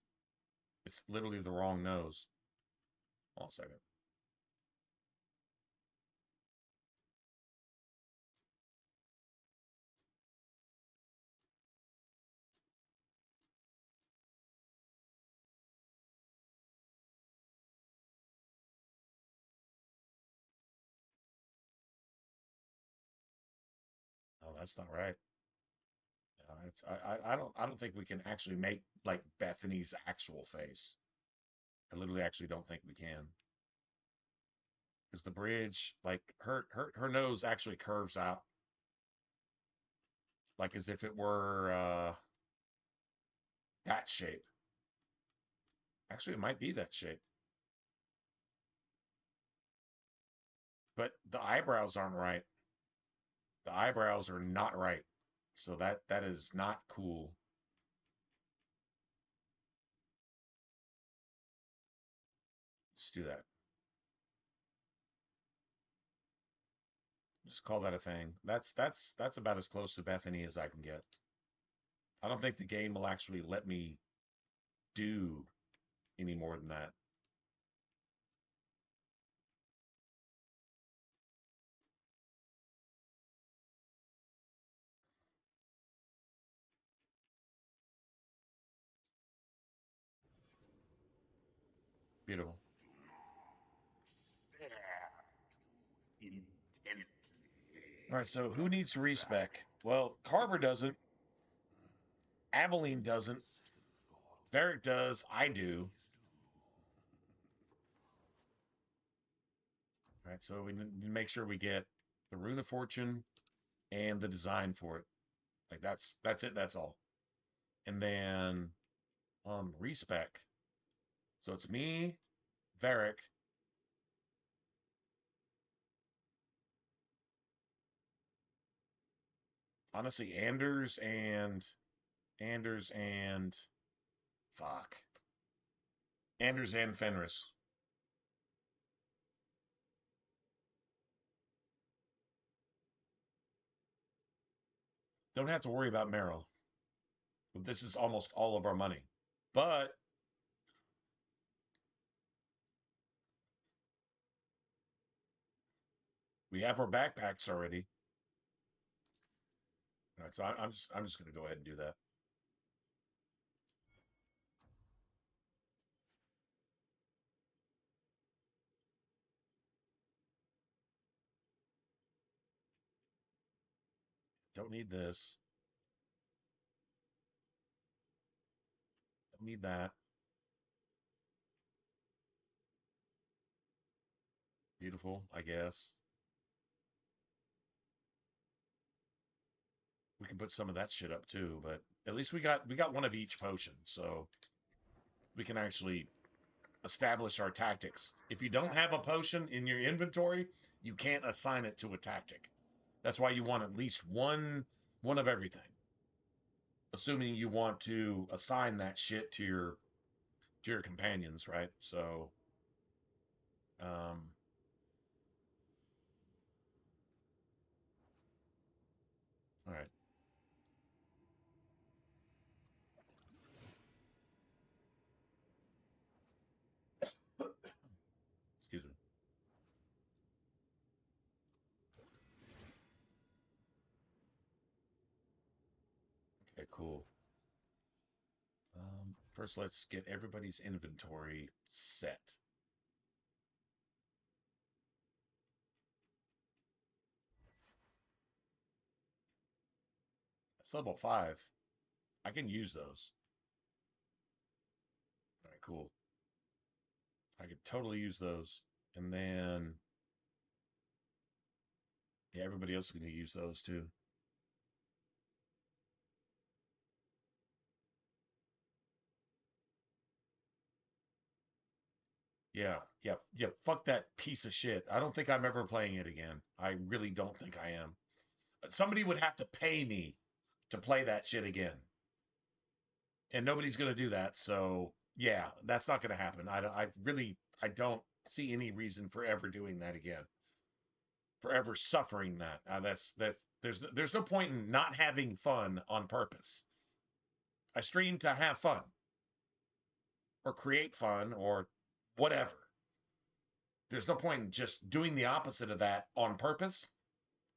It's literally the wrong nose. Hold on a second. No, that's not right. It's I don't think we can actually make like Bethany's actual face. I literally actually don't think we can. Because the bridge, like her nose actually curves out, like as if it were that shape. Actually, it might be that shape, but the eyebrows aren't right. The eyebrows are not right, so that is not cool. Just do that. Just call that a thing. That's about as close to Bethany as I can get. I don't think the game will actually let me do any more than that. Beautiful. All right, so who needs respec? Well, Carver doesn't. Aveline doesn't. Varric does. I do. All right, so we need to make sure we get the Rune of Fortune and the design for it. Like that's it. That's all. And then respec. So it's me, Varric. Honestly, Anders and fuck. Anders and Fenris. Don't have to worry about Meryl. This is almost all of our money. But we have our backpacks already. All right, so I'm just gonna go ahead and do that. Don't need this. Don't need that. Beautiful, I guess. We can put some of that shit up too, but at least we got one of each potion, so we can actually establish our tactics. If you don't have a potion in your inventory, you can't assign it to a tactic. That's why you want at least one of everything. Assuming you want to assign that shit to your companions, right? So all right. Excuse me. Okay, cool. First, let's get everybody's inventory set. That's level 5. I can use those. All right, cool. I could totally use those. And then, yeah, everybody else is going to use those too. Yeah, fuck that piece of shit. I don't think I'm ever playing it again. I really don't think I am. Somebody would have to pay me to play that shit again. And nobody's going to do that. So, yeah, that's not going to happen. I don't see any reason for ever doing that again. Forever suffering that. There's no point in not having fun on purpose. I stream to have fun or create fun or whatever. There's no point in just doing the opposite of that on purpose.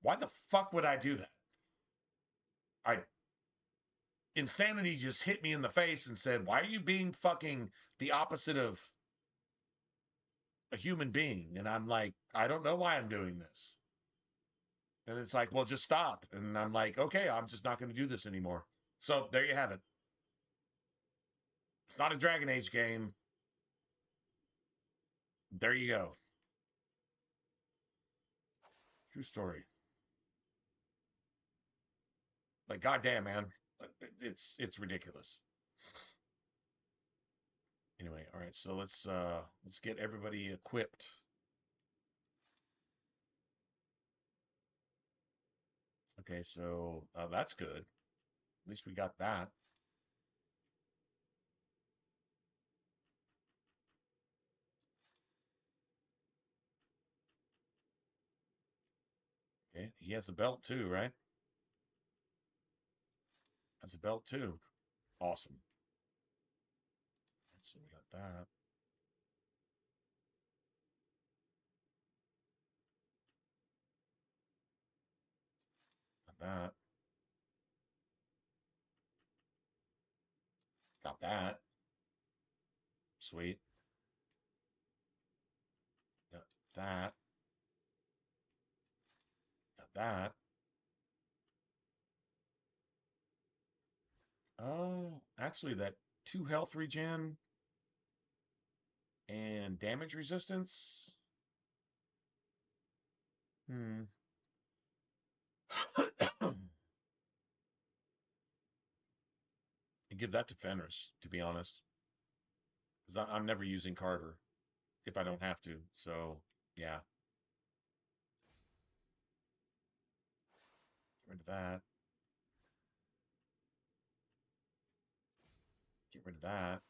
Why the fuck would I do that? Insanity just hit me in the face and said, "Why are you being fucking the opposite of a human being?" And I'm like, "I don't know why I'm doing this." And it's like, "Well, just stop." And I'm like, "Okay, I'm just not going to do this anymore." So there you have it. It's not a Dragon Age game. There you go. True story. Like, goddamn, man, it's ridiculous. Anyway, all right, so let's get everybody equipped. Okay, so that's good. At least we got that. Okay, he has a belt too, right? Has a belt too. Awesome. So we got that. Got that. Got that. Sweet. that. Got that. Oh, actually, that 2 health regen and damage resistance. Hmm. I give that to Fenris, to be honest, because I'm never using Carver if I don't have to. So, yeah. Get rid of that. Get rid of that.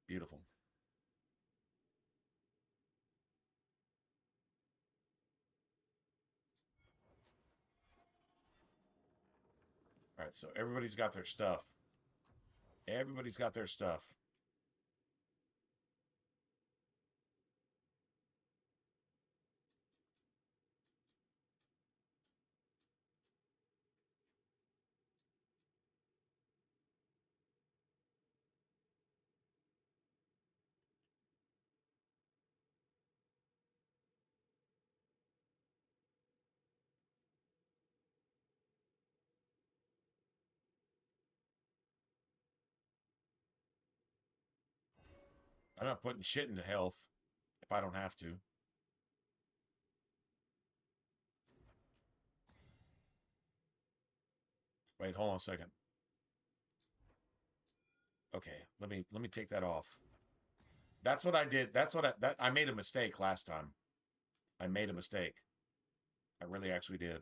Beautiful. All right, so everybody's got their stuff. Everybody's got their stuff. I'm not putting shit into health if I don't have to. Wait, hold on a second. Okay, let me take that off. That's what I did. That's what I made a mistake last time. I made a mistake. I really actually did.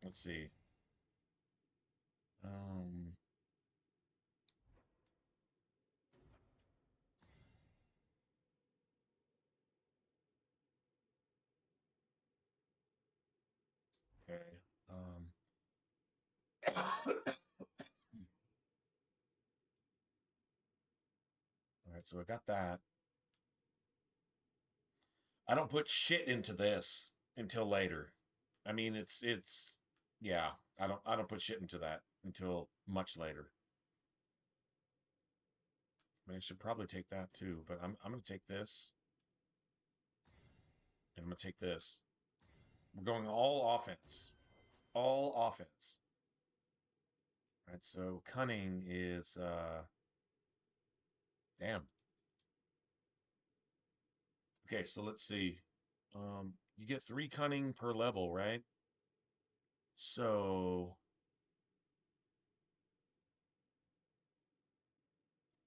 Let's see. Um, okay. All right, so I got that. I don't put shit into this until later. I mean, yeah. I don't put shit into that until much later. I mean, I should probably take that too, but I'm gonna take this and I'm gonna take this. We're going all offense. All offense. All right, so cunning is damn. Okay, so let's see. You get 3 cunning per level, right? So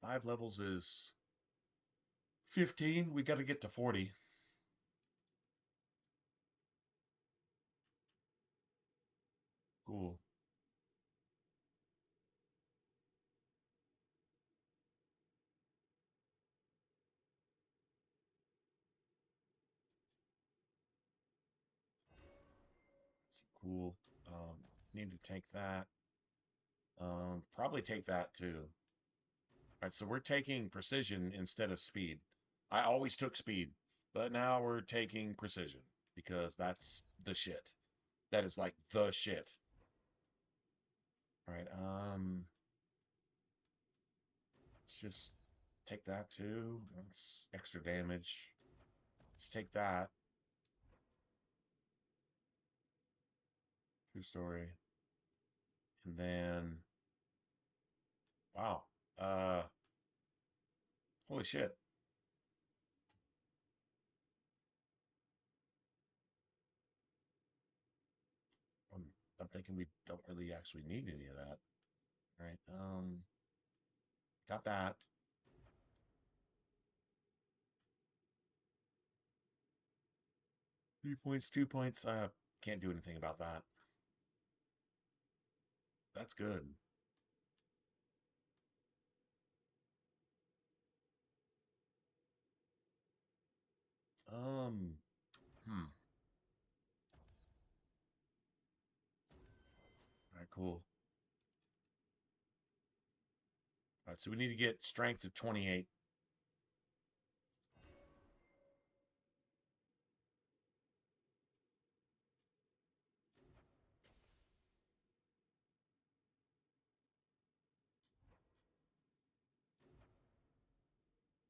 5 levels is 15. We got to get to 40. Cool. That's cool. Need to take that. Probably take that too. All right, so we're taking precision instead of speed. I always took speed, but now we're taking precision because that's the shit. That is like the shit. All right, let's just take that too. That's extra damage. Let's take that. True story. And then, wow. Uh, Holy shit. I'm, I'm thinking we don't really actually need any of that. All right. Got that. 3 points, 2 points. Can't do anything about that. That's good. Um, hmm. All right, cool. All right, so we need to get strength of 28.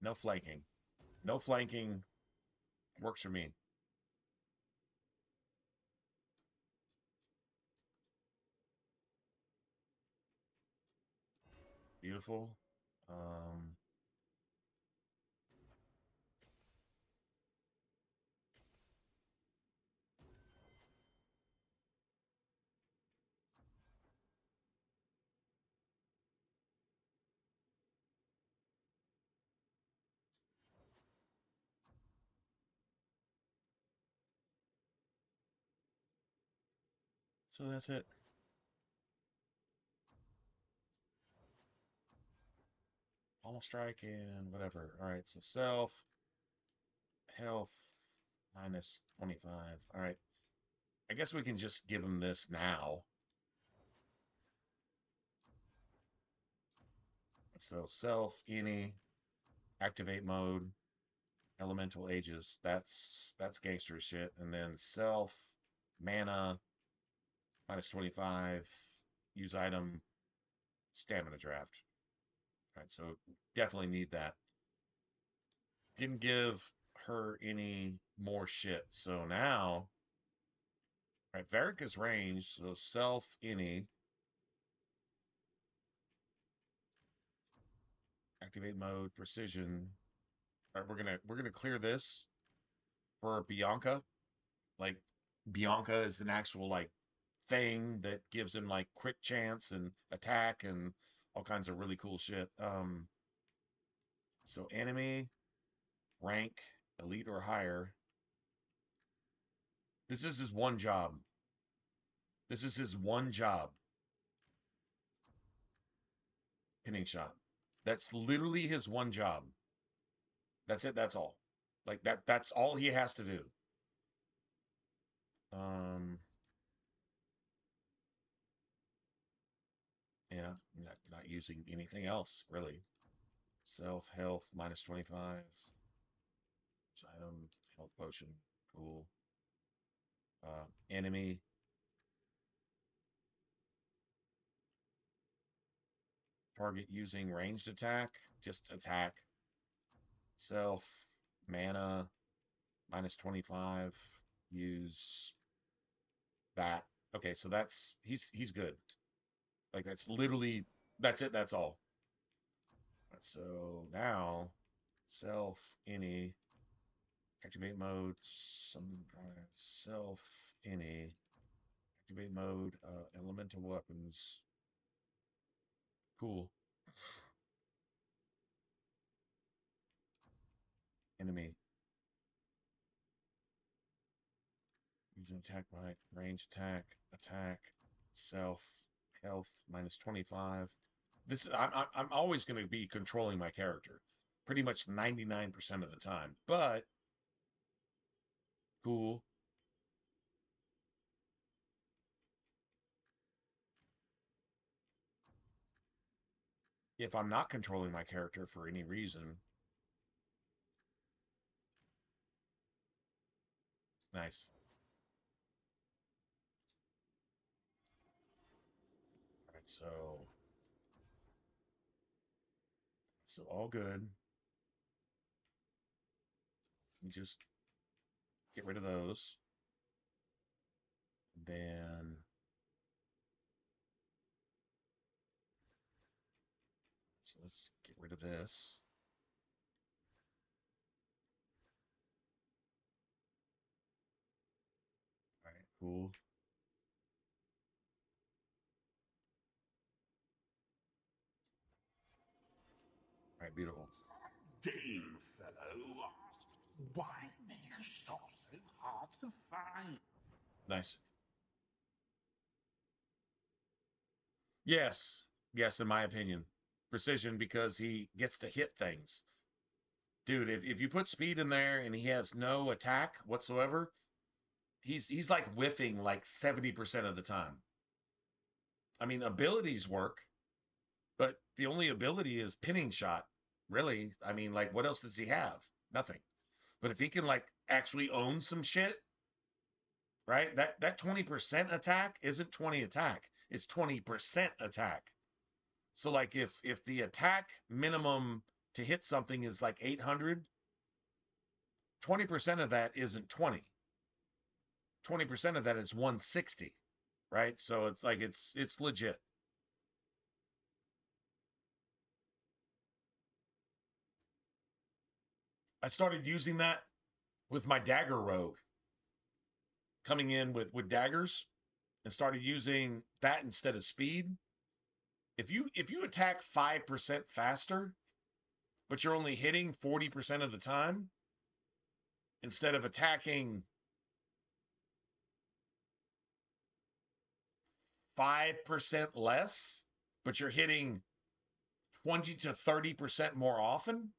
No flanking. No flanking. Works for me. Beautiful. So that's it. Almost strike and whatever. All right, so self, health, minus 25. All right. I guess we can just give him this now. So self, any, activate mode, elemental ages. That's gangster shit. And then self, mana, minus 25, use item, stamina draft. All right, so definitely need that. Didn't give her any more shit. So now, all right, Varric is ranged, so self, any, activate mode, precision. All right, we're gonna clear this for Bianca. Like Bianca is an actual like thing that gives him like crit chance and attack and all kinds of really cool shit. So enemy, rank, elite or higher. This is his one job. This is his one job. Pinning shot. That's literally his one job. That's it. That's all. Like that's all he has to do. Yeah, not using anything else really. Self health minus 25. Item health potion. Cool. Enemy. Target using ranged attack. Just attack. Self mana minus 25. Use that. Okay, so that's he's good. Like that's literally that's it. That's all. So now self any activate mode some self any activate mode elemental weapons. Cool. Enemy using attack by range attack self health minus 25. This I'm always going to be controlling my character pretty much 99% of the time, but cool. If I'm not controlling my character for any reason, nice. All right, so all good. You just get rid of those. Then so let's get rid of this. All right, cool. All right, beautiful. Dame fellow asked, why make a shop so hard to find? Nice. Yes, in my opinion, precision because he gets to hit things. Dude, if you put speed in there and he has no attack whatsoever, he's like whiffing like 70% of the time. I mean, abilities work, but the only ability is pinning shot. Really, I mean, like, what else does he have? Nothing. But if he can like actually own some shit, right? That 20% attack isn't 20 attack. It's 20% attack. So like if the attack minimum to hit something is like 800, 20% of that isn't 20. 20% of that is 160, right? So it's like it's legit. I started using that with my dagger rogue, coming in with daggers, and started using that instead of speed. If you attack 5% faster, but you're only hitting 40% of the time, instead of attacking 5% less, but you're hitting 20 to 30% more often,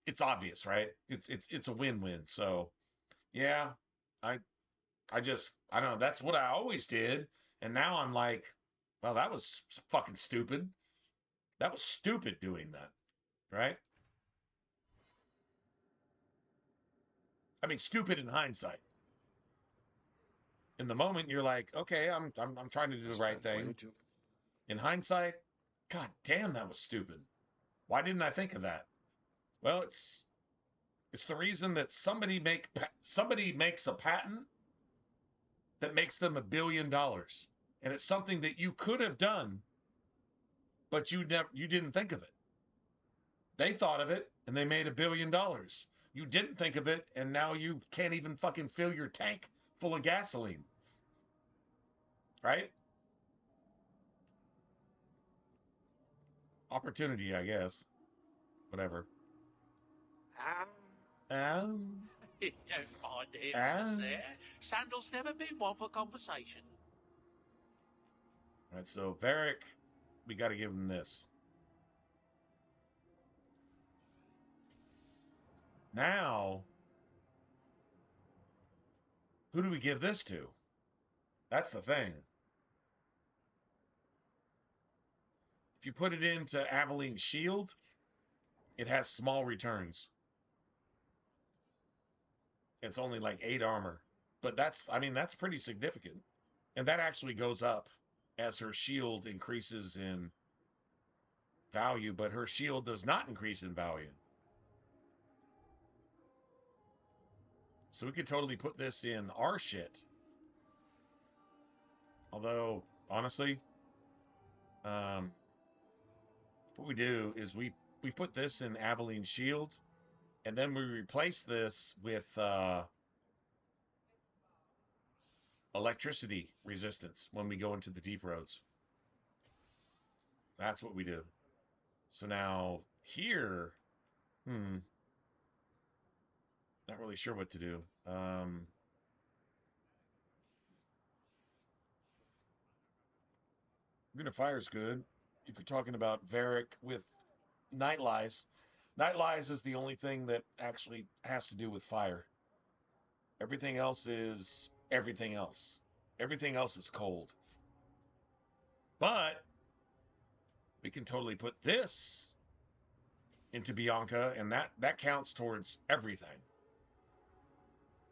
it's obvious, right? It's a win-win. So yeah, I don't know. That's what I always did. And now I'm like, well, that was fucking stupid. That was stupid doing that, right? I mean, stupid in hindsight. In the moment, you're like, okay, I'm trying to do the right thing. In hindsight, god damn, that was stupid. Why didn't I think of that? Well, it's the reason that somebody makes a patent that makes them $1 billion, and it's something that you could have done, but you didn't think of it. They thought of it and they made $1 billion. You didn't think of it, and now you can't even fucking fill your tank full of gasoline, right? Opportunity, I guess. Whatever. Don't mind him, there. Sandal's never been one for conversation. All right, so Varric, we got to give him this. Now, who do we give this to? That's the thing. If you put it into Aveline's shield, it has small returns. It's only like 8 armor. But that's pretty significant. And that actually goes up as her shield increases in value, but her shield does not increase in value. So we could totally put this in our shit. Although, honestly, what we do is we put this in Aveline's shield, and then we replace this with electricity resistance when we go into the deep roads. That's what we do. So now here, not really sure what to do. Fire is good. If you're talking about Varric with Night Lies, Night Lies is the only thing that actually has to do with fire. Everything else is everything else. Everything else is cold. But we can totally put this into Bianca, and that counts towards everything.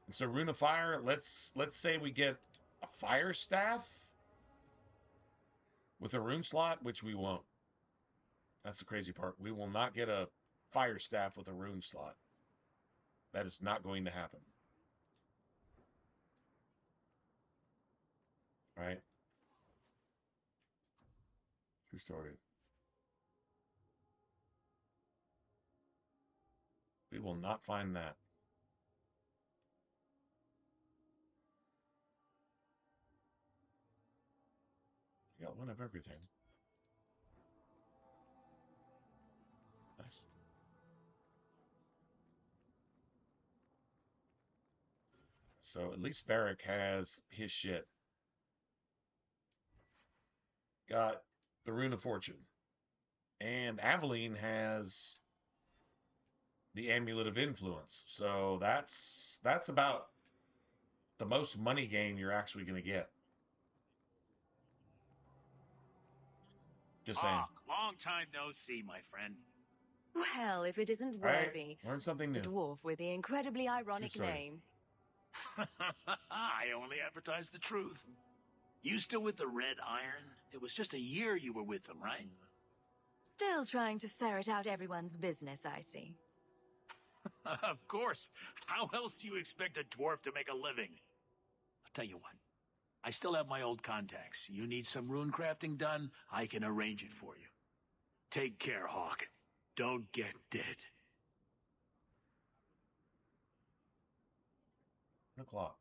And so Rune of Fire, let's say we get a fire staff with a rune slot, which we won't. That's the crazy part. We will not get a fire staff with a rune slot. That is not going to happen. Right? True story. We will not find that. We got one of everything. Nice. So at least Varric has his shit. Got the Rune of Fortune. And Aveline has the Amulet of Influence. So that's about the most money gain you're actually going to get. Just saying. Long time no see, my friend. Well, if it isn't Right. Worthy, Learn something the new. dwarf with the incredibly ironic True story. name. I only advertise the truth. You still with the Red Iron? It was just a year you were with them, right? Still trying to ferret out everyone's business, I see. Of course. How else do you expect a dwarf to make a living? I'll tell you what. I still have my old contacts. You need some rune crafting done, I can arrange it for you. Take care, Hawk. Don't get dead. 1 o'clock.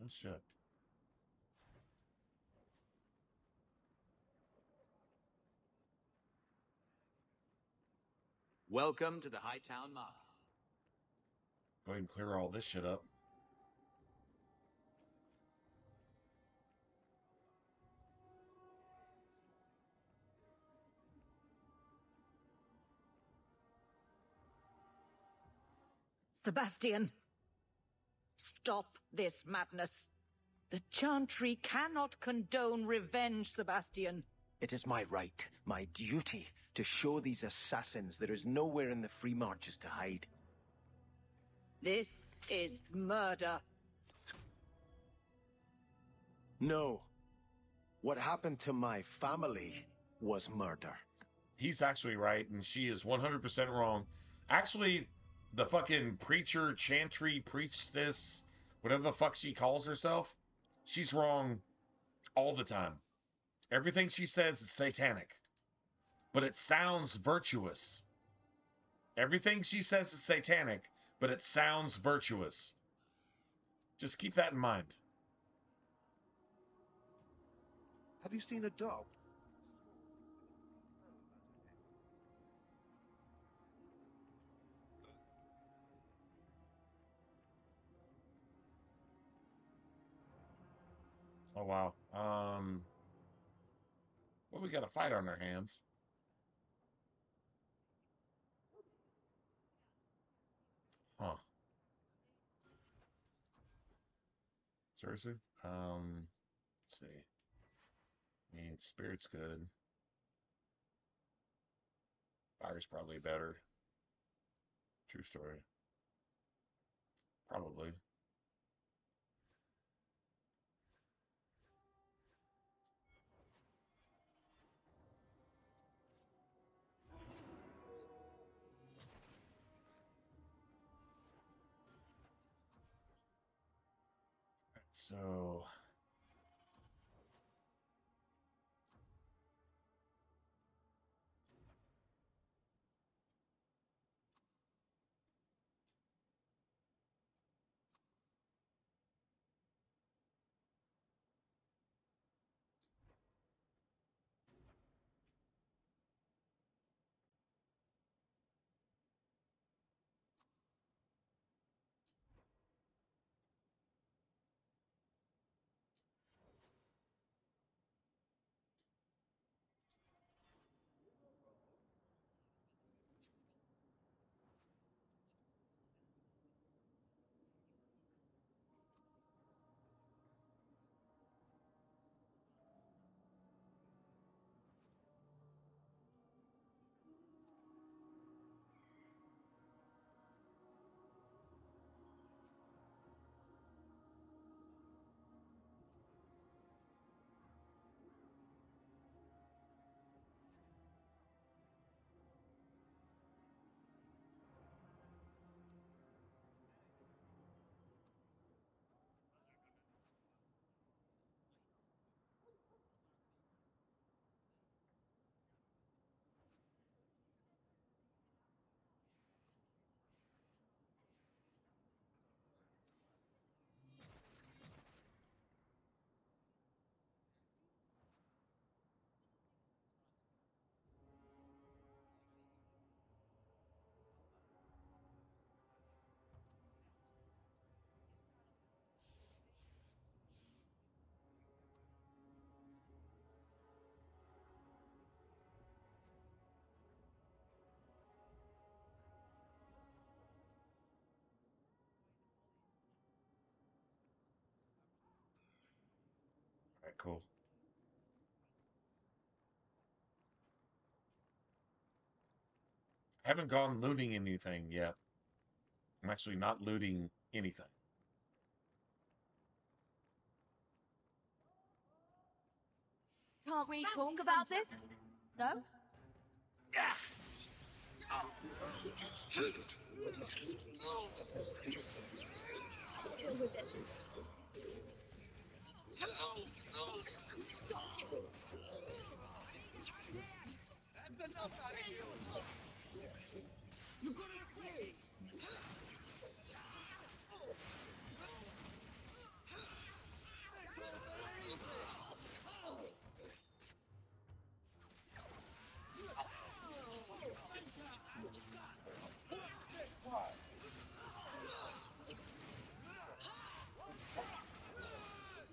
Oh, shit. Welcome to the Hightown Market. Go ahead and clear all this shit up. Sebastian! Stop this madness. The Chantry cannot condone revenge, Sebastian. It is my right, my duty, to show these assassins there is nowhere in the Free Marches to hide. This is murder. No. What happened to my family was murder. He's actually right, and she is 100% wrong. Actually, the fucking preacher, chantry, priestess, whatever the fuck she calls herself, she's wrong all the time. Everything she says is satanic, but it sounds virtuous. Everything she says is satanic, but it sounds virtuous. Just keep that in mind. Have you seen a dog? Oh, wow. Well, we got a fight on our hands. Huh. Seriously? Let's see. I mean, spirit's good. Fire's probably better. True story. Probably. So, all right, cool. I haven't gone looting anything yet. I'm actually not looting anything. Can't we talk about this? No?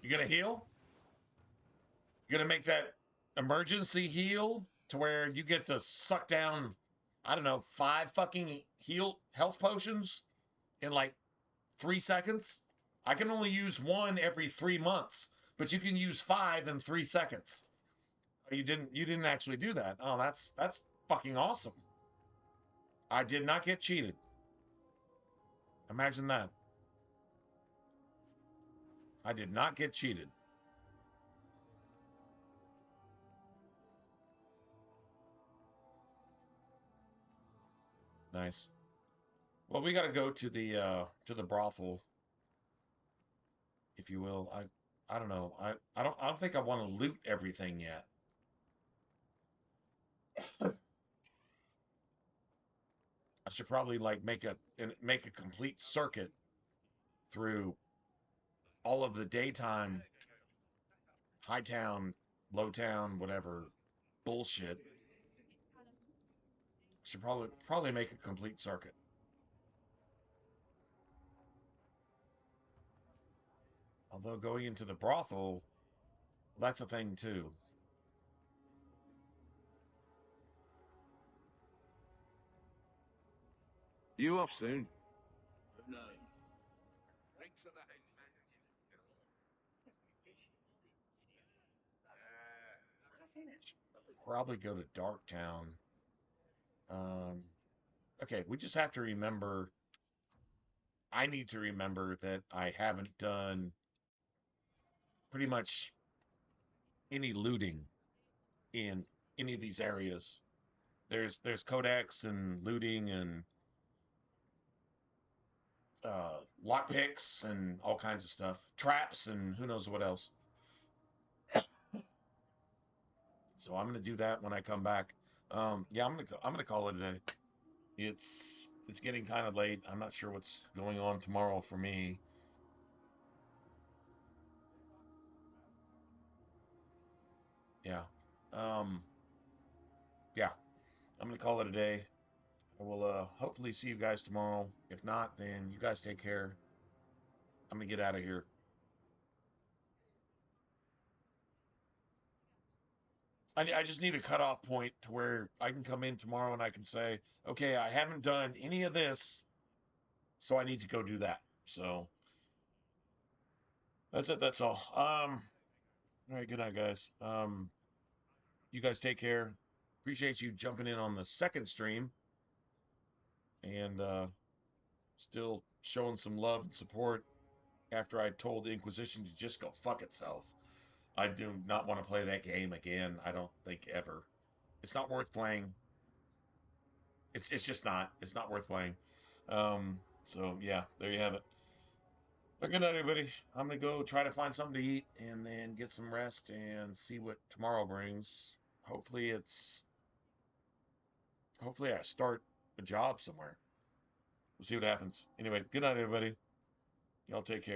You gonna heal? You gonna make that emergency heal to where you get to suck down, I don't know, 5 fucking health potions in like 3 seconds? I can only use 1 every 3 months, but you can use 5 in 3 seconds. You didn't actually do that. Oh, that's fucking awesome. I did not get cheated. Imagine that. I did not get cheated. Nice. Well, we got to go to the brothel, if you will. I don't know. I don't think I want to loot everything yet. I should probably like make a complete circuit through all of the daytime, high town, low town, whatever bullshit. Should probably make a complete circuit. Although going into the brothel, that's a thing too. You off soon? No. Probably go to Darktown. Okay, we just have to remember. I need to remember that I haven't done pretty much any looting in any of these areas. There's codex and looting and lockpicks and all kinds of stuff, traps and who knows what else. So I'm gonna do that when I come back. Yeah, I'm gonna call it a day. It's getting kind of late. I'm not sure what's going on tomorrow for me. Yeah. Yeah. I'm gonna call it a day. I will hopefully see you guys tomorrow. If not, then you guys take care. I'm gonna get out of here. I just need a cutoff point to where I can come in tomorrow and I can say, okay, I haven't done any of this, so I need to go do that. So that's it. That's all. All right. Good night, guys. You guys take care. Appreciate you jumping in on the second stream and still showing some love and support after I told the Inquisition to just go fuck itself. I do not want to play that game again. I don't think ever. It's not worth playing. It's just not. It's not worth playing. So yeah, there you have it. But good night, everybody. I'm gonna go try to find something to eat and then get some rest and see what tomorrow brings. Hopefully I start a job somewhere. We'll see what happens. Anyway, good night, everybody. Y'all take care.